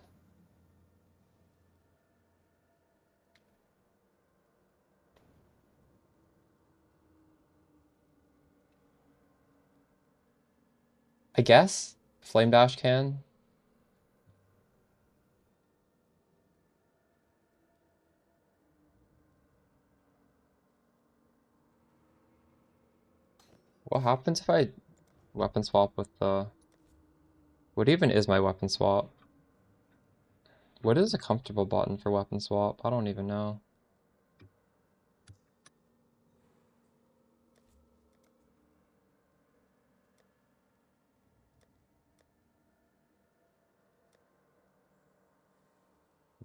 I guess Flame Dash can. What happens if I weapon swap with the... What even is my weapon swap? What is a comfortable button for weapon swap? I don't even know.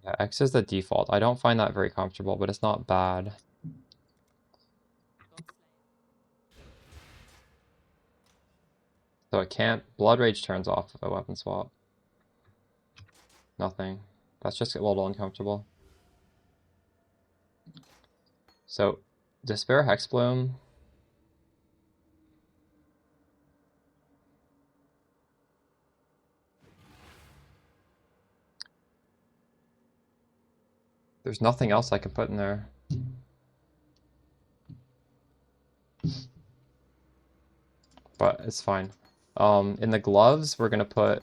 Yeah, X is the default. I don't find that very comfortable, but it's not bad. So it can't... Blood Rage turns off if I weapon swap. Nothing. That's just a little uncomfortable. So, Despair Hexbloom. There's nothing else I can put in there. But it's fine. In the gloves, we're gonna put...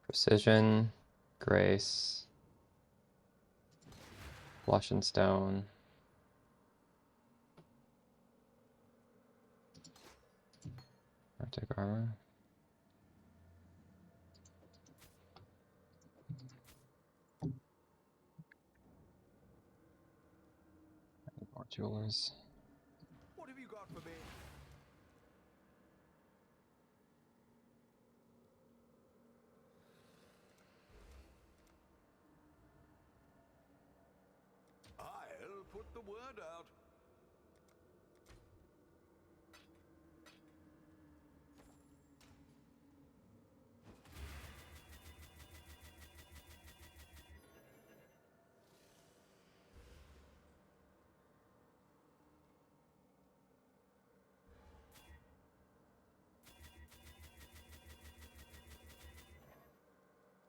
Precision, Grace, Flush and Stone. Cryptic armor. More jewelers. What have you got for me? I'll put the word out.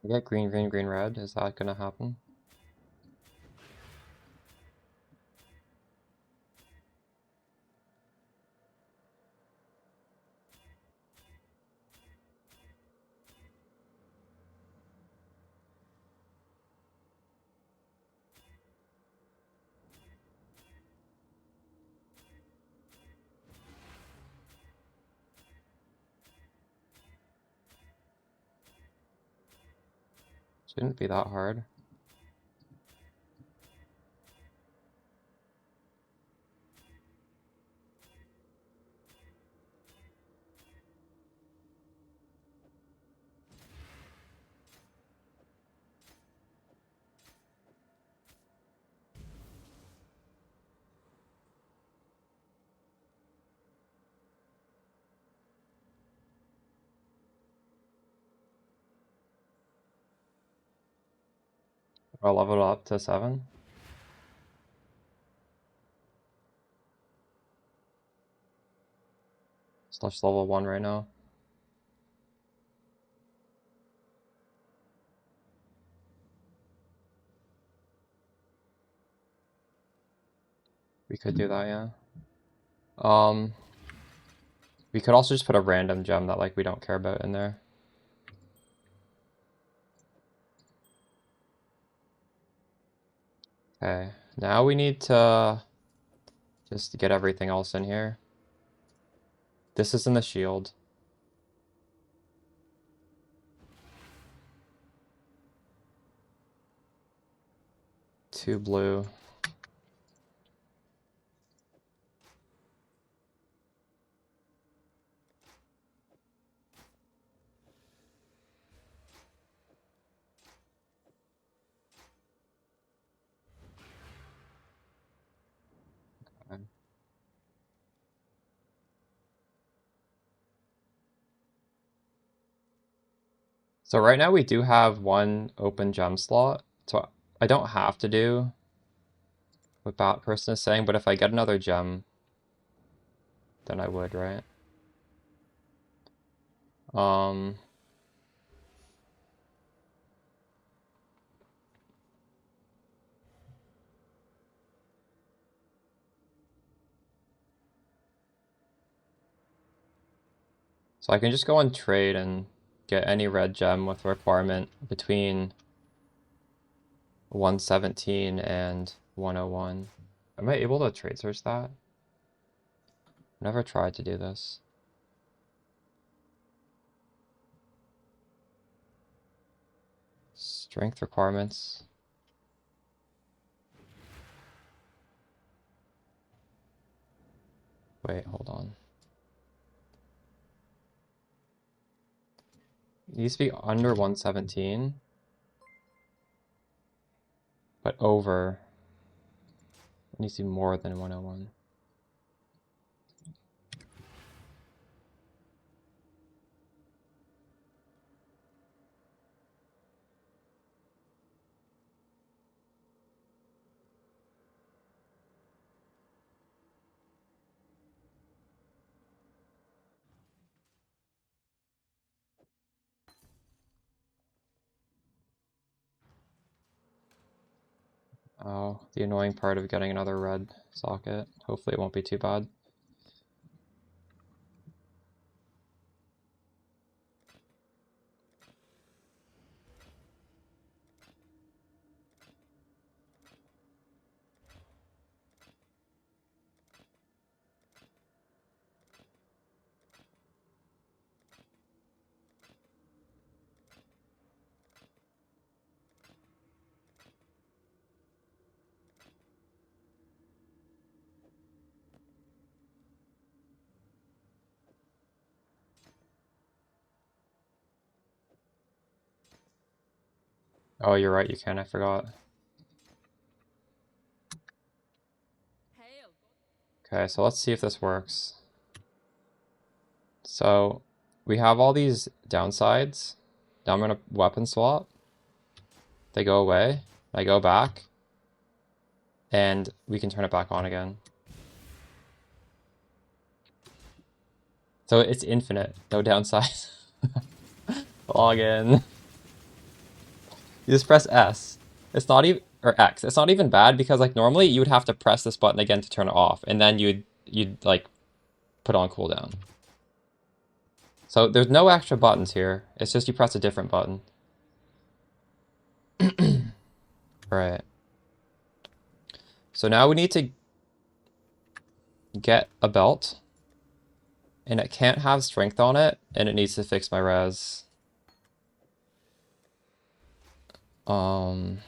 I get green, green, green, red. Is that gonna happen? Shouldn't be that hard. I'll level it up to 7. Slash level 1 right now. We could do that, yeah. We could also just put a random gem that like we don't care about in there. Okay, now we need to just get everything else in here. This is in the shield. Two blue. Okay. So right now we do have one open gem slot, so I don't have to do what that person is saying, but if I get another gem, then I would, right? So I can just go on trade and get any red gem with requirement between 117 and 101. Am I able to trade search that? Never tried to do this. Strength requirements. Wait, hold on. It needs to be under 117, but over. It needs to be more than 101. Oh, the annoying part of getting another red socket. Hopefully it won't be too bad. Oh, you're right, you can, I forgot. Hail. Okay, so let's see if this works. So we have all these downsides. Now I'm gonna weapon swap. They go away. I go back. And we can turn it back on again. So it's infinite, no downside. Log in. You just press S. It's not even, or X. It's not even bad because like normally you would have to press this button again to turn it off, and then you'd like put on cooldown. So there's no extra buttons here. It's just you press a different button. Right. So now we need to get a belt. And it can't have strength on it, and it needs to fix my res. And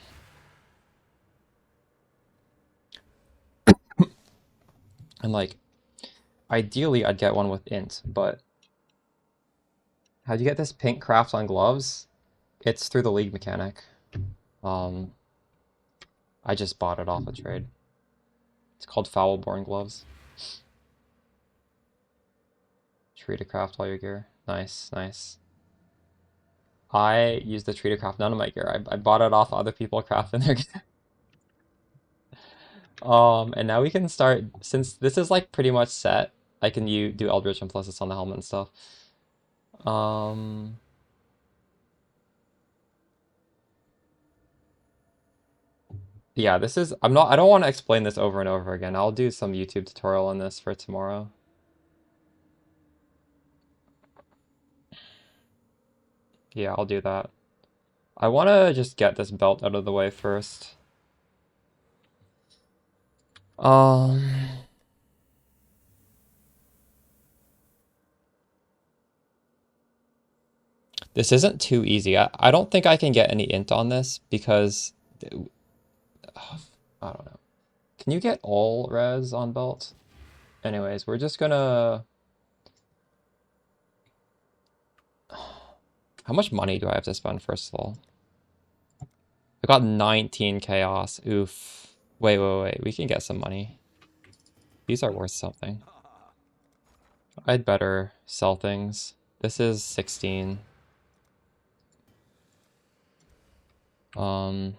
like, ideally I'd get one with int, but how do you get this pink craft on gloves? It's through the league mechanic. I just bought it off a trade. It's called Foulborn gloves. Tree to craft all your gear. Nice, nice. I use the tree to craft none of my gear. I bought it off other people crafting their gear. And now we can start, since this is like pretty much set, I can do Eldritch Implicits on the helmet and stuff. Yeah, this is, I don't want to explain this over and over again. I'll do some YouTube tutorial on this for tomorrow. Yeah, I'll do that. I want to just get this belt out of the way first. This isn't too easy. I don't think I can get any int on this because I don't know. Can you get all res on belt? Anyways, we're just gonna... How much money do I have to spend, first of all? I got 19 chaos. Oof. Wait. We can get some money. These are worth something. I'd better sell things. This is 16. What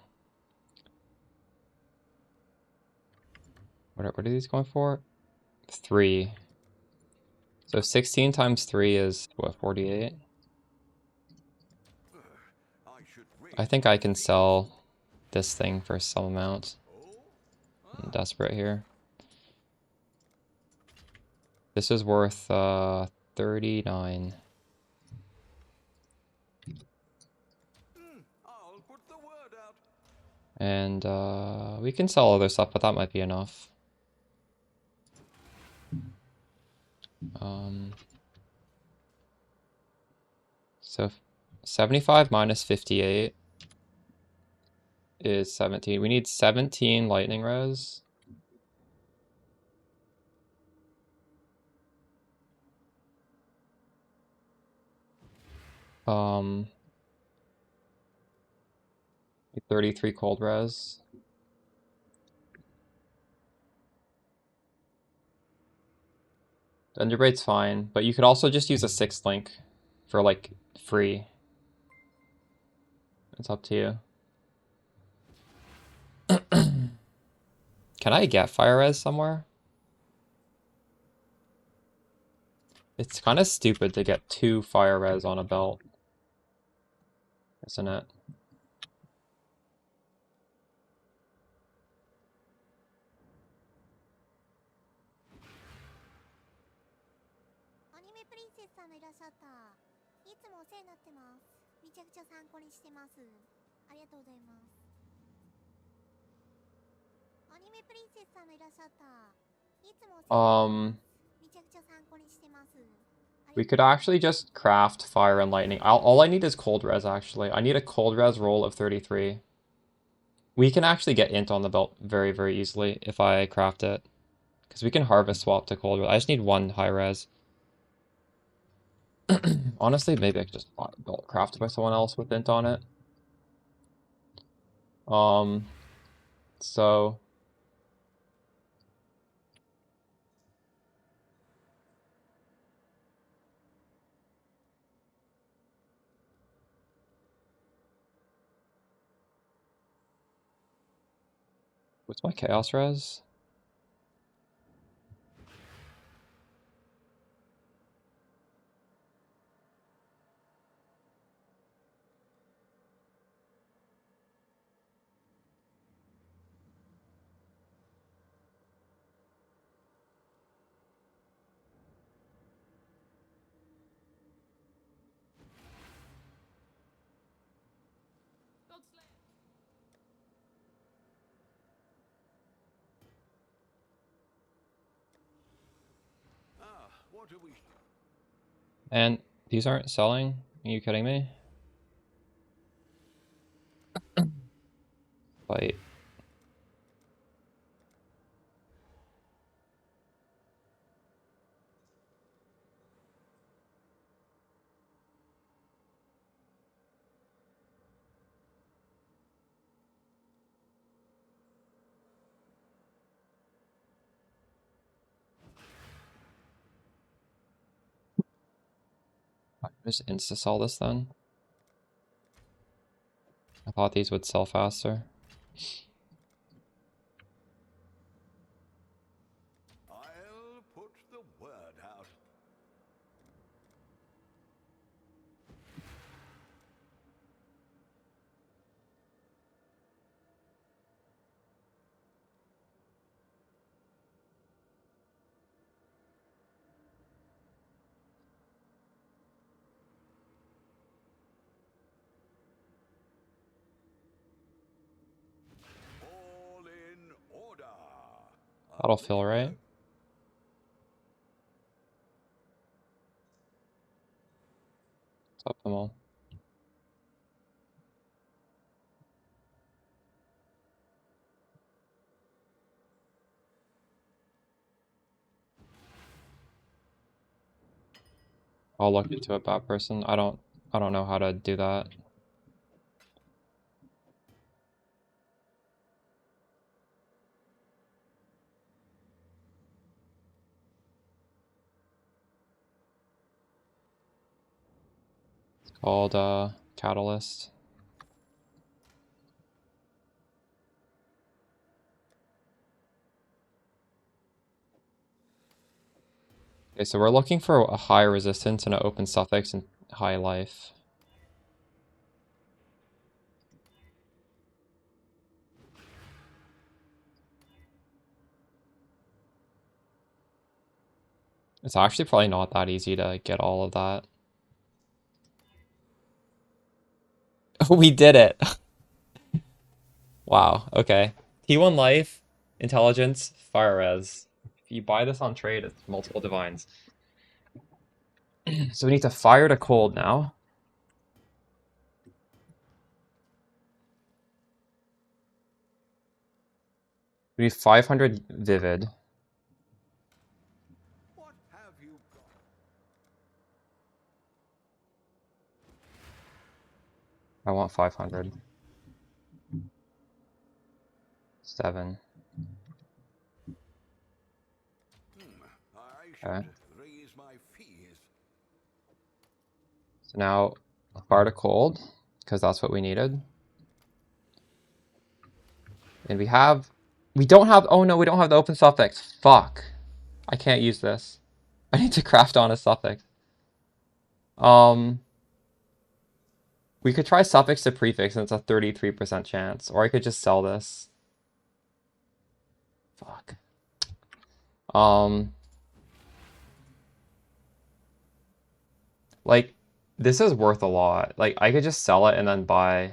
are these going for? 3. So 16 times 3 is, what, 48? I think I can sell this thing for some amount. I'm desperate here. This is worth 39. And we can sell other stuff, but that might be enough. So 75 minus 58 is 17. We need 17 lightning res. Like 33 cold res. Underbraid's fine, but you could also just use a 6th link for like free. It's up to you. Can I get fire res somewhere? It's kind of stupid to get 2 fire res on a belt, isn't it? Anime Princess さんがいらっしゃった。いつもお世話になってます。めちゃくちゃ参考にしてます。ありがとうございます。アニメプリンセスさんがいらっしゃった。いつもお世話になってます。めちゃくちゃ参考にしてます。 We could actually just craft fire and lightning. All I need is cold res, actually. I need a cold res roll of 33. We can actually get int on the belt very, very easily if I craft it. Because we can harvest swap to cold res. I just need 1 high res. Honestly, maybe I could just buy a belt crafted by someone else with int on it. So what's my chaos res? What are we? And these aren't selling? Are you kidding me? Fight. Just insta-sell this then. I thought these would sell faster. I'll put the word out. All in order. That'll feel right. It's optimal. I'll look into it, bad person. I don't know how to do that. It's called Catalyst. Okay, so we're looking for a high resistance and an open suffix and high life. It's actually probably not that easy to get all of that. We did it! Wow, okay. T1 life, intelligence, fire res. If you buy this on trade, it's multiple divines. So we need to fire to cold now. We need 500 vivid. What have you got? I want 500. 7. I Okay. should raise my fees. So now fire to cold, because that's what we needed. And we don't have, oh no, we don't have the open suffix. Fuck. I can't use this. I need to craft on a suffix. We could try suffix to prefix, and it's a 33% chance. Or I could just sell this. Fuck. Like, this is worth a lot. Like, I could just sell it and then buy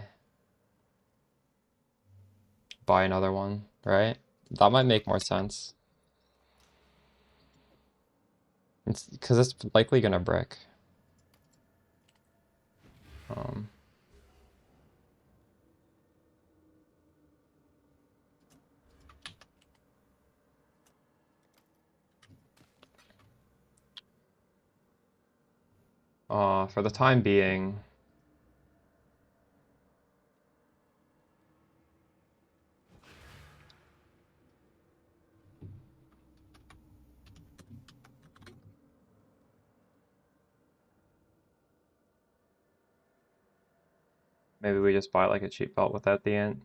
another one, right? That might make more sense. It's because it's likely gonna brick. For the time being, Maybe we just buy like a cheap belt without the int.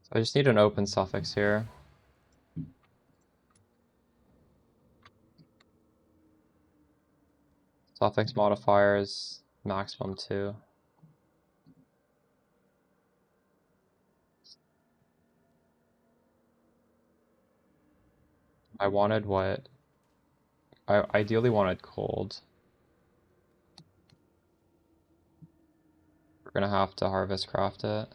So I just need an open suffix here. Suffix modifier is maximum 2. I wanted what? I ideally wanted cold. We're gonna have to harvest craft it.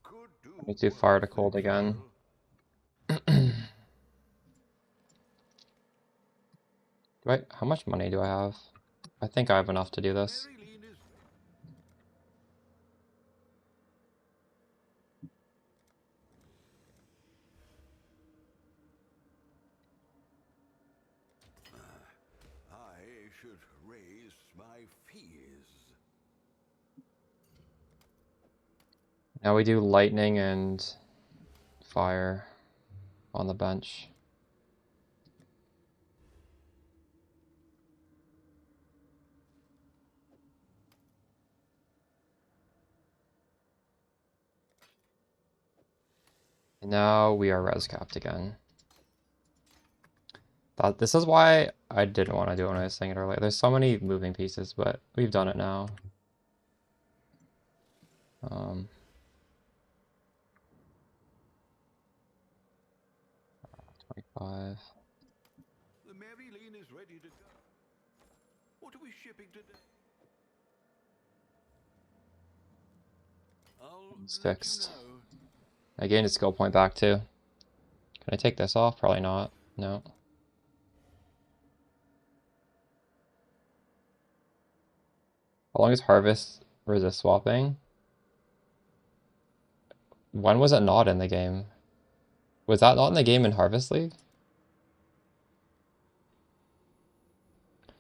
Could do I need to do fire to cold again. How much money do I have? I think I have enough to do this. Very lean is I should raise my fees. Now we do lightning and fire on the bench. And now we are res capped again. This is why I didn't want to do it when I was saying it earlier. There's so many moving pieces, but we've done it now. 25. The Mary Lean is ready to go. What are we shipping today? It's let you fixed. know. I gained a skill point back too. Can I take this off? Probably not. No. How long is harvest resist swapping? When was it not in the game? Was that not in the game in Harvest League?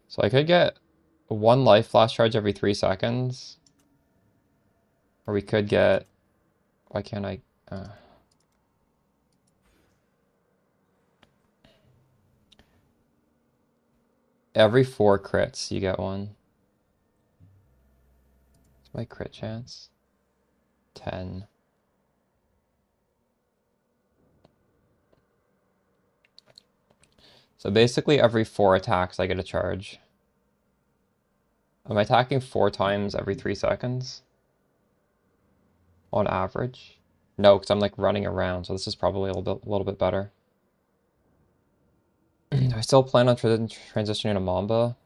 So I could get 1 life flash charge every 3 seconds. Or we could get... Why can't I... Every 4 crits you get 1. What's my crit chance? 10. So basically every 4 attacks I get a charge. Am I attacking 4 times every 3 seconds? On average? No, because I'm like running around, so this is probably a little bit better. Do I still plan on transitioning to Mamba?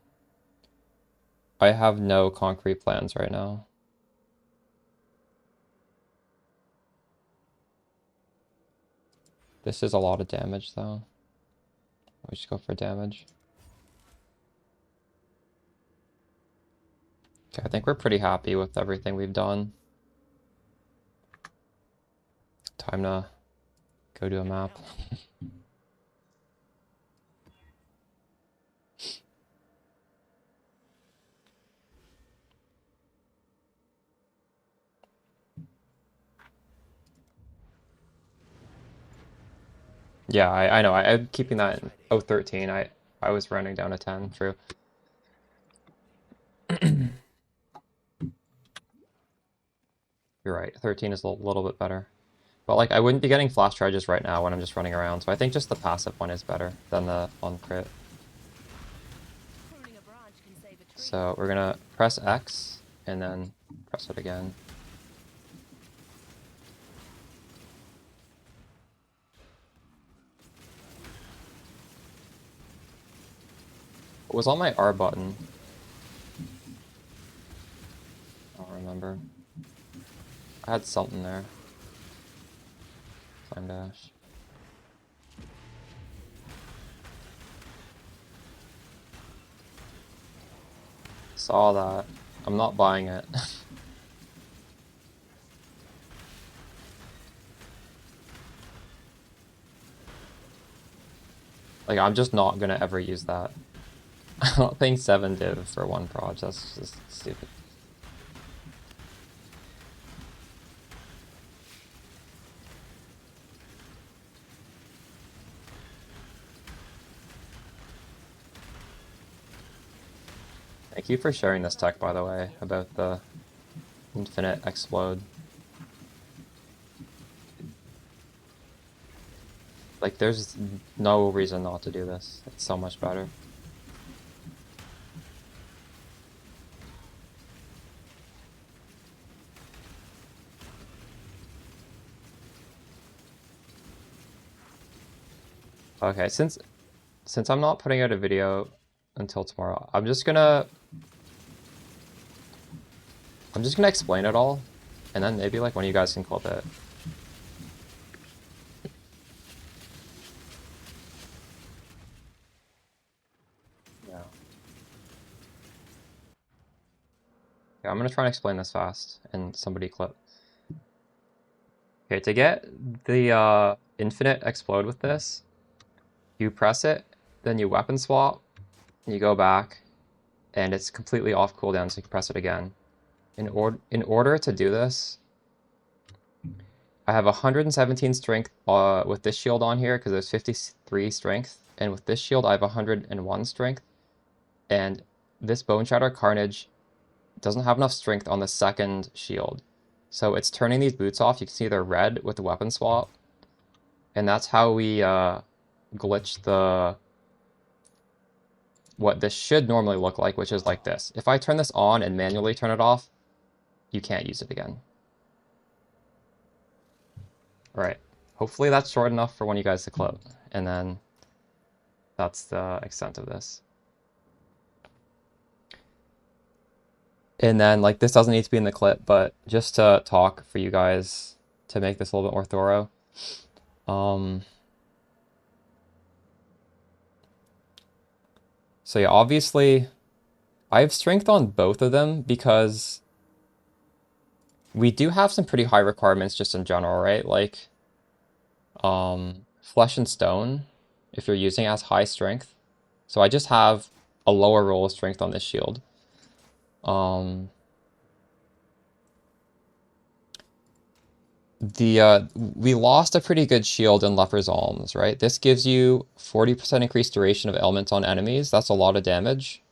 I have no concrete plans right now. This is a lot of damage though. We just go for damage. Okay, I think we're pretty happy with everything we've done. Time to go do a map. Yeah, I know. I'm keeping that in 013. I was running down to 10, true. You're right. 13 is a little bit better. But like I wouldn't be getting flash charges right now when I'm just running around. So I think just the passive one is better than the on crit. Pruning a branch can save a tree. So we're gonna press X and then press it again. What was on my R button? I don't remember. I had something there. Time dash. Saw that. I'm not buying it. Like, I'm just not gonna ever use that. I'm not paying 7 div for 1 proj, that's just stupid. Thank you for sharing this tech, by the way, about the infinite explode. Like, there's no reason not to do this. It's so much better. Okay, since I'm not putting out a video until tomorrow, I'm just gonna explain it all, and then maybe like one of you guys can clip it. Yeah. Yeah, I'm gonna try and explain this fast, and somebody clip. Okay, to get the infinite explode with this, you press it, then you weapon swap, and you go back, and it's completely off cooldown, so you can press it again. In order to do this, I have 117 strength with this shield on here because there's 53 strength, and with this shield I have 101 strength, and this Bone Shatter Carnage doesn't have enough strength on the second shield. So it's turning these boots off. You can see they're red with the weapon swap, and that's how we glitch the what this should normally look like, which is like this. If I turn this on and manually turn it off, you can't use it again. Alright, hopefully that's short enough for one of you guys to clip, and then that's the extent of this. And then, like, this doesn't need to be in the clip, but just to talk for you guys to make this a little bit more thorough. So yeah, obviously, I have strength on both of them because we do have some pretty high requirements just in general, right? Like, Flesh and Stone, if you're using it, has high strength. So I just have a lower roll of strength on this shield. We lost a pretty good shield in Leper's Alms, right? This gives you 40% increased duration of elements on enemies. That's a lot of damage.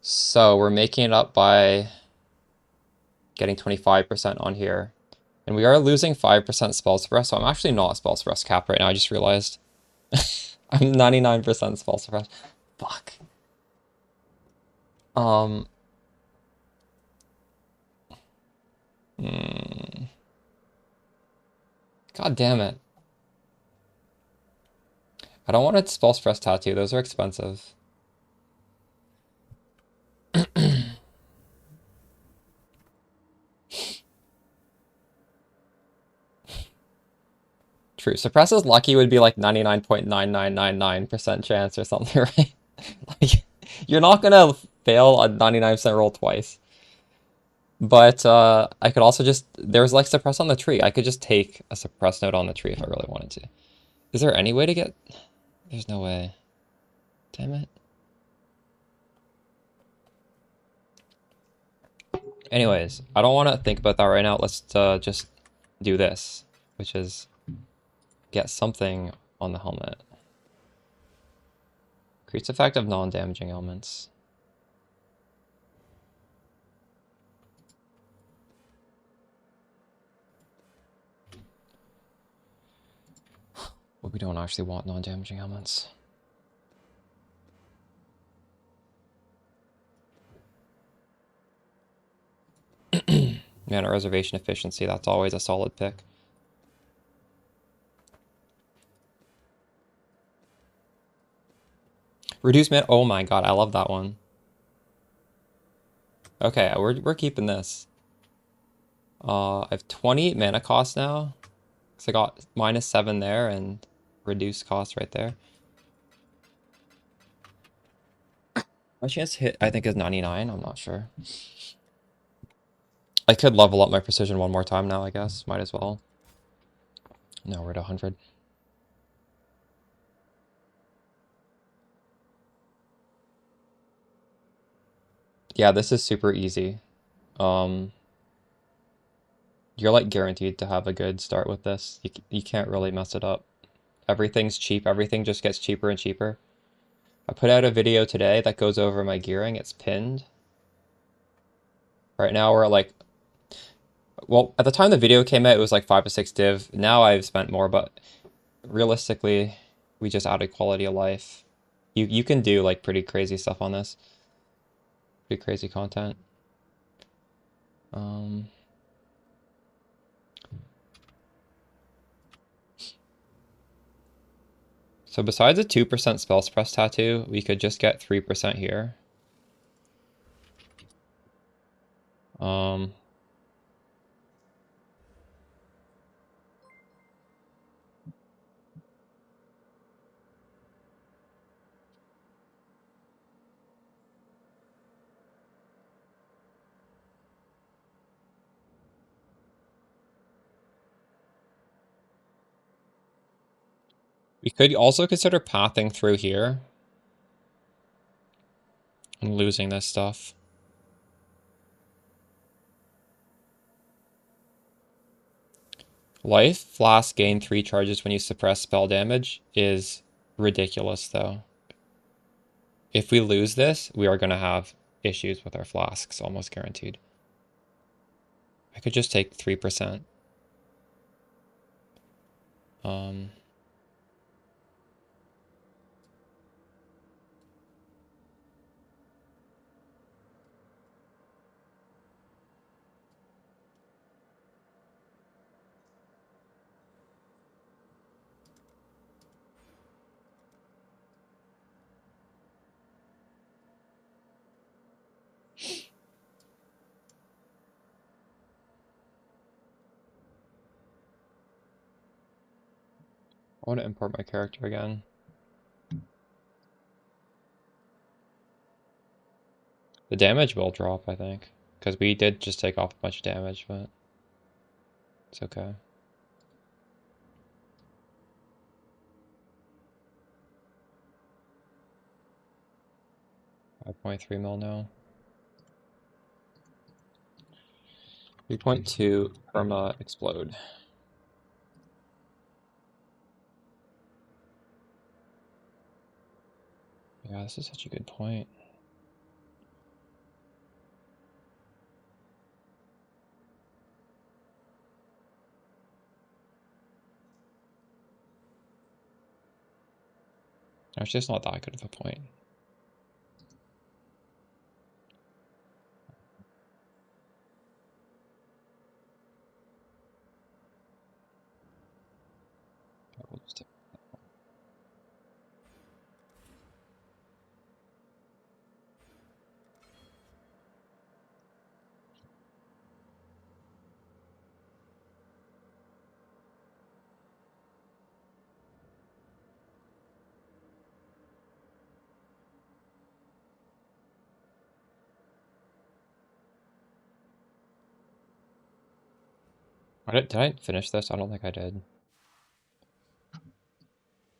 So we're making it up by getting 25% on here. And we are losing 5% spell suppress, so I'm actually not spell suppress cap right now, I just realized. I'm 99% spell suppress. Fuck. God damn it. I don't want a spell suppress tattoo, those are expensive. True. Suppress is lucky would be like 99.9999% chance or something, right? Like, you're not gonna fail a 99% roll twice. But I could also just... There's like suppress on the tree. I could just take a suppress note on the tree if I really wanted to. Is there any way to get... There's no way. Damn it. Anyways, I don't want to think about that right now. Let's just do this, which is get something on the helmet. Increased effect of non-damaging elements. But we don't actually want non-damaging elements. Mana reservation efficiency, that's always a solid pick. Reduce mana, oh my god, I love that one. Okay, we're keeping this. I have 28 mana cost now. So I got -7 there and reduced cost right there. My chance to hit, I think, is 99. I'm not sure. I could level up my precision one more time now, I guess. Might as well. No, we're at 100. Yeah, this is super easy. You're like guaranteed to have a good start with this. You can't really mess it up. Everything's cheap. Everything just gets cheaper and cheaper. I put out a video today that goes over my gearing. It's pinned. Right now we're at like, well, at the time the video came out, it was like 5 to 6 div. Now I've spent more, but realistically, we just added quality of life. You can do like pretty crazy stuff on this. Pretty crazy content. So besides a 2% spell suppress tattoo, we could just get 3% here. We could also consider pathing through here and losing this stuff. Life flask gain 3 charges when you suppress spell damage is ridiculous though. If we lose this, we are going to have issues with our flasks, almost guaranteed. I could just take 3%. I want to import my character again. The damage will drop, I think, because we did just take off a bunch of damage, but it's okay. 5.3 mil now. 3.2 perma explode. Yeah, this is such a good point. Actually, it's not that good of a point. We'll just take did I finish this? I don't think I did.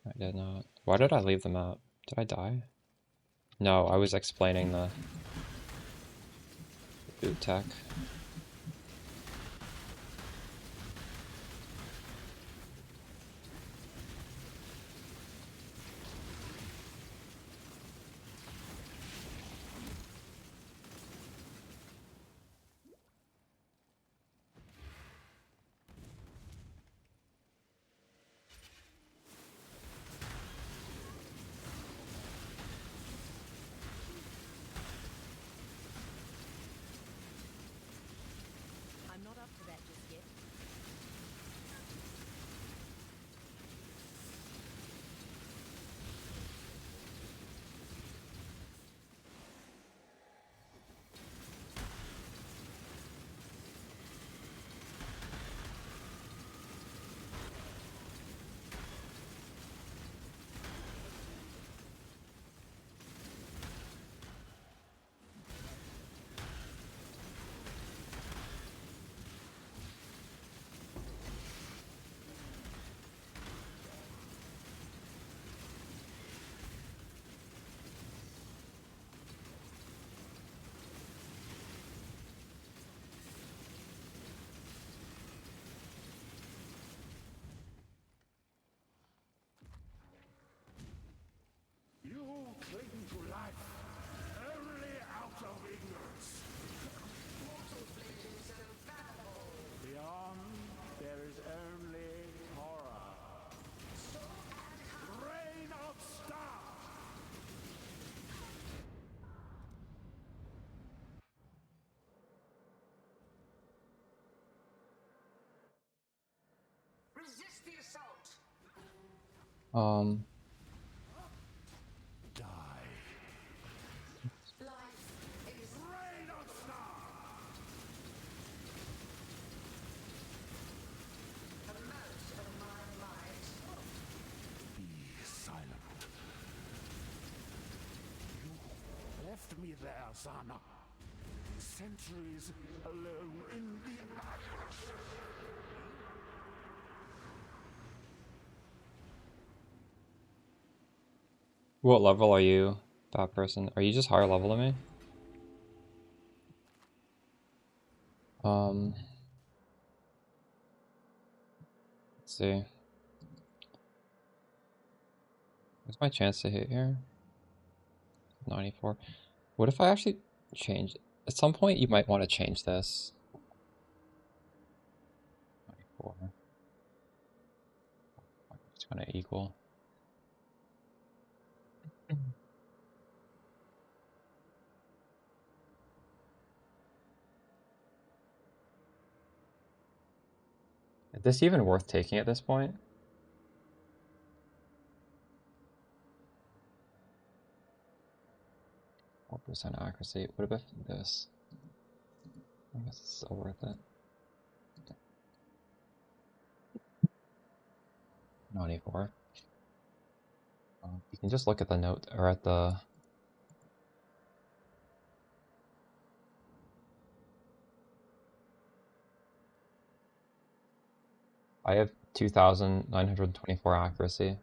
I did not. Why did I leave the map? Did I die? No, I was explaining the boot tech. Um, Be silent. You left me there, son. Centuries alone in the ashes. what level are you, that person? Are you just higher level than me? Let's see. What's my chance to hit here? 94. What if I actually change? At some point, you might want to change this. 94. It's gonna equal. Is this even worth taking at this point? 4% accuracy. What about this? I guess it's still worth it. 94. You can just look at the note, or at the... I have 2,924 accuracy.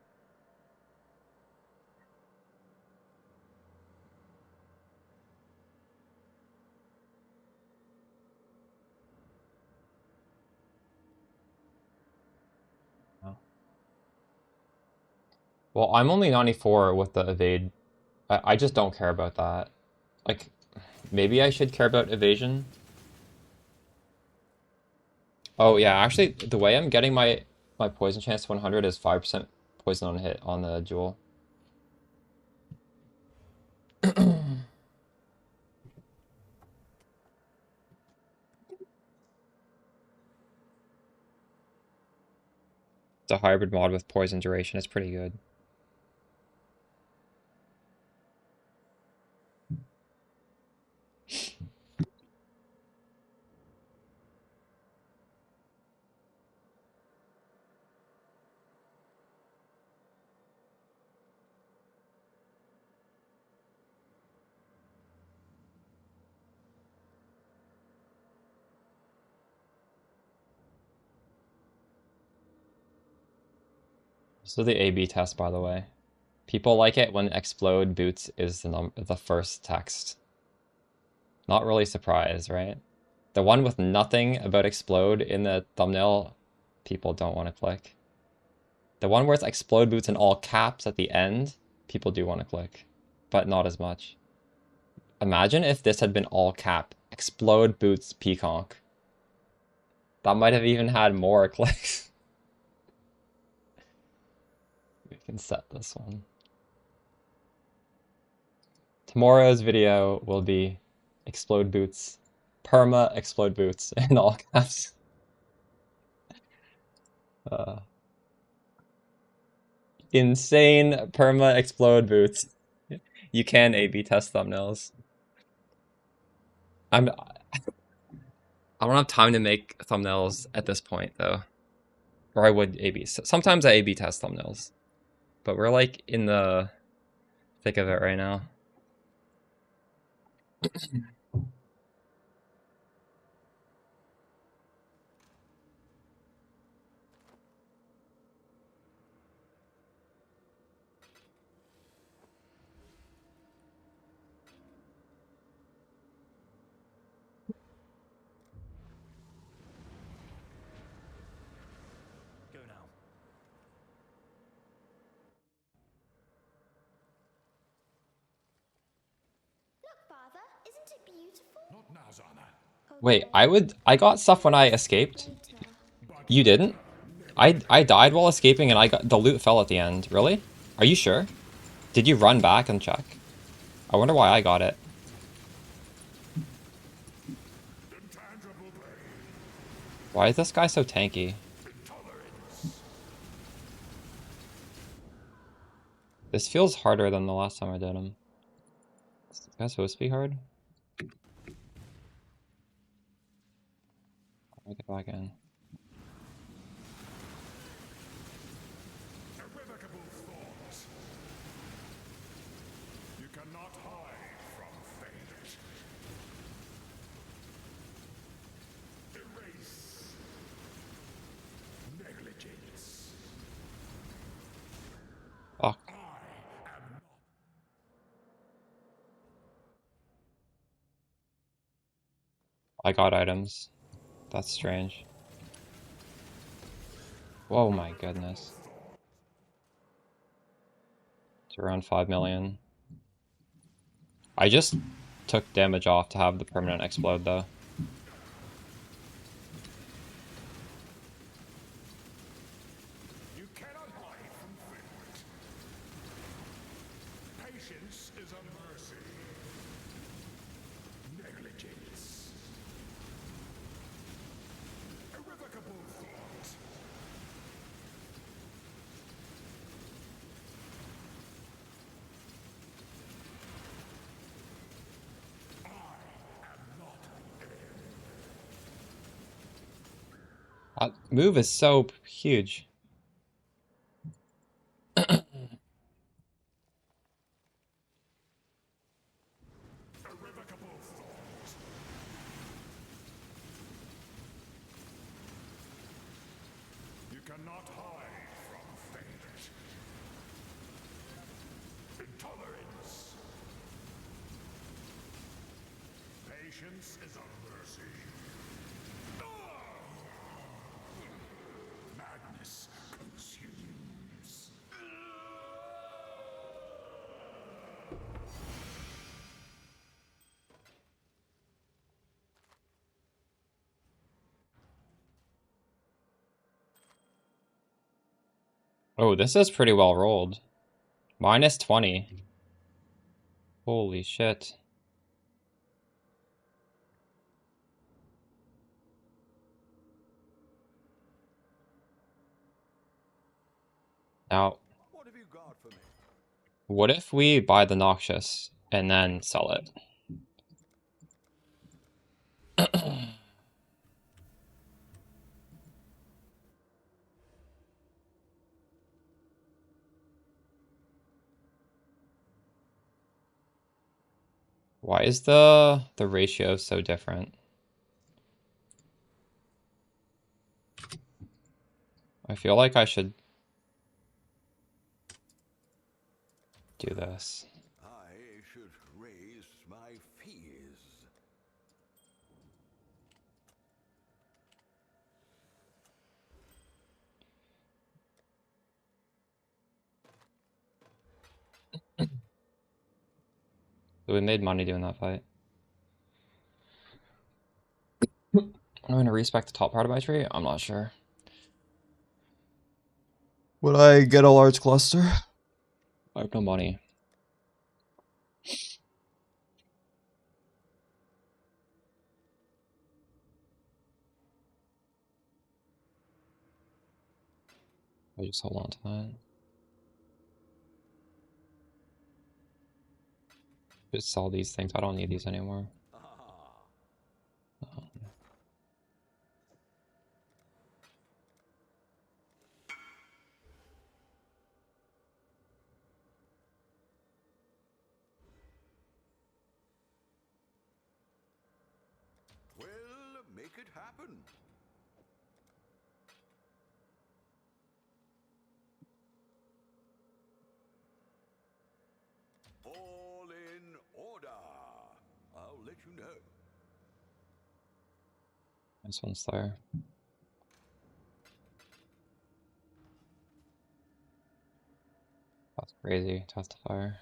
Well, I'm only 94 with the evade. I just don't care about that. Like, maybe I should care about evasion. Oh yeah, actually, the way I'm getting my poison chance to 100 is 5% poison on hit on the jewel. It's a hybrid mod with poison duration. It's pretty good. So the A/B test, by the way. People like it when explode boots is the first text. Not really surprised, right? The one with nothing about explode in the thumbnail, people don't want to click. The one where it's explode boots in all caps at the end, people do want to click, but not as much. Imagine if this had been all cap, explode boots peacock. That might have even had more clicks. We can set this one. Tomorrow's video will be explode boots, perma explode boots in all caps. Insane perma explode boots. You can A/B test thumbnails. I don't have time to make thumbnails at this point though, or I would A/B. Sometimes I A/B test thumbnails, but we're like in the thick of it right now. Go now. Look, father, isn't it beautiful? Not now, Zana. Wait, I got stuff when I escaped. You didn't? I died while escaping and I got the loot fell at the end. Really? Are you sure? Did you run back and check? I wonder why I got it. Why is this guy so tanky? This feels harder than the last time I did them. Is that supposed to be hard? Let me get back in. Irrevocable thoughts. You cannot hide from fate. Erase. Negligence. Fuck. I got items. That's strange. Whoa, my goodness. It's around 5 million. I just took damage off to have the permanent explode, though. You cannot hide from fate. Patience is a mercy. Negligence. Irrevocable thought. That move is so huge. Irrevocable thought. You cannot hide from fate. Intolerance. Patience is a mercy. Madness consumes. Oh, this is pretty well rolled. Minus 20. Holy shit. Now, What have you got for me? what if we buy the Noxious and then sell it? Why is the ratio so different? I feel like I should do this. I should raise my fears. So we made money doing that fight. I'm going to respec the top part of my tree? I'm not sure. Would I get a large cluster? I have no money. I just hold on to that. Just sell these things. I don't need these anymore. Well, make it happen. All in order. I'll let you know. This one's there. That's crazy. Toss the fire.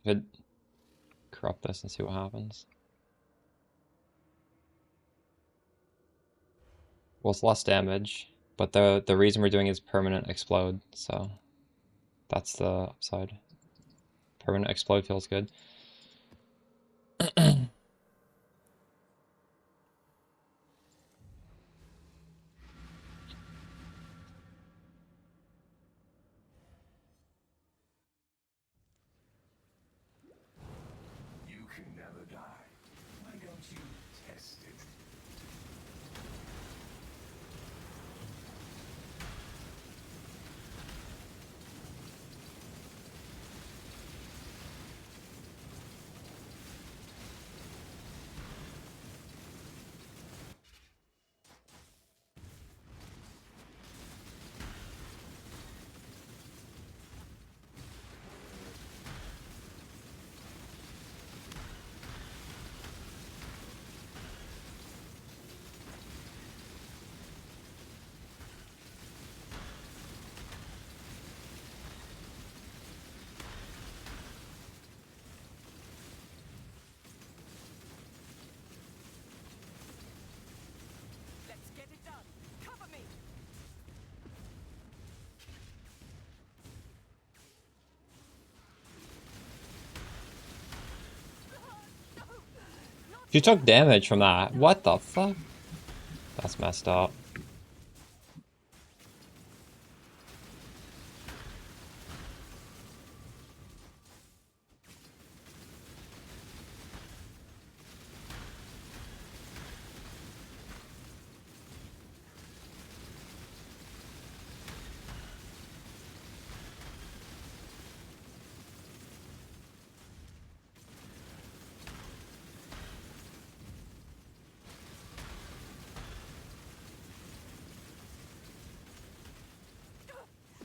Could corrupt this and see what happens. Well, it's less damage, but the reason we're doing is permanent explode, so that's the upside. Permanent explode feels good. She took damage from that. What the fuck? That's messed up.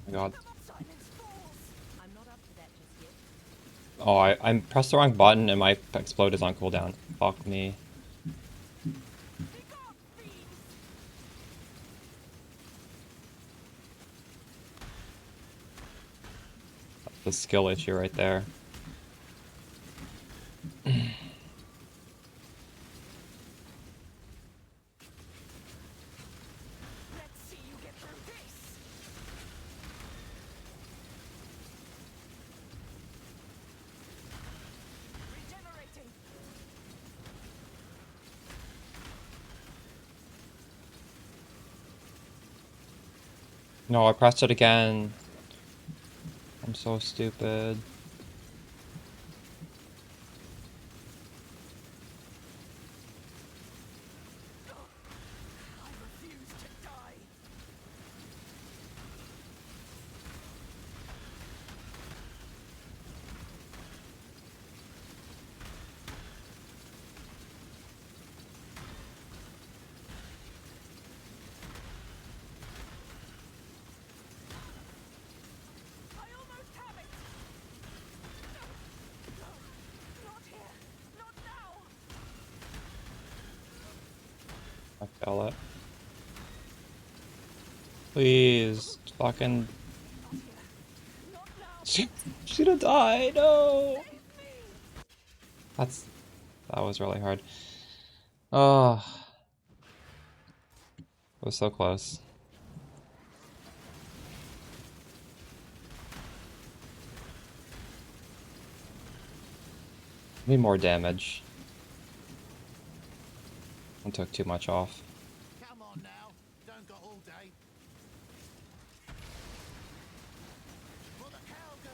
Oh my god. Silence falls. I'm not up to that just yet. Oh, I pressed the wrong button and my explode is on cooldown. Fuck me. Pick up, fiends! The skill issue right there. Let's see you get through this. Regenerating. No, I pressed it again. I'm so stupid. I refuse to die. I almost have it. No, not here. Not now. I fell it. Please, fucking. Not here. Not now. She'd have died. No. Save me. That was really hard. Oh, it was so close. Need more damage. I took too much off. Come on now. Don't got all day. For the cowgirl.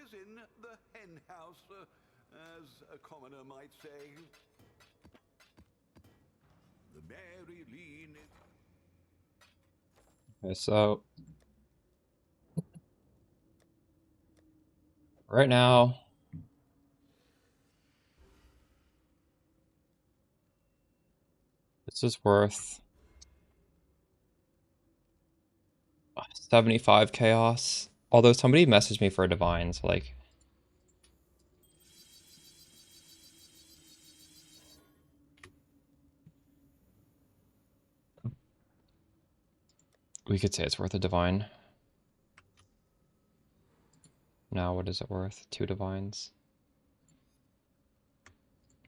is in the hen house, as a commoner might say. The Mary Lean is... Okay, so right now, this is worth 75 chaos. Although somebody messaged me for a divine, so like we could say it's worth a divine. Now what is it worth? 2 divines.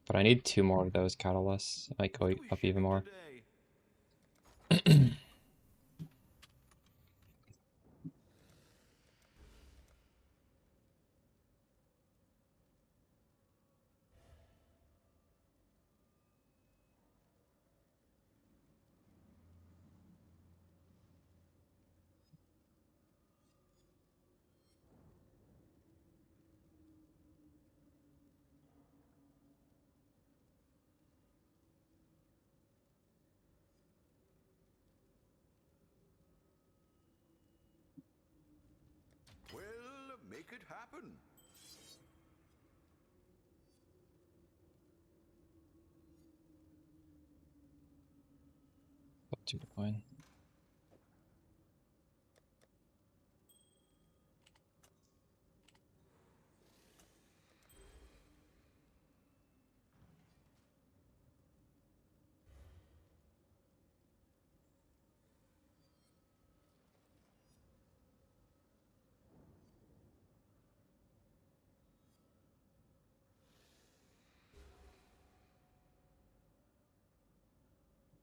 But I need 2 more of those catalysts. It might go up even more. Well, make it happen. Up 2 divine.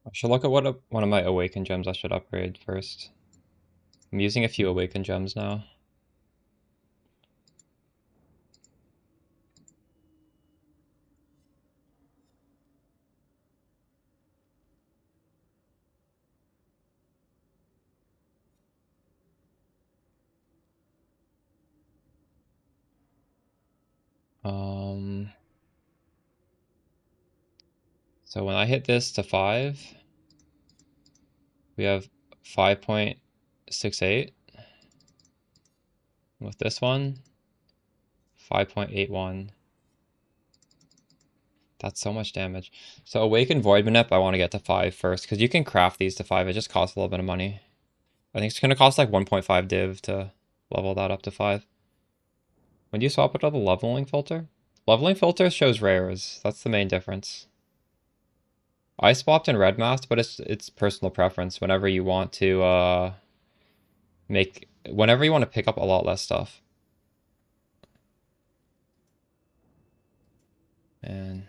I should look at what one of my awakened gems I should upgrade first. I'm using a few awakened gems now. So when I hit this to 5, we have 5.68. With this one, 5.81. That's so much damage. So Awakened Void Manip, I want to get to 5 first, because you can craft these to 5. It just costs a little bit of money. I think it's going to cost like 1.5 div to level that up to 5. When do you swap it to the leveling filter? Leveling filter shows rares. That's the main difference. I swapped in Red Mask, but it's personal preference. Whenever you want to whenever you want to pick up a lot less stuff. And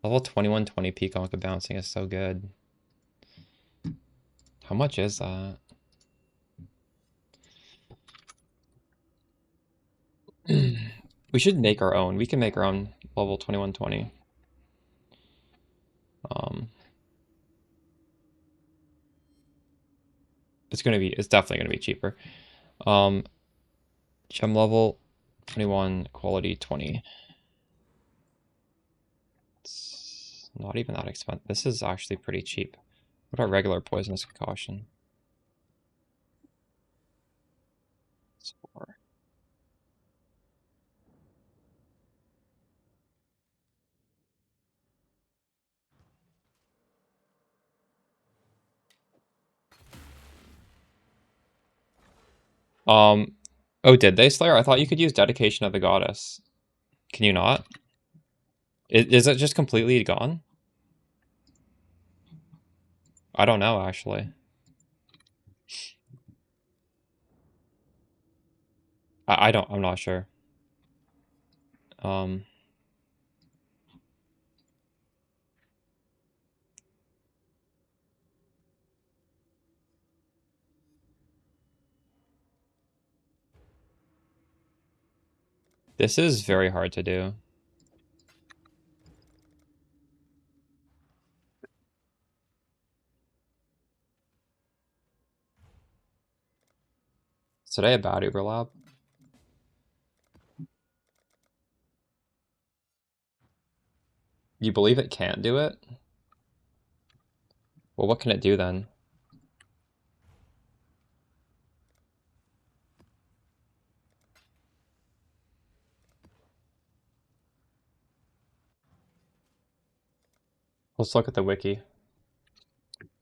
level 2120 Peaconk bouncing is so good. How much is that? We should make our own. We can make our own level 2120. It's definitely gonna be cheaper. Gem level 21, quality 20. It's not even that expensive. This is actually pretty cheap. What about regular poisonous concoction? It's 4. Oh, did they, Slayer? I thought you could use Dedication of the Goddess. Can you not? Is it just completely gone? I don't know, actually. I'm not sure. This is very hard to do. Is today a bad overlap? You believe it can't do it? Well, what can it do then? Let's look at the wiki.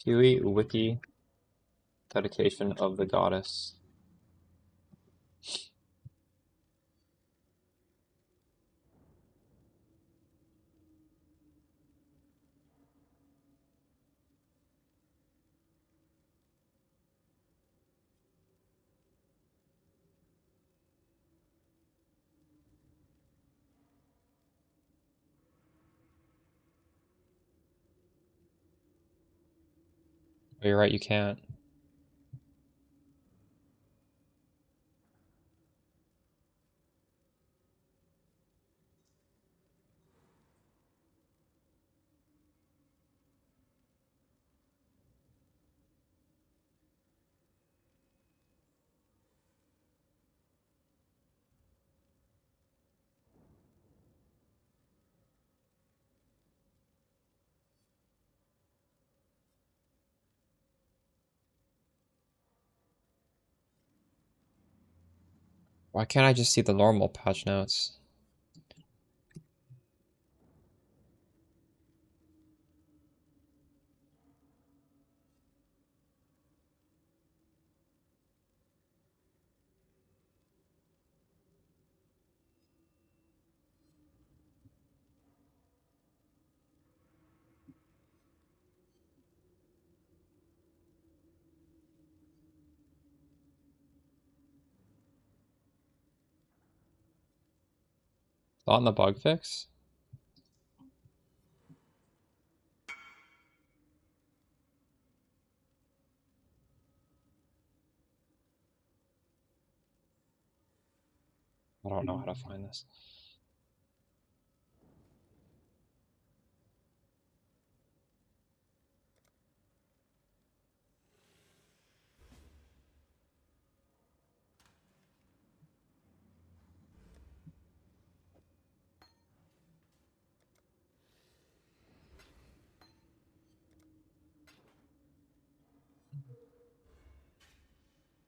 PoE wiki dedication of the goddess. Oh, you're right, you can't. Why can't I just see the normal patch notes? Not in the bug fix? I don't know how to find this.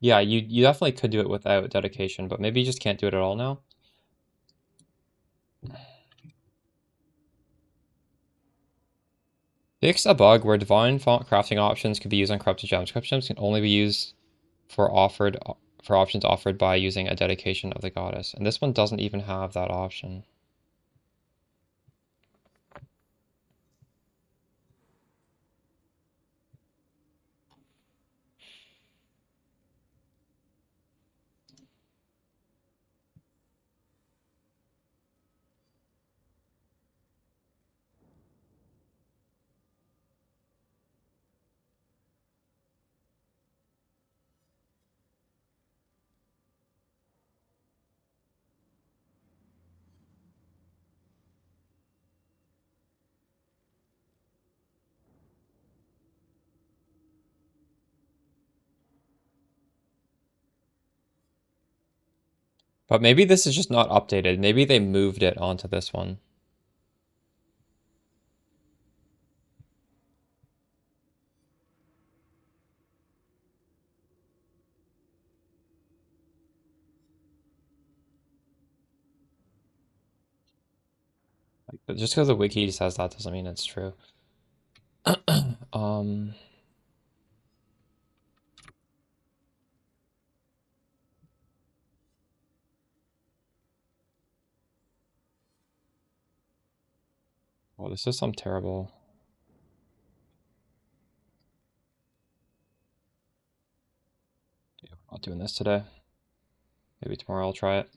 Yeah, you definitely could do it without dedication, but maybe you just can't do it at all now. Fix a bug where divine font crafting options could be used on corrupted gems. Corrupted gems can only be used for options offered by using a dedication of the goddess. And this one doesn't even have that option. But maybe this is just not updated. Maybe they moved it onto this one. But just because the wiki says that doesn't mean it's true. um, oh, this is some terrible. Yeah, we're not doing this today. Maybe tomorrow I'll try it.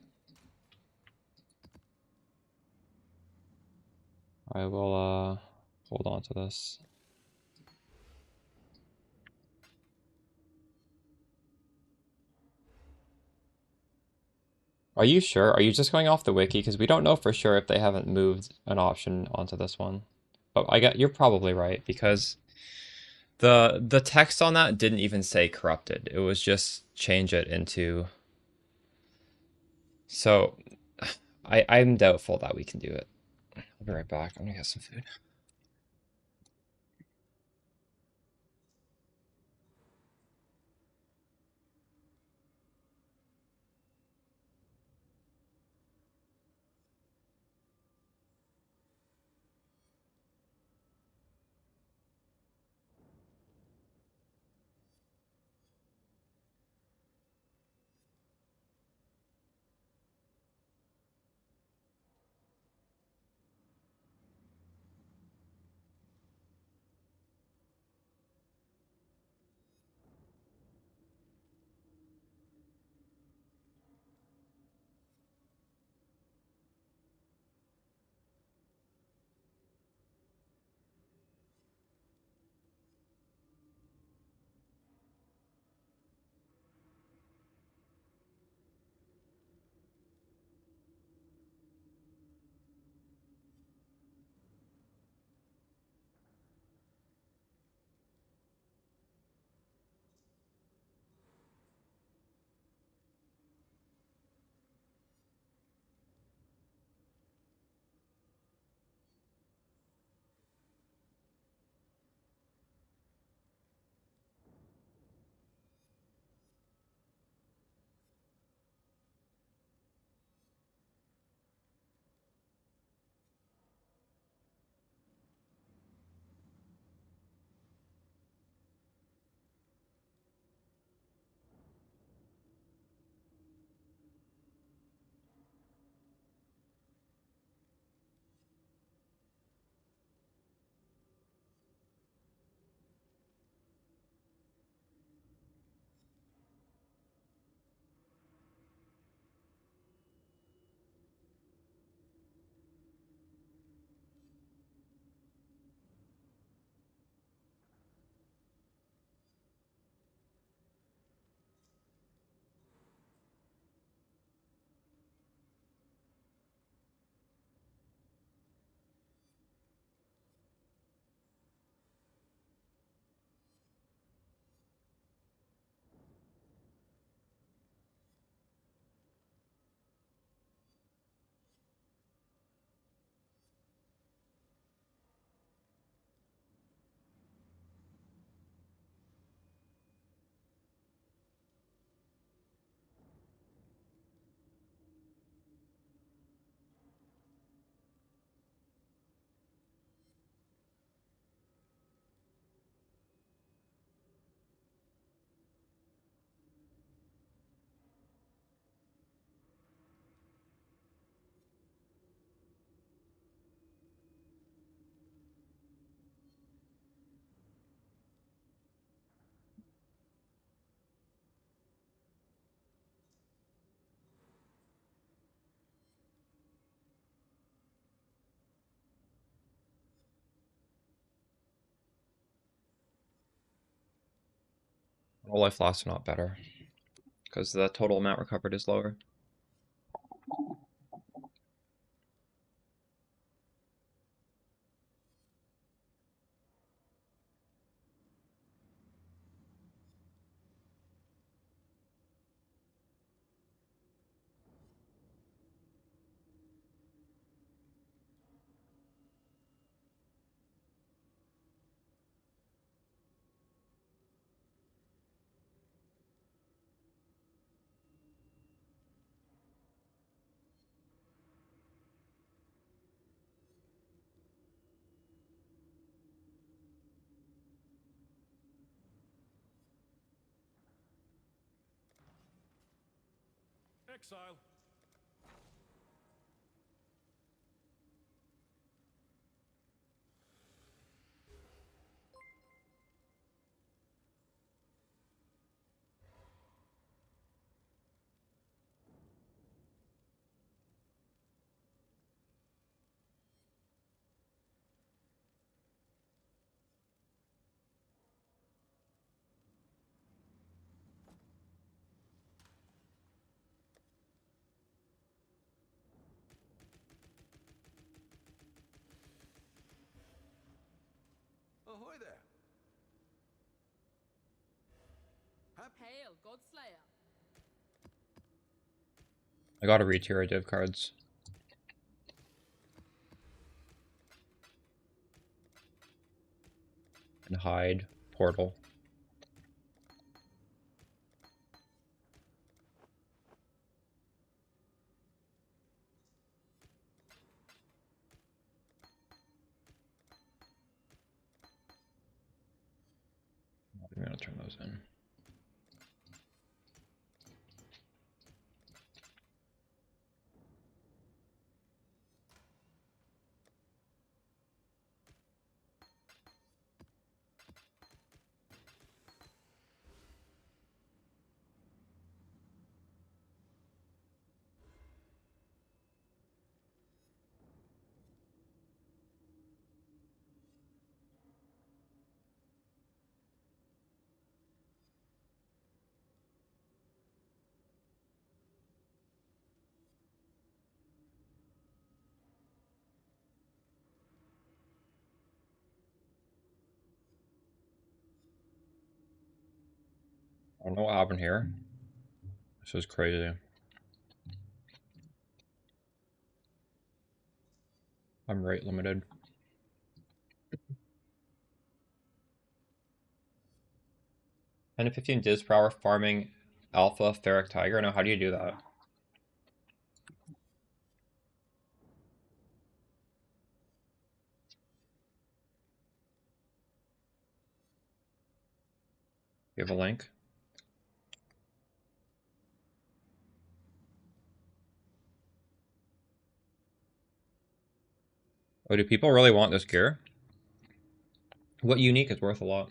I will hold on to this. Are you sure? Are you just going off the wiki? Because we don't know for sure if they haven't moved an option onto this one. But you're probably right, because the text on that didn't even say corrupted. It was just change it into. So I'm doubtful that we can do it. I'll be right back. I'm gonna get some food. All life lost are not better because the total amount recovered is lower. Exile. Ahoy there. Hail, Godslayer. I gotta retier our div cards. And hide. Portal. I'm gonna turn those in. I don't know what happened here. This is crazy. I'm rate limited. 10 to 15 divs per hour farming alpha ferric tiger. Now, how do you do that? You have a link? Oh, do people really want this gear? What unique is worth a lot?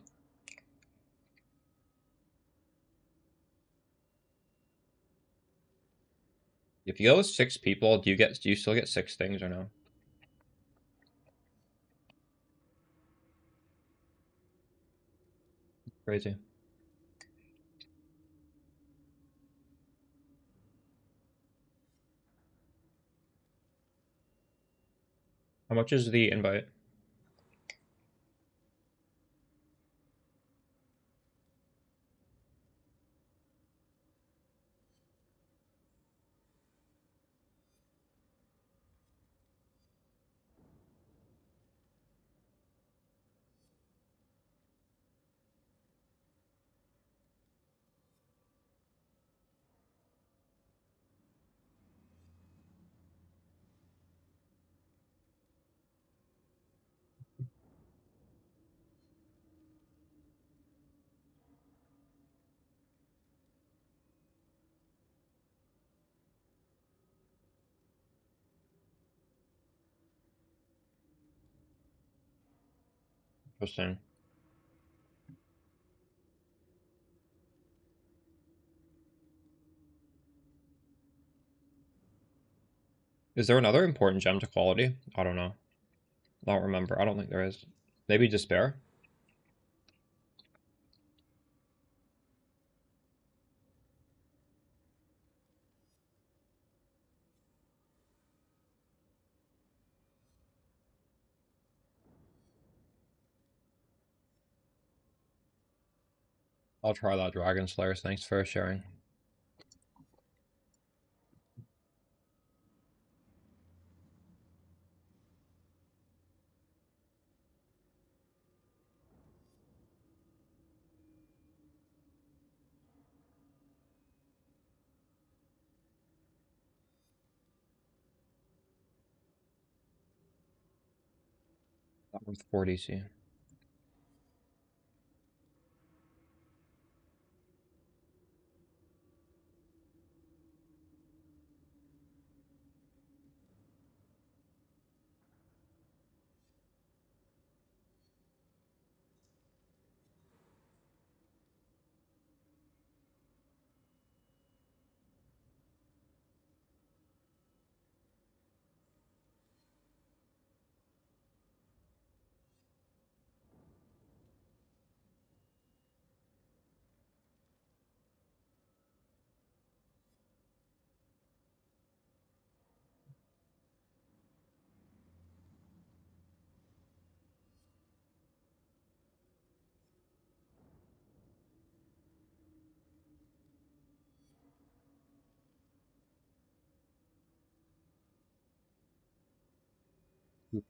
If you go with 6 people, do you still get 6 things or no? Crazy. How much is the invite? Interesting. Is there another important gem to quality? I don't know. I don't remember. I don't think there is. Maybe despair? I'll try that Dragon Slayer. Thanks for sharing. That worth 4 DC.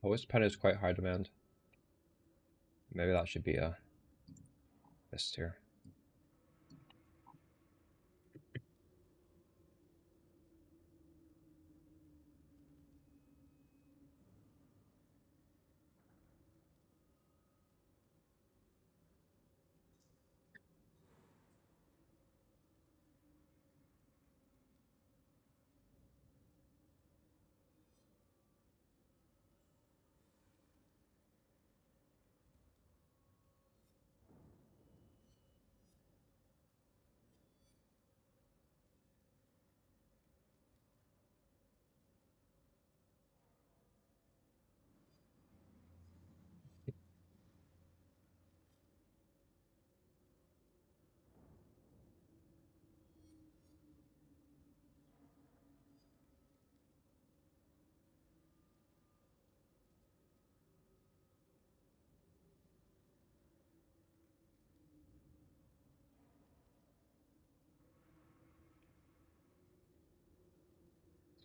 Post pen is quite high demand. Maybe that should be a this here.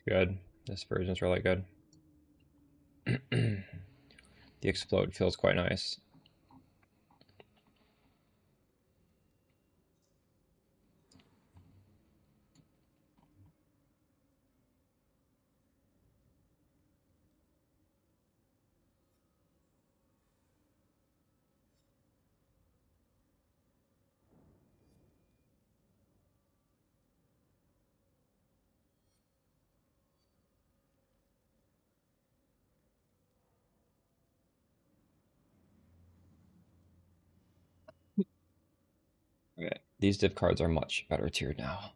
Good. This version's really good. The explode feels quite nice. Okay, these div cards are much better tiered now.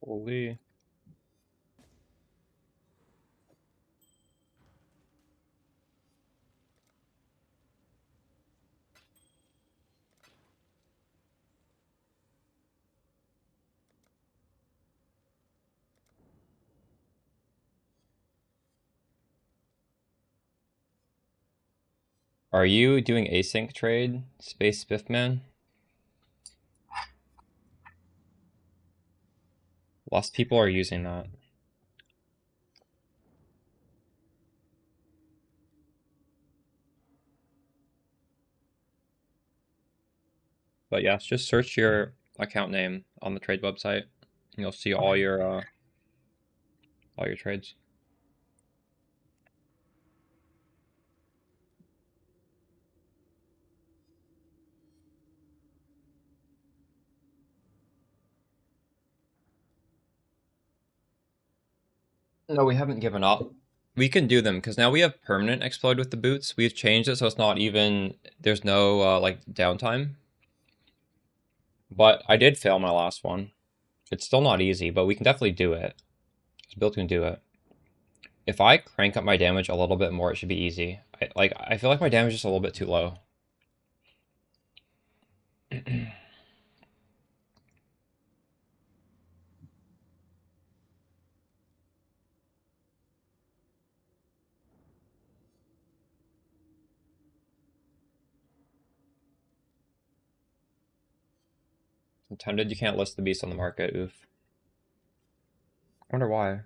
Holy. Are you doing async trade, Space Spiffman? Lots of people are using that. But yes, just search your account name on the trade website, and you'll see all your trades. No, we haven't given up. We can do them because now we have permanent explode with the boots. We've changed it so it's not even there's no like downtime. But I did fail my last one. It's still not easy, but we can definitely do it. This build can do it. If I crank up my damage a little bit more, it should be easy. I feel like my damage is just a little bit too low. Intended you can't list the beast on the market, oof. I wonder why.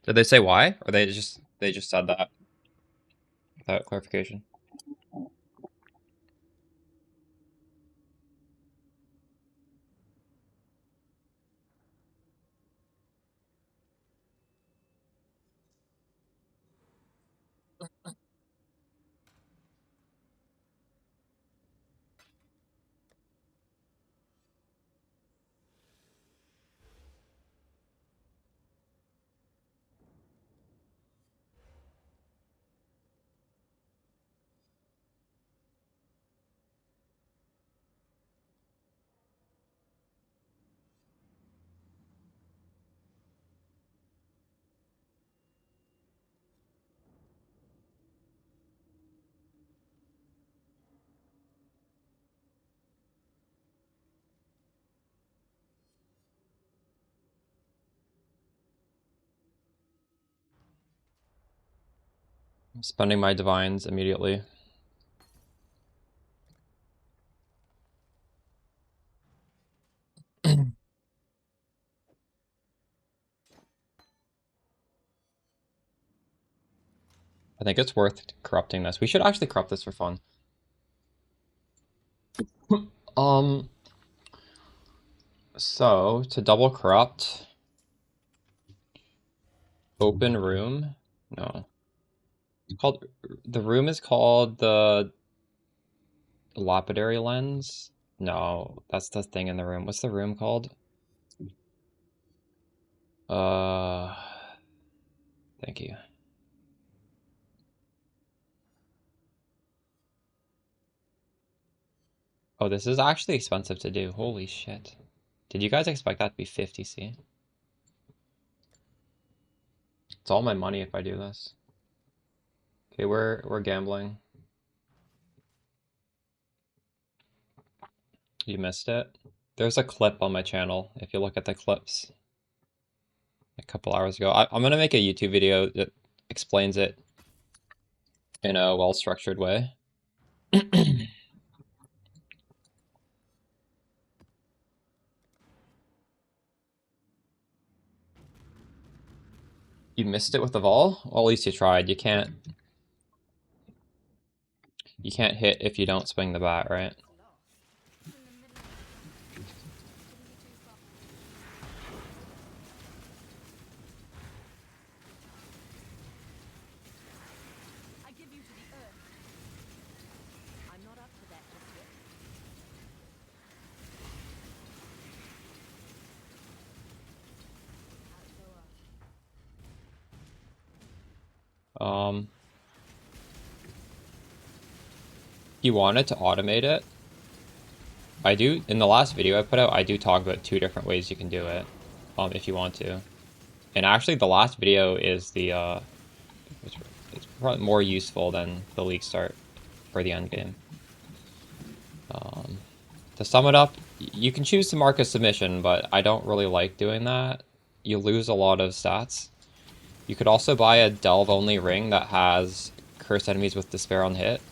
Did they say why? Or they just said that without clarification? Spending my divines immediately. I think it's worth corrupting this. We should actually corrupt this for fun. So to double corrupt, open room. No, it's called, the room is called the lapidary lens. No, that's the thing in the room. What's the room called? Thank you. Oh, this is actually expensive to do. Holy shit. Did you guys expect that to be 50C? It's all my money if I do this. Okay, we're gambling. You missed it. There's a clip on my channel if you look at the clips a couple hours ago. I'm gonna make a YouTube video that explains it in a well-structured way. You missed it with the vol? Well, at least you tried. You can't hit if you don't swing the bat, right? I give you to the earth. I'm not up to that just yet. You wanted to automate it. I do, in the last video I put out, I do talk about 2 different ways you can do it, if you want to. And actually the last video is the, it's probably more useful than the league start for the end game. To sum it up, you can choose to mark a submission, but I don't really like doing that. You lose a lot of stats. You could also buy a delve-only ring that has cursed enemies with despair on hit.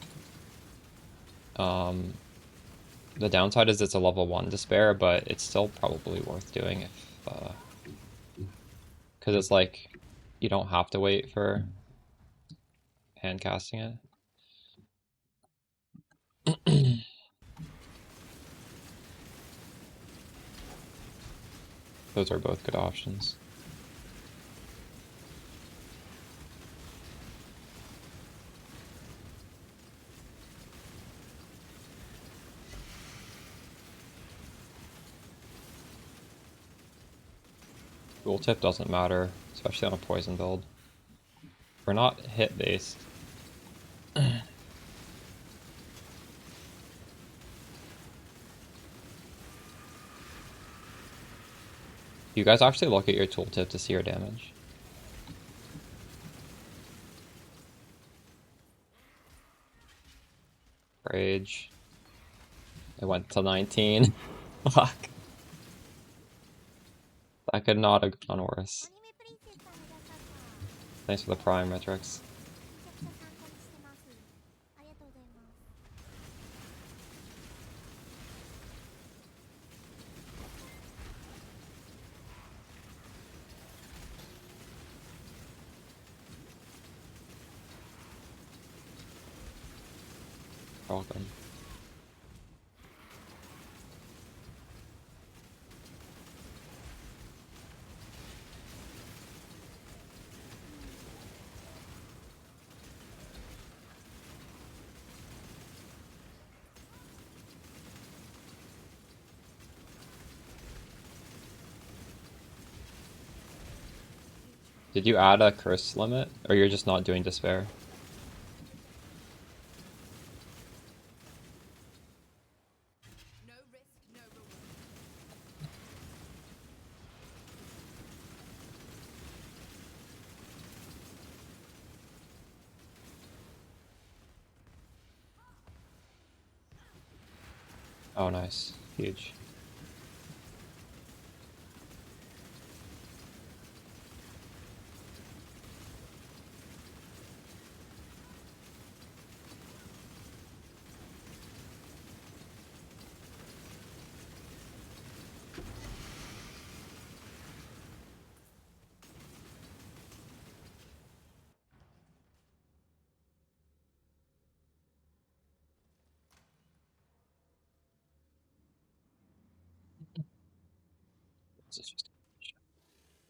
The downside is it's a level 1 despair, but it's still probably worth doing if, because it's like, you don't have to wait for hand casting it. Those are both good options. Tooltip doesn't matter, especially on a poison build. We're not hit based. You guys actually look at your tooltip to see your damage? Rage. It went to 19. Fuck. That could not have gone worse. アニメプリンセスさんいらっしゃった。 Thanks for the prime metrics. めちゃくちゃ参考にしてます。ありがとうございます。 Welcome. Did you add a curse limit, or you're just not doing despair? No risk, no reward. Oh, nice. Huge.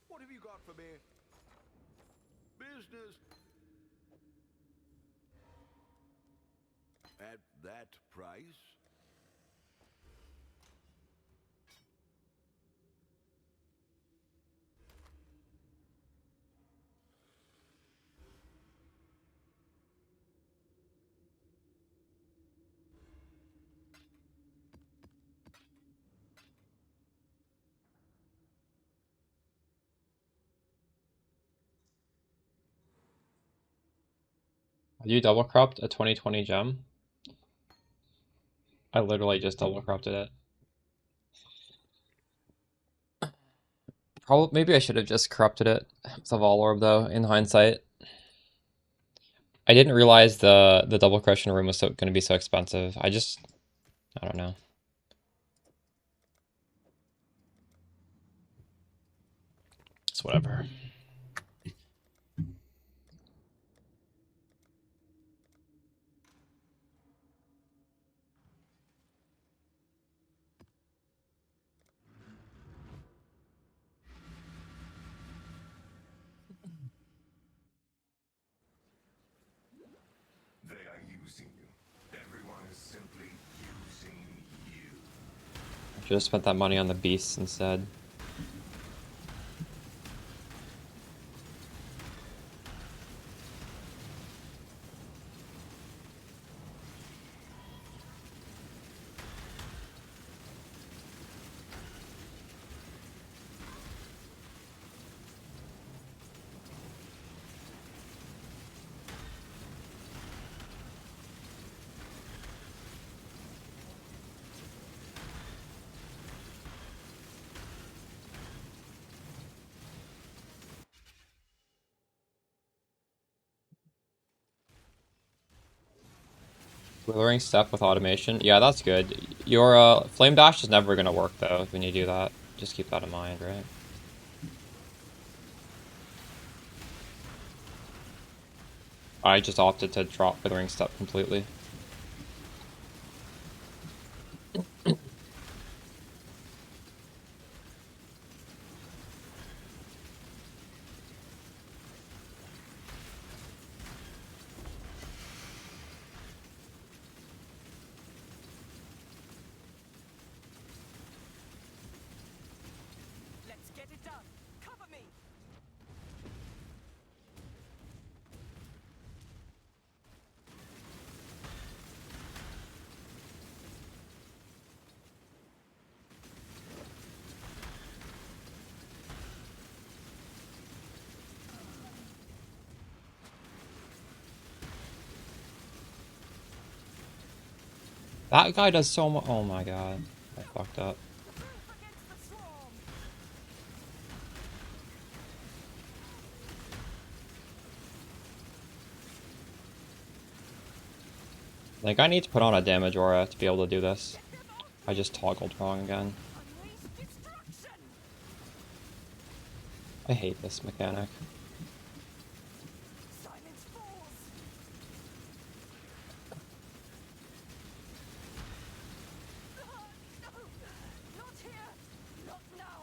What have you got for me? Business. At that price? You double cropped a 2020 gem? I literally just double cropped it. Probably, maybe I should have just corrupted it with a Vol Orb though, in hindsight. I didn't realize the double corruption room was going to be so expensive. I don't know. It's whatever. They are using you. Everyone is simply using you. I should have spent that money on the beasts instead. Withering Step with automation. Yeah, that's good. Your Flame Dash is never going to work, though, when you do that. Just keep that in mind, right? I just opted to drop Withering Step completely. Let's get it done. Cover me. That guy does so much. Oh my god. I fucked up. Against the swarm. Like, I need to put on a damage aura to be able to do this. I just toggled wrong again. Unleash destruction. I hate this mechanic. Silence falls. No, not here. Not now.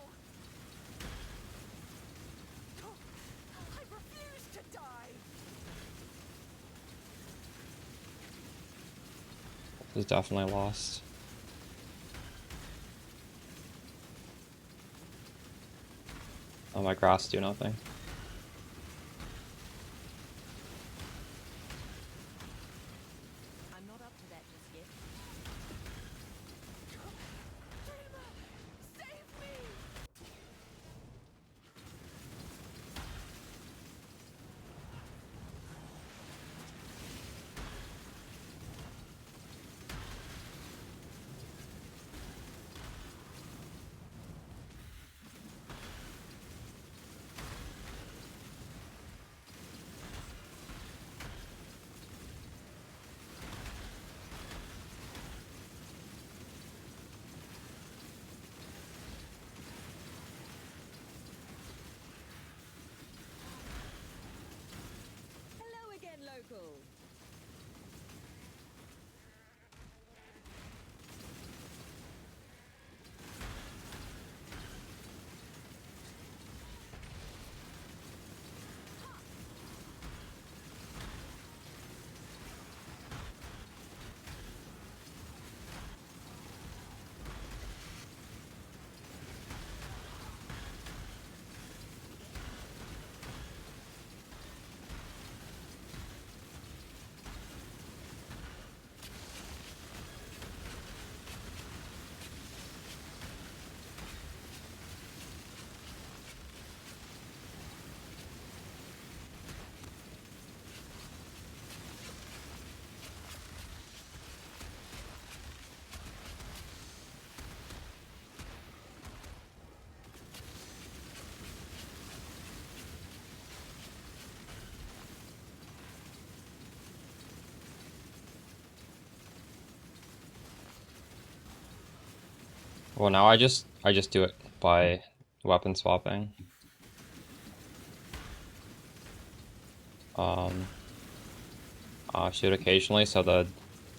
I refuse to die. This is definitely lost. Oh, my grass do nothing. I'm not up to that just yet. Dreamer, save me. Hello again, local. Well, now I just do it by weapon swapping. Shoot occasionally so the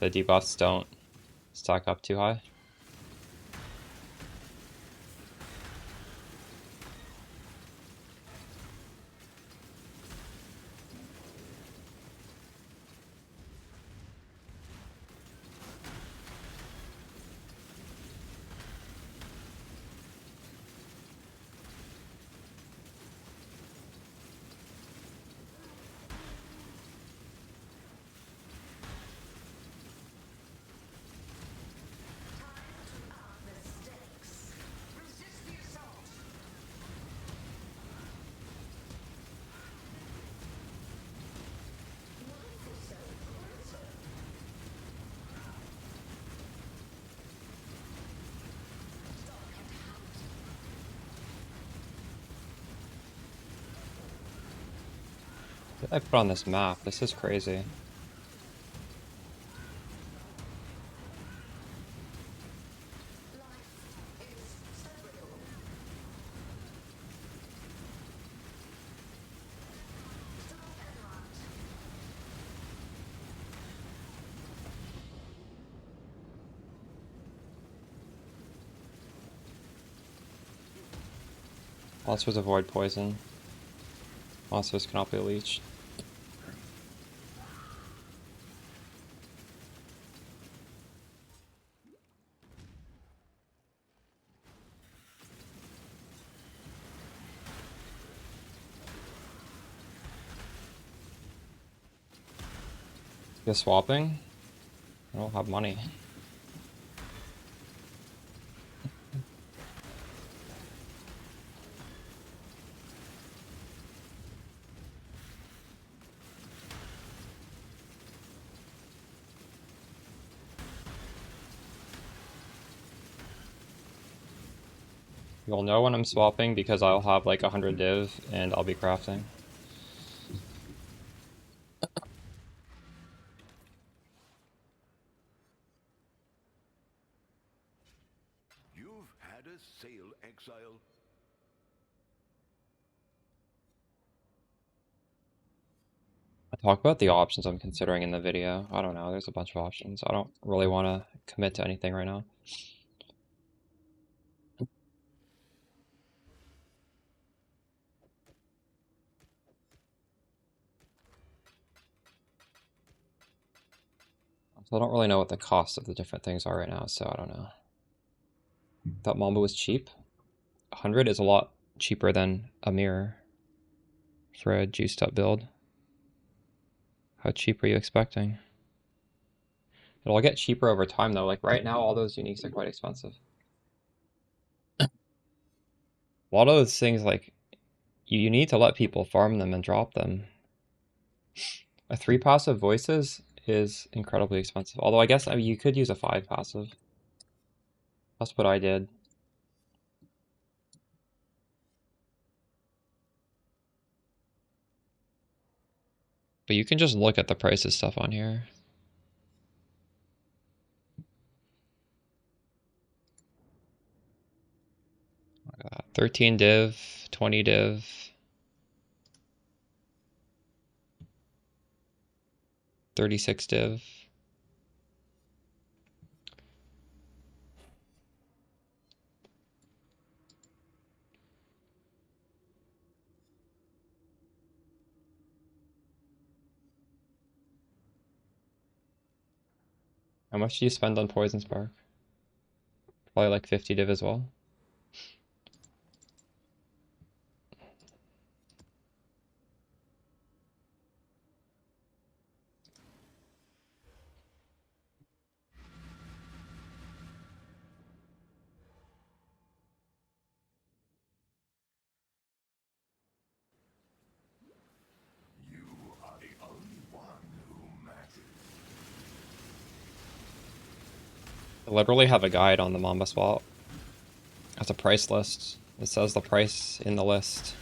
debuffs don't stack up too high. What did I put on this map? This is crazy. Monsters avoid poison. Monsters cannot be leeched. You swapping? I don't have money. You'll know when I'm swapping because I'll have like 100 div and I'll be crafting. You've had a sail, exile. I talk about the options I'm considering in the video. I don't know, there's a bunch of options. I don't really want to commit to anything right now. So I don't really know what the cost of the different things are right now, so I don't know. Thought Mamba was cheap. 100 is a lot cheaper than a mirror for a juiced up build. How cheap are you expecting? It'll get cheaper over time though. Like right now, all those uniques are quite expensive. A lot of those things, like, you need to let people farm them and drop them. A 3 passive voices is incredibly expensive. Although I guess you could use a 5 passive. That's what I did. But you can just look at the prices stuff on here. 13 div, 20 div. 36 div. How much do you spend on Poison Spark? Probably like 50 div as well. I literally have a guide on the Mamba swap. That's a price list. It says the price in the list.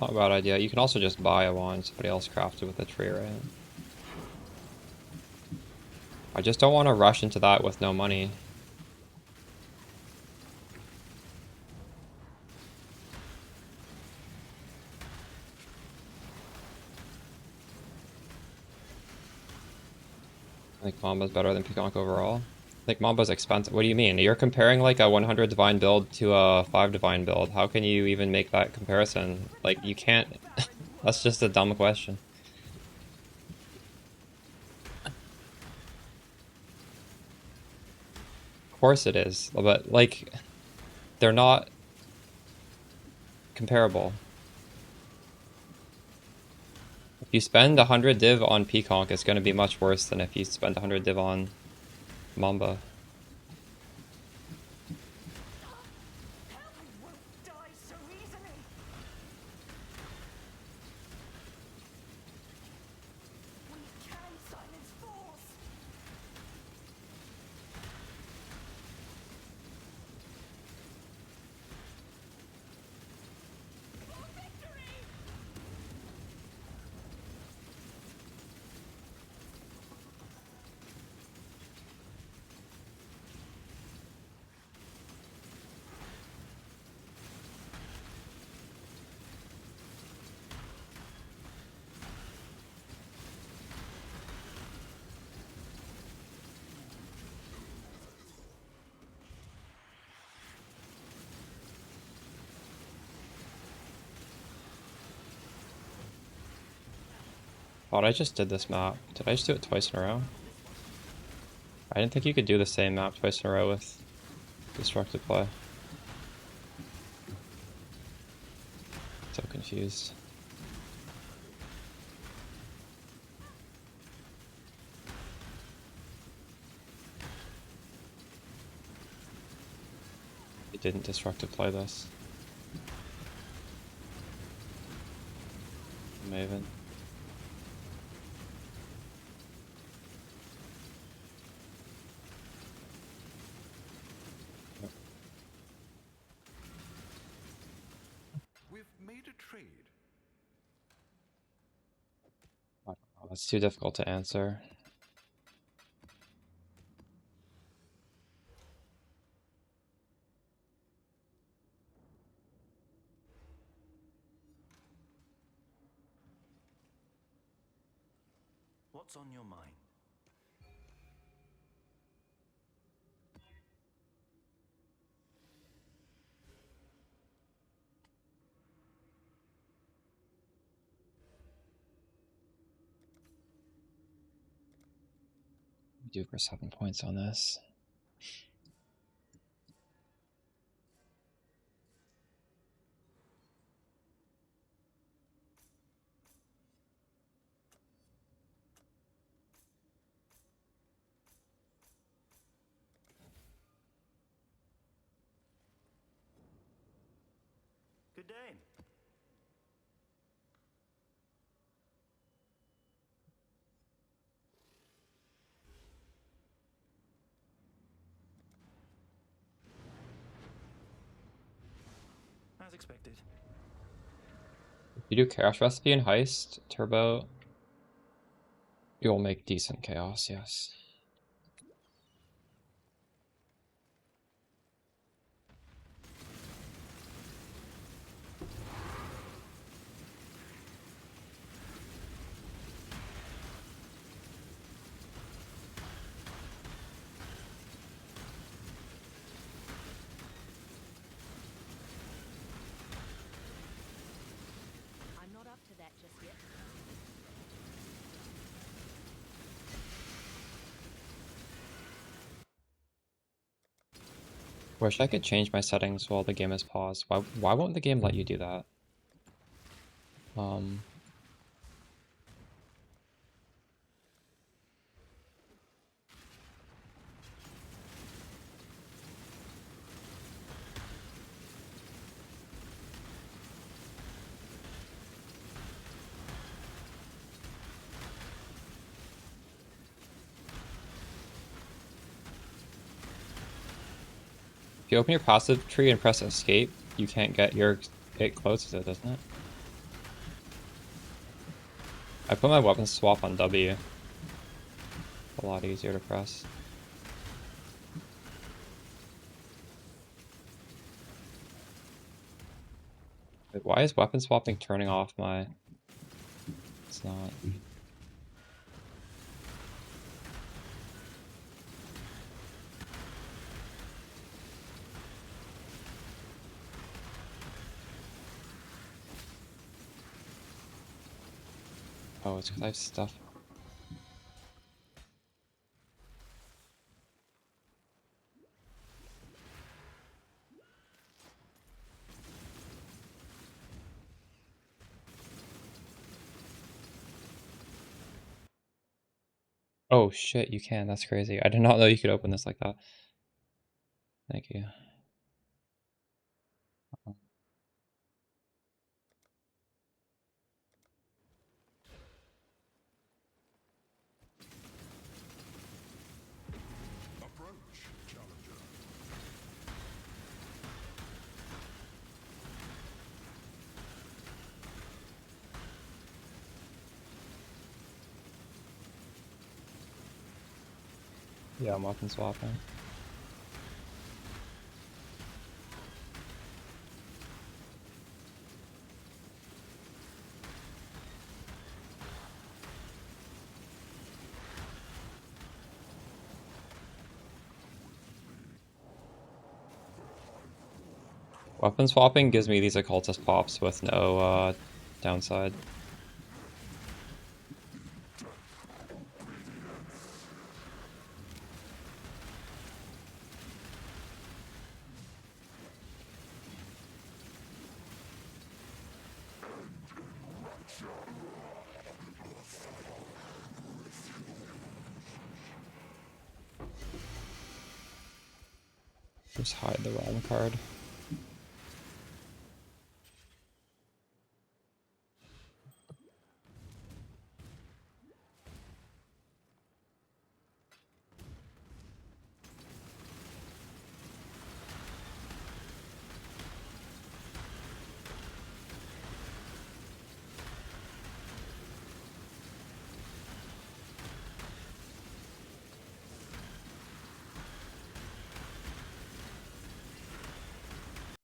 Not a bad idea. You can also just buy a wand, somebody else crafted with a tree, right? I just don't want to rush into that with no money. I think Mamba's better than Peacock overall. I think Mamba's expensive. What do you mean? You're comparing like a 100 divine build to a 5 divine build. How can you even make that comparison? Like, you can't. That's just a dumb question. Of course it is, but like, they're not comparable. If you spend 100 div on Peacock, it's going to be much worse than if you spend 100 div on Mamba. Thought I just did this map. Did I just do it twice in a row? I didn't think you could do the same map twice in a row with destructive play. So confused. You didn't destructive play this. Maven. We've made a trade. I don't know, that's too difficult to answer. What's on your mind? Do for 7 points on this. Good day. As expected. If you do Chaos Recipe and Heist, Turbo, you'll make decent Chaos, yes. I'm not up to that just yet. Wish I could change my settings while the game is paused. Why won't the game let you do that? If you open your passive tree and press escape, you can't get it closes it, doesn't it? I put my weapon swap on W. A lot easier to press. Wait, why is weapon swapping turning off my... It's not. Oh, it's because I have stuff. Oh shit, you can. That's crazy. I did not know you could open this like that. Thank you. Approach, challenger. Yeah, I'm weapon swapping. Weapon swapping gives me these occultist pops with no downside. Just hide the realm card.